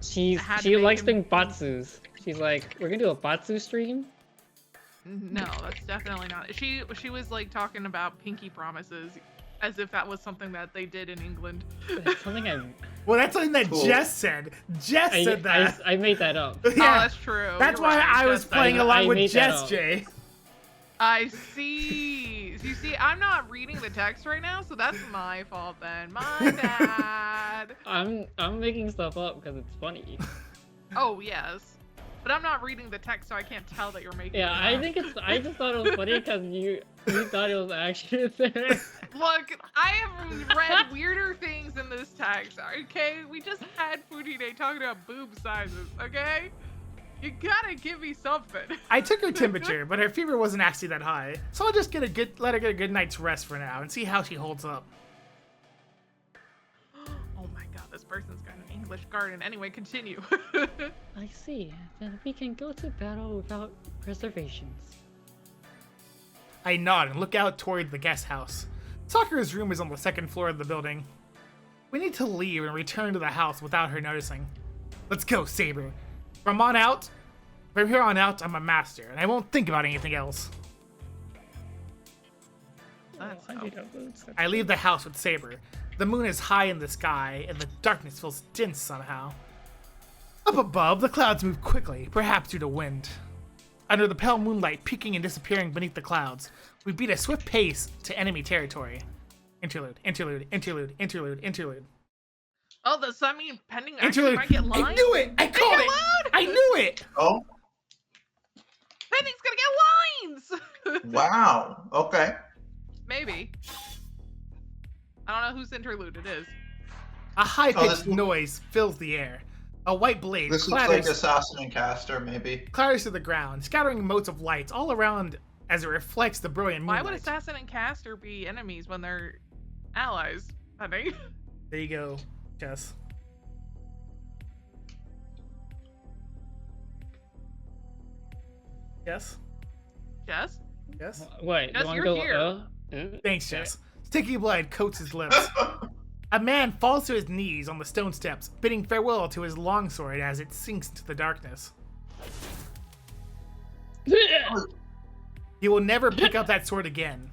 She had to make likes him- doing batsus. She's like, we're gonna do a batsu stream? no, that's definitely not. She was like talking about pinky promises as if that was something that they did in England. That's something Well, that's something that Cool. Jess said. Jess said that. I made that up. Oh, Yeah, that's true. that's You're why right. I was Jess- playing I along with made that Jess, up. Jay. I see. You see, I'm not reading the text right now, so that's my fault then. My bad. I'm making stuff up because it's funny. Oh yes. But I'm not reading the text, so I can't tell that you're making. Yeah, I think it's. I just thought it was funny because you thought it was actually there. Look, I have read weirder things in this text. Okay, we just had Foodie Day talking about boob sizes. Okay, you gotta give me something. I took her temperature, but her fever wasn't actually that high, so I'll just let her get a good night's rest for now and see how she holds up. Oh my god, this person's got an English garden. Anyway, continue. I see. Then we can go to battle without reservations. I nod and look out toward the guest house. Sakura's room is on the second floor of the building. We need to leave and return to the house without her noticing. Let's go, Saber. From here on out, I'm a master, and I won't think about anything else. That's I how- need a boots. I leave the house with Saber. The moon is high in the sky, and the darkness feels dense somehow. Up above, the clouds move quickly, perhaps due to wind. Under the pale moonlight peeking and disappearing beneath the clouds, we beat a swift pace to enemy territory. Interlude, interlude, interlude, interlude, interlude. Oh, the semi pending actually Interlude. might get lines? I knew it! I called it! Interlude! I knew it! Oh, Pending's gonna get lines! wow. Okay. Maybe. I don't know whose interlude it is. A high-pitched this- noise fills the air. A white blade This looks like clatters, Assassin and Caster, maybe. clatters to the ground, scattering motes of lights all around as it reflects the brilliant Why moonlight. would Assassin and Caster be enemies when they're allies? Honey. There you go, Jess. Yes? Jess? Yes? Wait, Yes, you wanna you're go? here. Thanks, Jess. Sticky blood coats his lips. A man falls to his knees on the stone steps, bidding farewell to his longsword as it sinks into the darkness. He will never pick up that sword again.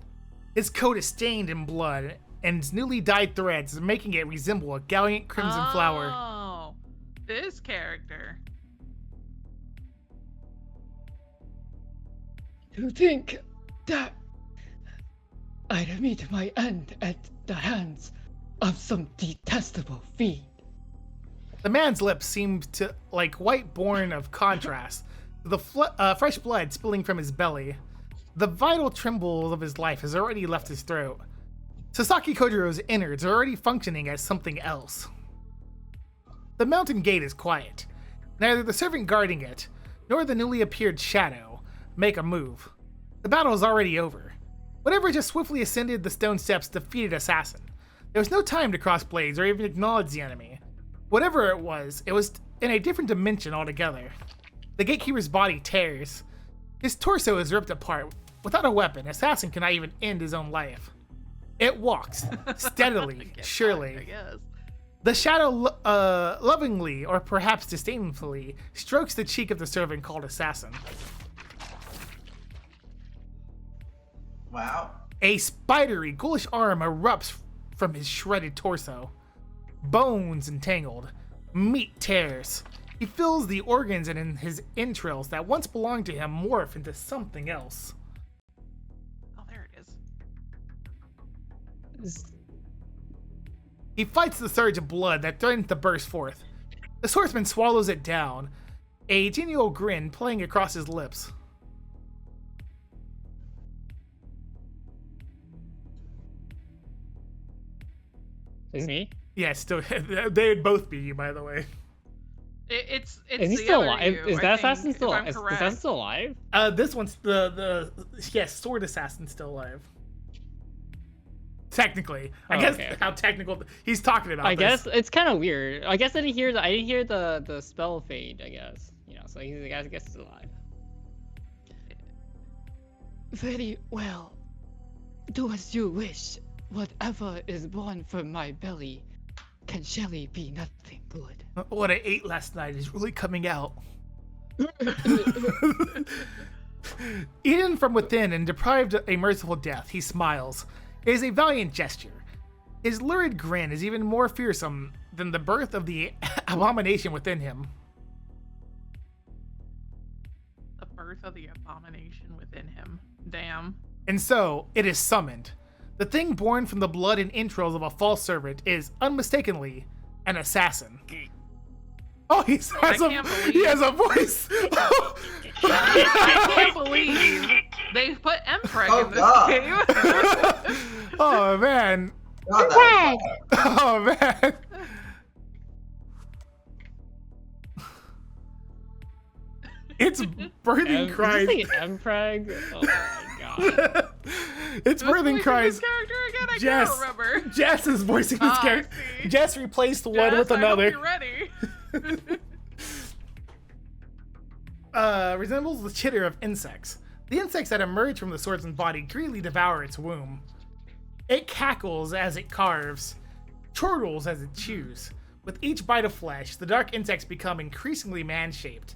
His coat is stained in blood, and its newly dyed threads making it resemble a gallant crimson flower. Oh, this character. You think that I'd meet my end at the hands of some detestable fiend? The man's lips seemed to like white born of contrast, the fresh blood spilling from his belly. The vital tremble of his life has already left his throat. Sasaki Kojiro's innards are already functioning as something else. The mountain gate is quiet. Neither the servant guarding it, nor the newly appeared shadow make a move. The battle is already over. Whatever just swiftly ascended the stone steps defeated Assassin. There was no time to cross blades or even acknowledge the enemy. Whatever it was in a different dimension altogether. The gatekeeper's body tears. His torso is ripped apart. Without a weapon, Assassin cannot even end his own life. It walks, steadily, I surely. guess. The shadow lovingly, or perhaps disdainfully, strokes the cheek of the servant called Assassin. Wow. A spidery, ghoulish arm erupts from his shredded torso. Bones entangled, meat tears. He feels the organs in his entrails that once belonged to him morph into something else. Oh, there it is. He fights the surge of blood that threatens to burst forth. The swordsman swallows it down, a genial grin playing across his lips. Is me? Yeah, still, they would both be you, by the way. It's Is he the still other alive? you, Is I that think, assassin if still? I'm Is correct. assassin still alive? This one's yes, sword assassin's still alive. Technically, I Oh, guess okay. how technical he's talking about. I this. guess it's kind of weird. I guess I didn't hear the spell fade. I guess so. I guess he's alive. Very well. Do as you wish. Whatever is born from my belly can surely be nothing good. What I ate last night is really coming out. Eaten from within and deprived of a merciful death, he smiles. It is a valiant gesture. His lurid grin is even more fearsome than the birth of the abomination within him. The birth of the abomination within him. Damn. And so, it is summoned. The thing born from the blood and entrails of a false servant is, unmistakably, an assassin. Oh, he can't believe- he has a voice. I can't believe they put Mpreg Oh, in this God. game. Oh man. God, Greg! Oh man. It's birthing cries. Did you say Mpreg? Oh my god. It's Who's birthing voicing cries. this character again? I Jess. can't remember. Jess is voicing this Ah, I character. see. Jess replaced one Jess, with I hope another. you're ready. Resembles the chitter of insects. The insects that emerge from the sword's body greedily devour its womb. It cackles as it carves, chortles as it chews. With each bite of flesh, the dark insects become increasingly man-shaped.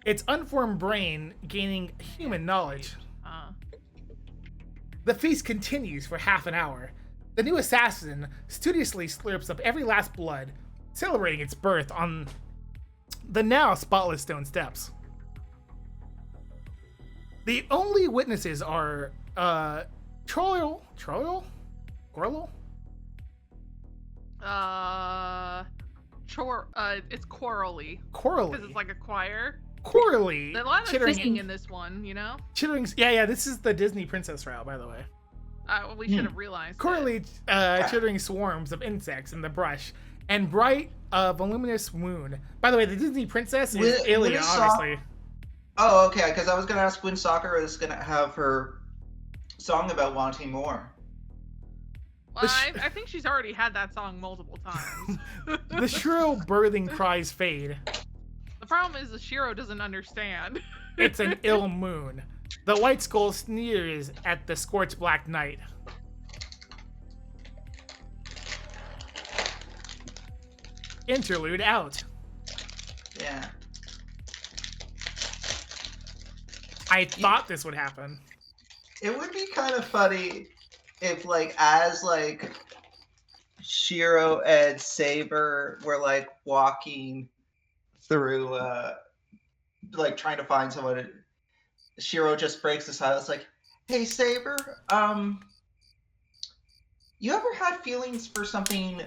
Its unformed brain gaining human knowledge. The feast continues for half an hour. The new assassin studiously slurps up every last blood, celebrating its birth on the now spotless stone steps. The only witnesses are Gorlo? It's Quarrelly. Coralie. Because it's like a choir. Coralie. There's a lot of chittering, singing in this one, you know? chittering. Yeah, this is the Disney princess route, by the way. We should have realized. Coralie chittering swarms of insects in the brush and bright, voluminous moon. By the way, the Disney princess is Ilya, obviously. Oh, okay, because I was going to ask when Sakura is going to have her song about wanting more. Well, I think she's already had that song multiple times. The shrill birthing cries fade. The problem is the Shiro doesn't understand. It's an ill moon. The white skull sneers at the scorched black night. Interlude out. Yeah. I thought this would happen. It would be kind of funny if, like, as, like, Shiro and Saber were, like, walking through, like, trying to find someone. Shiro just breaks the silence, like, "Hey, Saber, you ever had feelings for something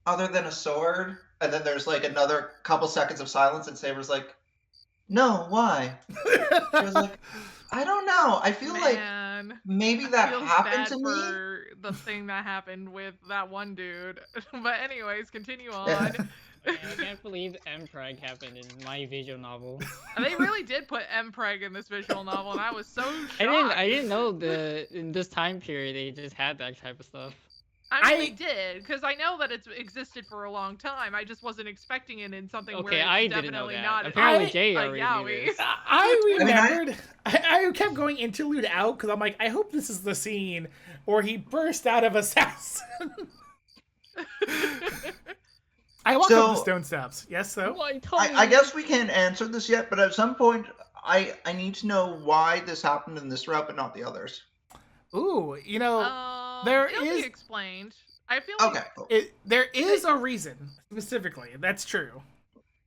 other than a sword?" And then there's, like, another couple seconds of silence, and Saber's like, "No, why?" She was like, "I don't know. I feel like maybe that feels happened bad to me." for the thing that happened with that one dude. But anyways, continue on. I can't believe Mpreg happened in my visual novel. They really did put Mpreg in this visual novel, and I was so shocked. I didn't know in this time period they just had that type of stuff. I mean, they did, because I know that it's existed for a long time. I just wasn't expecting it in something where it's I didn't know definitely that. not Apparently, a Jay a already knew yaoi. this. I remembered. I kept going interlude out because I'm like, I hope this is the scene where he burst out of assassin. I walk up the stone steps. Yes, so? I guess we can't answer this yet, but at some point, I need to know why this happened in this route, but not the others. Ooh, you know, there it'll is be explained. I feel like Okay, cool. there is a reason specifically. That's true.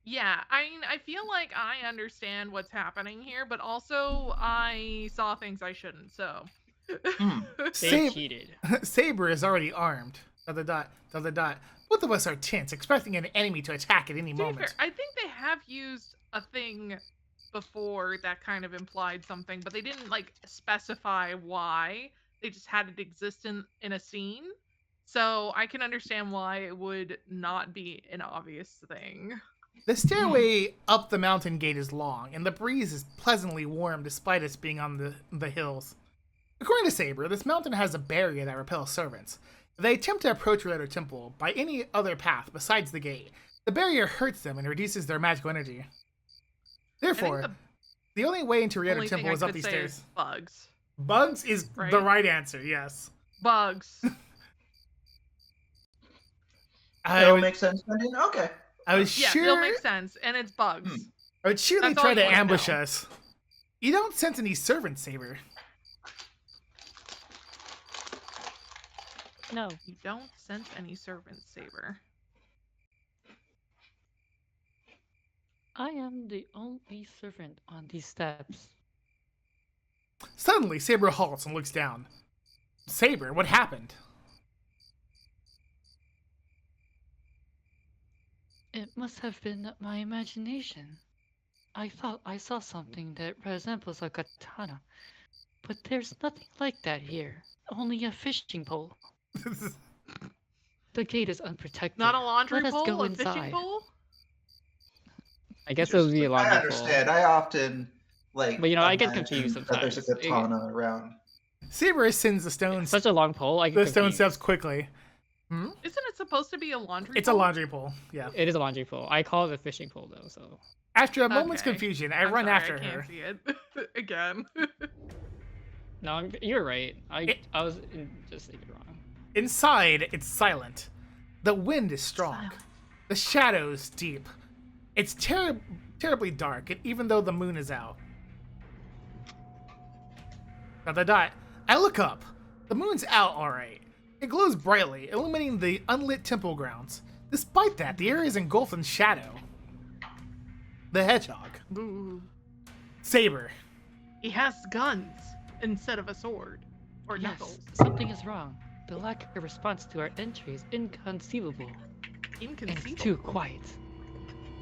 yeah, I mean, I feel like I understand what's happening here, but also I saw things I shouldn't. So They cheated. Saber is already armed. ... Both of us are tense, expecting an enemy to attack at any To be moment. fair, I think they have used a thing before that kind of implied something, but they didn't like specify why. They just had it exist in a scene. So I can understand why it would not be an obvious thing. The stairway up the mountain gate is long, and the breeze is pleasantly warm despite us being on the hills. According to Saber, this mountain has a barrier that repels servants. If they attempt to approach Redder Temple by any other path besides the gate, the barrier hurts them and reduces their magical energy. Therefore, the only way into Redder Only thing Temple I is up could these say stairs. is bugs. Bugs is Right? the right answer, yes. Bugs. It'll make sense, Brendan? Okay. I was Yeah, sure. it'll make sense, and it's bugs. I would sure they That's all try you to wanna ambush know. us. You don't sense any servants, Saber. No. You don't sense any servants, Saber. I am the only servant on these steps. Suddenly, Saber halts and looks down. Saber, what happened? It must have been my imagination. I thought I saw something that resembles a katana, but there's nothing like that here. Only a fishing pole. The gate is unprotected. Not a laundry Let us pole, go a inside. fishing pole? I guess it would be a I laundry understand. pole. I often like. But, I get imagine confused that there's a sometimes. katana around. Saber sends the It's stones. such a long pole. I get The stone confused. steps quickly. Hmm? Isn't it supposed to be a laundry It's a pole? laundry pole. Yeah. It is a laundry pole. I call it a fishing pole though. So After a moment's Okay. confusion, I I'm run sorry, after I can't her. see it. Again. no, you're right. It- I was just thinking wrong. Inside, it's silent. The wind is strong. Silent. The shadows deep. It's terribly dark, and even though the moon is out. ... I look up. The moon's out, alright. It glows brightly, illuminating the unlit temple grounds. Despite that, the area is engulfed in shadow. The hedgehog. Ooh. Saber. He has guns instead of a sword. Or Yes, knuckles. something is wrong. The lack of response to our entry is inconceivable. And it's Inconceivable. too quiet.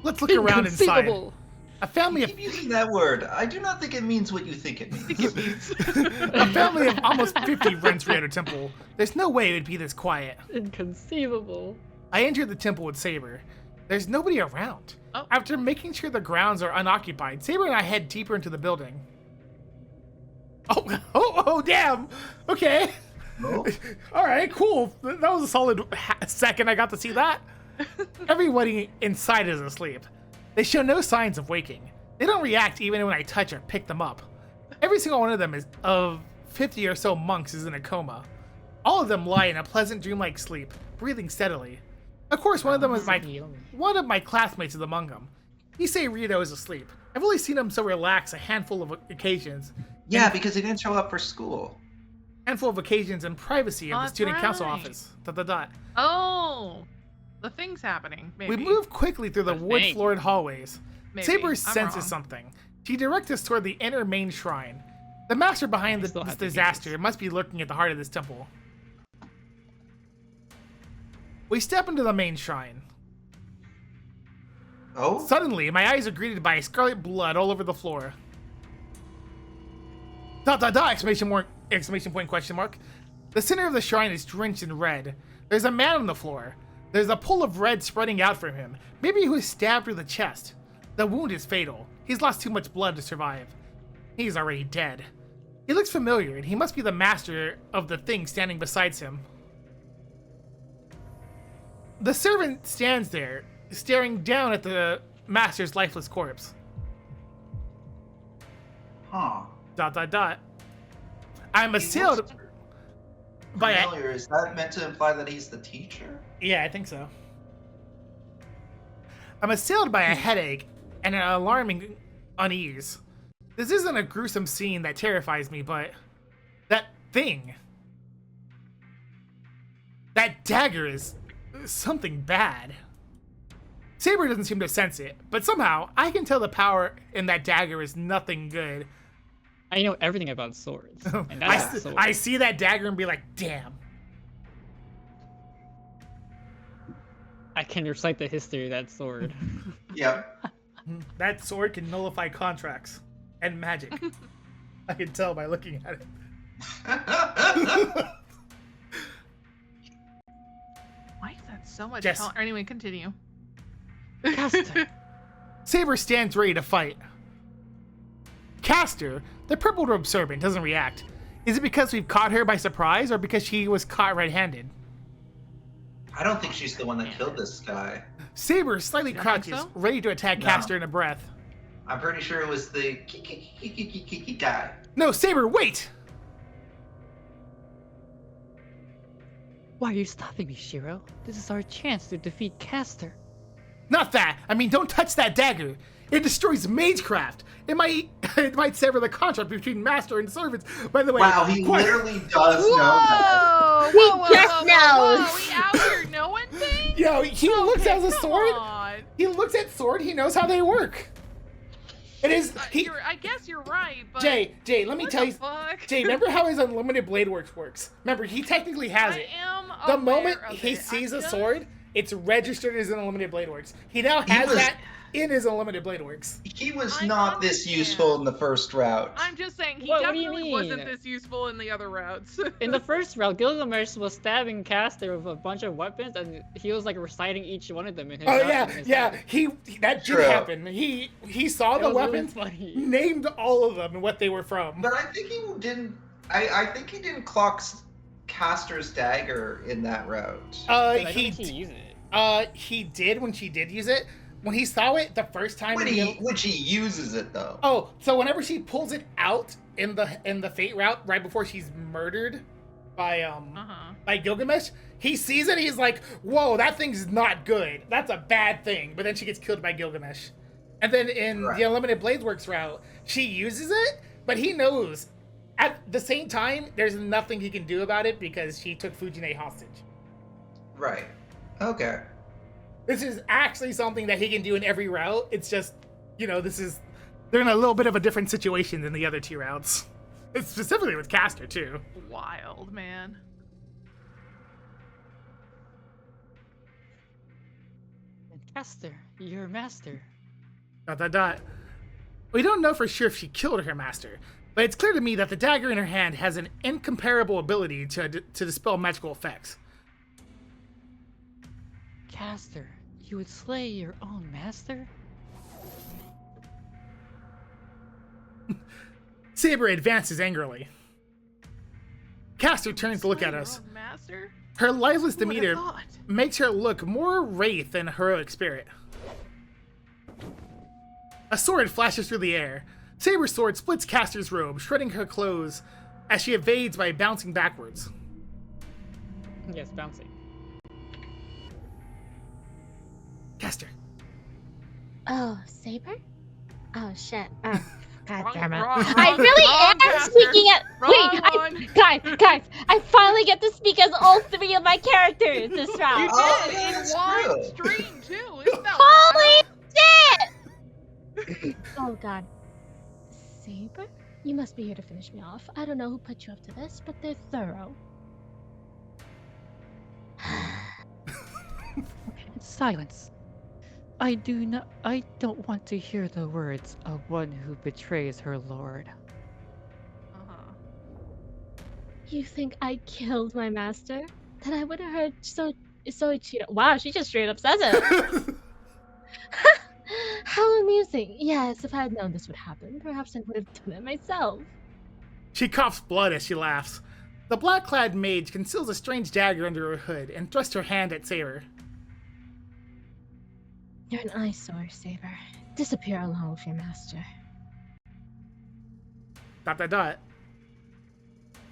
Let's look around inside. Inconceivable. A family You of keep using that word. I do not think it means what you think it means. a family of almost 50 runs Rioto Temple. There's no way it would be this quiet. Inconceivable. I entered the temple with Saber. There's nobody around. Oh. After making sure the grounds are unoccupied, Saber and I head deeper into the building. Oh, damn. Okay. Oh. All right, cool. That was a solid second I got to see that. Everybody inside is asleep. They show no signs of waking. They don't react even when I touch or pick them up. Every single one of them of 50 or so monks is in a coma. All of them lie in a pleasant dreamlike sleep, breathing steadily. Of course, one of them is one of my classmates is among them. He say Rito is asleep. I've only seen him so relaxed a handful of occasions. Yeah, because he didn't show up for school. Handful of occasions in privacy of the That's student council right. office. ... Oh, the thing's happening. Maybe. We move quickly through the The wood-floored hallways. Maybe. Saber I'm senses wrong. something. She directs us toward the inner main shrine. The master behind I still this have to do disaster this. must be lurking at the heart of this temple. We step into the main shrine. Oh? Suddenly, my eyes are greeted by scarlet blood all over the floor. ... Exclamation point, question mark. The center of the shrine is drenched in red. There's a man on the floor. There's a pool of red spreading out from him. Maybe he was stabbed through the chest. The wound is fatal. He's lost too much blood to survive. He's already dead. He looks familiar, and he must be the master of the thing standing beside him. The servant stands there, staring down at the master's lifeless corpse. Huh. ... I'm He assailed looks by a... familiar. Is that meant to imply that he's the teacher? Yeah, I think so. I'm assailed by a headache and an alarming unease. This isn't a gruesome scene that terrifies me, but that thing, that dagger is something bad. Saber doesn't seem to sense it, but somehow I can tell the power in that dagger is nothing good. I know everything about swords. And that's a sword. I see that dagger and be like, damn. I can recite the history of that sword. Yep. That sword can nullify contracts and magic. I can tell by looking at it. Why is that so much Jess. color? Anyway, continue. Caster. Saber stands ready to fight. Caster, the purple robe servant, doesn't react. Is it because we've caught her by surprise or because she was caught red-handed? I don't think she's the one that killed this guy. Saber slightly You don't think crouches, so? ready to attack No. Caster in a breath. I'm pretty sure it was the guy. No, Saber, wait! Why are you stopping me, Shiro? This is our chance to defeat Caster. Not that. I mean, don't touch that dagger. It destroys magecraft. It might sever the contract between master and servants. By the way, Wow, he quite- literally does know that. Whoa! Whoa, whoa, just whoa, whoa, knows. whoa, we out here knowing things? Yo, he looks at the come sword. on. He looks at sword. He knows how they work. It is. I guess you're right, but Jay, let me what tell the you. fuck? Jay, remember how his unlimited blade works? Remember, he technically has I it. am The aware moment of he it. sees I'm a just- sword, It's registered as an Unlimited Blade Works. He now has that in his Unlimited Blade Works. He was I not this understand. useful in the first route. I'm just saying he What do you definitely wasn't mean? this useful in the other routes. In the first round, Gilgamesh was stabbing Caster with a bunch of weapons, and he was like reciting each one of them in his. Oh in yeah, his yeah. head. That True. did happen. He saw It the was really weapons, funny. named all of them and what they were from. But I think he didn't. I think he didn't clock Caster's dagger in that route. I don't He think he used it. he did when she did use it. When he saw it the first time. When he uses it though. Oh, so whenever she pulls it out in the Fate route, right before she's murdered by by Gilgamesh, he sees it. He's like, "Whoa, that thing's not good. That's a bad thing." But then she gets killed by Gilgamesh. And then in the Unlimited Blades Works route, she uses it, but he knows at the same time there's nothing he can do about it because she took Fujine hostage. Right. Okay. This is actually something that he can do in every route. It's just, they're in a little bit of a different situation than the other two routes. It's specifically with Caster, too. Wild, man. Caster, your master. ... We don't know for sure if she killed her master, but it's clear to me that the dagger in her hand has an incomparable ability to dispel magical effects. Caster, you would slay your own master? Saber advances angrily. Caster turns to look at us. Master? Her lifeless Who would've demeanor thought? makes her look more wraith than heroic spirit. A sword flashes through the air. Saber's sword splits Caster's robe, shredding her clothes as she evades by bouncing backwards. Yes, bouncing. Caster. Oh, Saber? Oh, shit. Oh, God damn it. Wrong, I really am Caster. speaking at. Wrong Wait, guys, I finally get to speak as all three of my characters this You round. Oh, did yeah, in that's one true. stream too. Isn't that Holy wild? shit! Oh, God. Saber? You must be here to finish me off. I don't know who put you up to this, but they're thorough. Silence. I don't want to hear the words of one who betrays her lord. You think I killed my master? Then I would have heard Soichiro. Wow, she just straight up says it. How amusing. Yes, if I had known this would happen, perhaps I would have done it myself. She coughs blood as she laughs. The black-clad mage conceals a strange dagger under her hood and thrusts her hand at Saber. You're an eyesore, Saber. Disappear along with your master. ...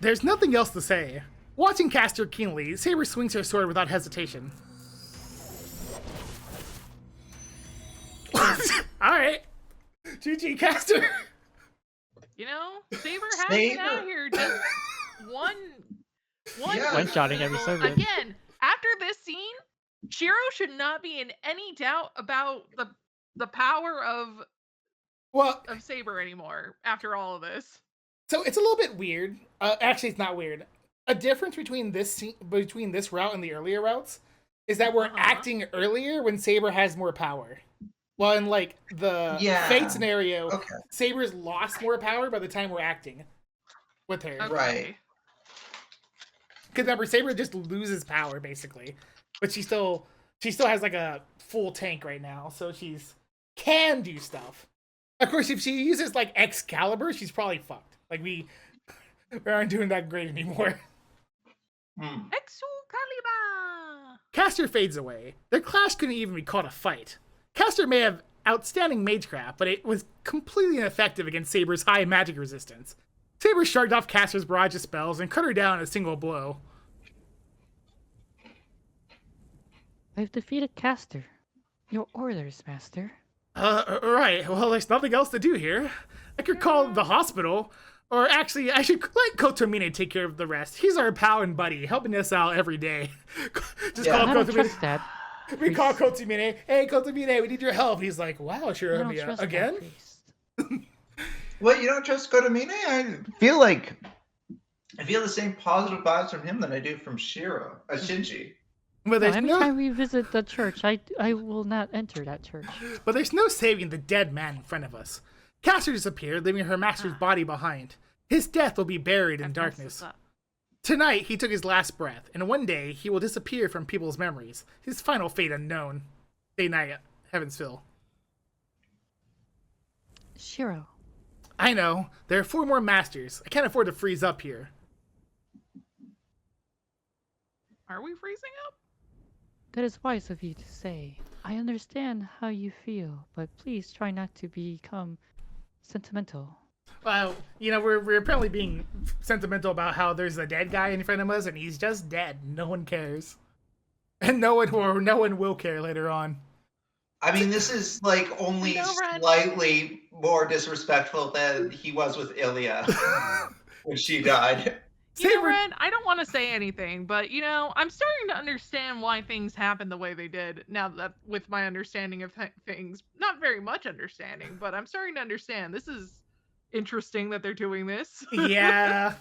There's nothing else to say. Watching Caster keenly, Saber swings her sword without hesitation. Alright. GG, Caster. You know, Saber has Saber. been out here just one Yeah. One-shotting every servant. Again, after this scene, Shiro should not be in any doubt about the power of Well, Saber anymore after all of this. so it's a little bit weird. Actually, it's not weird. A difference between this route and the earlier routes is that we're acting earlier when Saber has more power. Well, in like the Fate scenario, Saber's lost more power by the time we're acting with her. Okay. Right. Because remember, Saber just loses power basically, but she still has like a full tank right now, so she's can do stuff. Of course, if she uses like Excalibur, she's probably fucked. Like we aren't doing that great anymore. Hmm. Excalibur! Caster fades away. Their clash couldn't even be called a fight. Caster may have outstanding magecraft, but it was completely ineffective against Saber's high magic resistance. Saber shrugged off Caster's barrage of spells and cut her down in a single blow. I've defeated Caster. Your orders, master. Right. Well, there's nothing else to do here. I could call the hospital. Or actually, I should let Kotomine take care of the rest. He's our pal and buddy, helping us out every day. Just call I don't Kotomine. trust that. We call Kotomine. Hey, Kotomine, we need your help. He's like, wow, I sure, don't trust that again? priest. What, you don't trust Kotomine? I feel the same positive vibes from him that I do from Shinji. But there's Every no, time we visit the church, I will not enter that church. but there's no saving the dead man in front of us. Castor disappeared, leaving her master's body behind. His death will be buried in That messes darkness. up. Tonight, he took his last breath, and one day he will disappear from people's memories. His final fate unknown. Day night, Heavensville. Shiro, I know. There are 4 more masters. I can't afford to freeze up here. Are we freezing up? that is wise of you to say. I understand how you feel, but please try not to become sentimental. Well, we're apparently being sentimental about how there's a dead guy in front of us, and he's just dead. No one cares. And no one will care later on. I mean, this is like only Ren. slightly more disrespectful than he was with Ilya when she died. You know, Ren, I don't want to say anything, but I'm starting to understand why things happened the way they did. Now that with my understanding of things, not very much understanding, but I'm starting to understand. This is interesting that they're doing this. Yeah.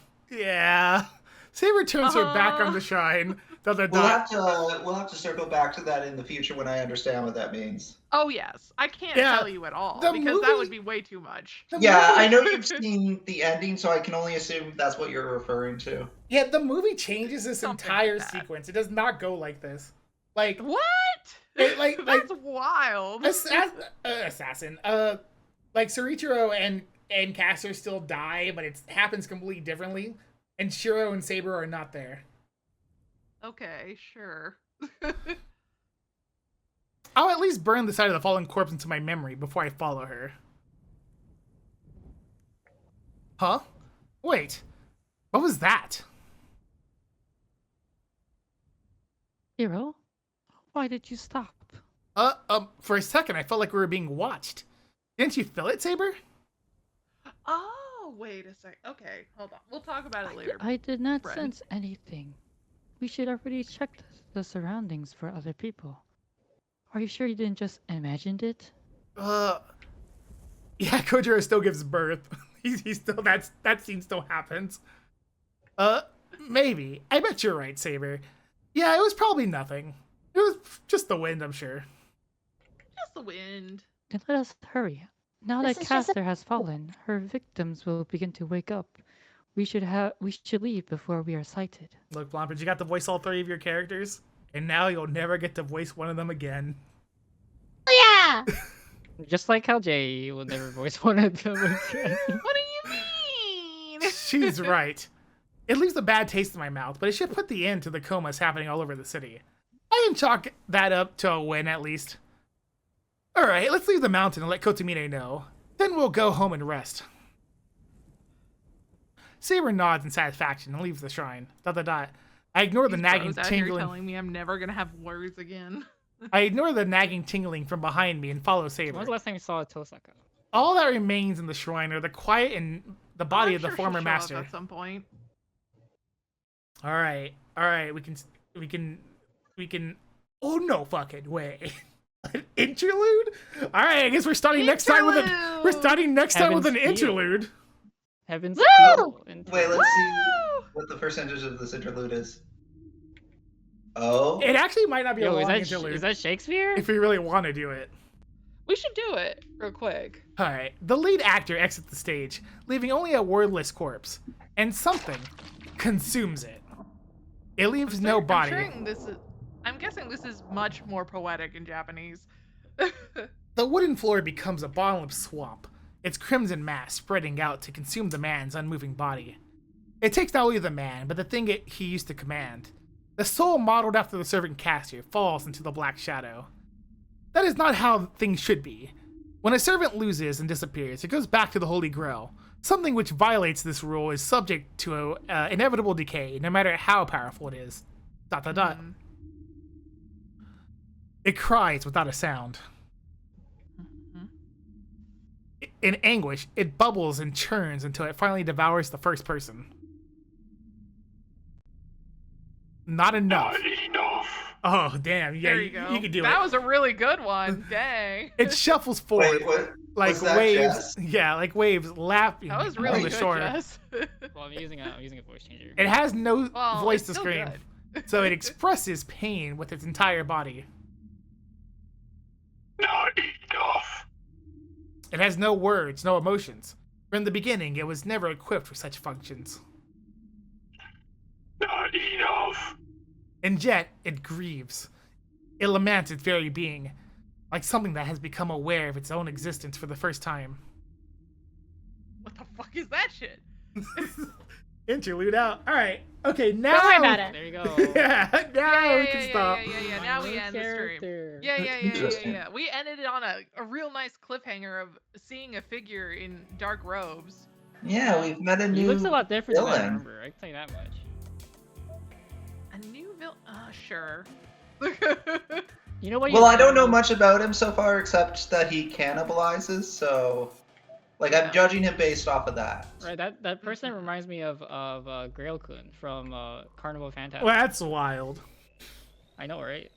Saber turns her back on the shrine. We'll have to circle back to that in the future when I understand what that means. Oh yes, I can't tell you at all the because that movie- would be way too much. Yeah, I know you've seen the ending, so I can only assume that's what you're referring to. Yeah, the movie changes this Something entire like that. sequence. It does not go like this. Like, What? like- That's wild. assassin. Like Sorichiro and Castor still die, but it happens completely differently. And Shiro and Saber are not there. Okay, sure. I'll at least burn the side of the fallen corpse into my memory before I follow her. Huh? Wait. What was that? Shiro, why did you stop? For a second I felt like we were being watched. Didn't you feel it, Saber? Oh, wait a sec. Okay, hold on. We'll talk about it later. I did not friend. sense anything. We should already check the surroundings for other people. Are you sure you didn't just imagine it? Yeah, Kojiro still gives birth. He's still that scene still happens. Maybe. I bet you're right, Saber. Yeah, it was probably nothing. It was just the wind, I'm sure. Just the wind. Then let us hurry. Now This that is just a- Castor has fallen, her victims will begin to wake up. We should leave before we are sighted. Look, Plompers, you got to voice all 3 of your characters, and now you'll never get to voice one of them again. Yeah. Just like how Jay will never voice one of them again. What do you mean? She's right. It leaves a bad taste in my mouth, but it should put the end to the comas happening all over the city. I can chalk that up to a win, at least. Alright, let's leave the mountain and let Kotomine know. Then we'll go home and rest. Saber nods in satisfaction and leaves the shrine. ... I ignore the These nagging bros out here tingling. telling me I'm never gonna have words again. I ignore the nagging tingling from behind me and follow Saber. When was the last time you saw a Tosaka? All that remains in the shrine are the quiet and the body I'm of the sure former she'll show up master. at some point. All right. We can. Oh no, fucking way! An interlude? All right, I guess we're starting next time with an Heaven's Feel. interlude. Heaven's Woo! Feel. Wait, let's see Woo! what the percentage of this interlude is. Oh, It actually might not be a Yo, long is interlude that Shakespeare? if we really want to do it. We should do it real quick. All right. The lead actor exits the stage, leaving only a wordless corpse, and something consumes it. It leaves no body. I'm guessing this is much more poetic in Japanese. The wooden floor becomes a bottomless swamp, its crimson mass spreading out to consume the man's unmoving body. It takes not only the man, but the thing he used to command. The soul modeled after the servant Castor falls into the black shadow. That is not how things should be. When a servant loses and disappears, it goes back to the Holy Grail. Something which violates this rule is subject to inevitable decay, no matter how powerful it is. ... It cries without a sound. In anguish, it bubbles and churns until it finally devours the first person. Not enough. Oh, damn. Yeah, There you go. you can do that it. was a really good one. Dang. It shuffles forward wait, what? like was that, waves. Jess? Yeah, like waves lapping That was on really the good, shore. Jess. Well, I'm using a voice changer. It has no Well, voice it's to still scream. good. so it expresses pain with its entire body. Not enough. It has no words, no emotions. From the beginning, it was never equipped for such functions. Not enough. And yet, it grieves. It laments its very being, like something that has become aware of its own existence for the first time. What the fuck is that shit? Interlude out. Alright. Okay, now... Don't worry about it. There you go. Yeah, now we can stop. Yeah. My Now we new end the stream. character. Yeah. We ended it on a real nice cliffhanger of seeing a figure in dark robes. Yeah, we've met a He new looks a lot different than I villain. remember. I can tell you that much. A new villain? Sure. You know what? Well, I don't know much about him so far except that he cannibalizes, so like I'm judging him based off of that. Right, that person reminds me of Grail-kun from Carnival Phantasm. Well, that's wild. I know, right?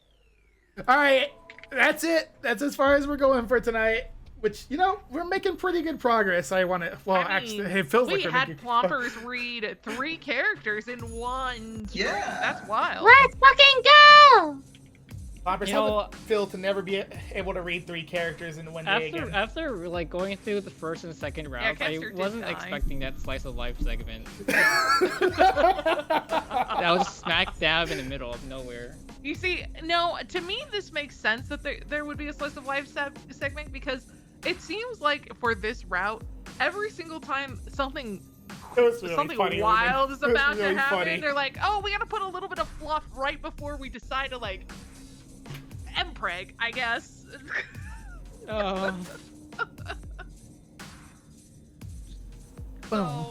Alright, that's it. That's as far as we're going for tonight. Which, you know, we're making pretty good progress. Well, I mean, actually, it feels like we we're had making... Plompers read 3 characters in one stream. Yeah. That's wild. Let's fucking go! Plompers You have know, the feel to never be able to read 3 characters in one day again. After like going through the first and second rounds, I Kester did wasn't die. expecting that slice of life segment. That was smack dab in the middle of nowhere. You see, no, to me this makes sense that there would be a slice of life segment because it seems like for this route, every single time something It was really something funny, wild Ruben. is It was about really to happen, funny. they're like, oh, we gotta put a little bit of fluff right before we decide to like empreg, I guess. Oh. So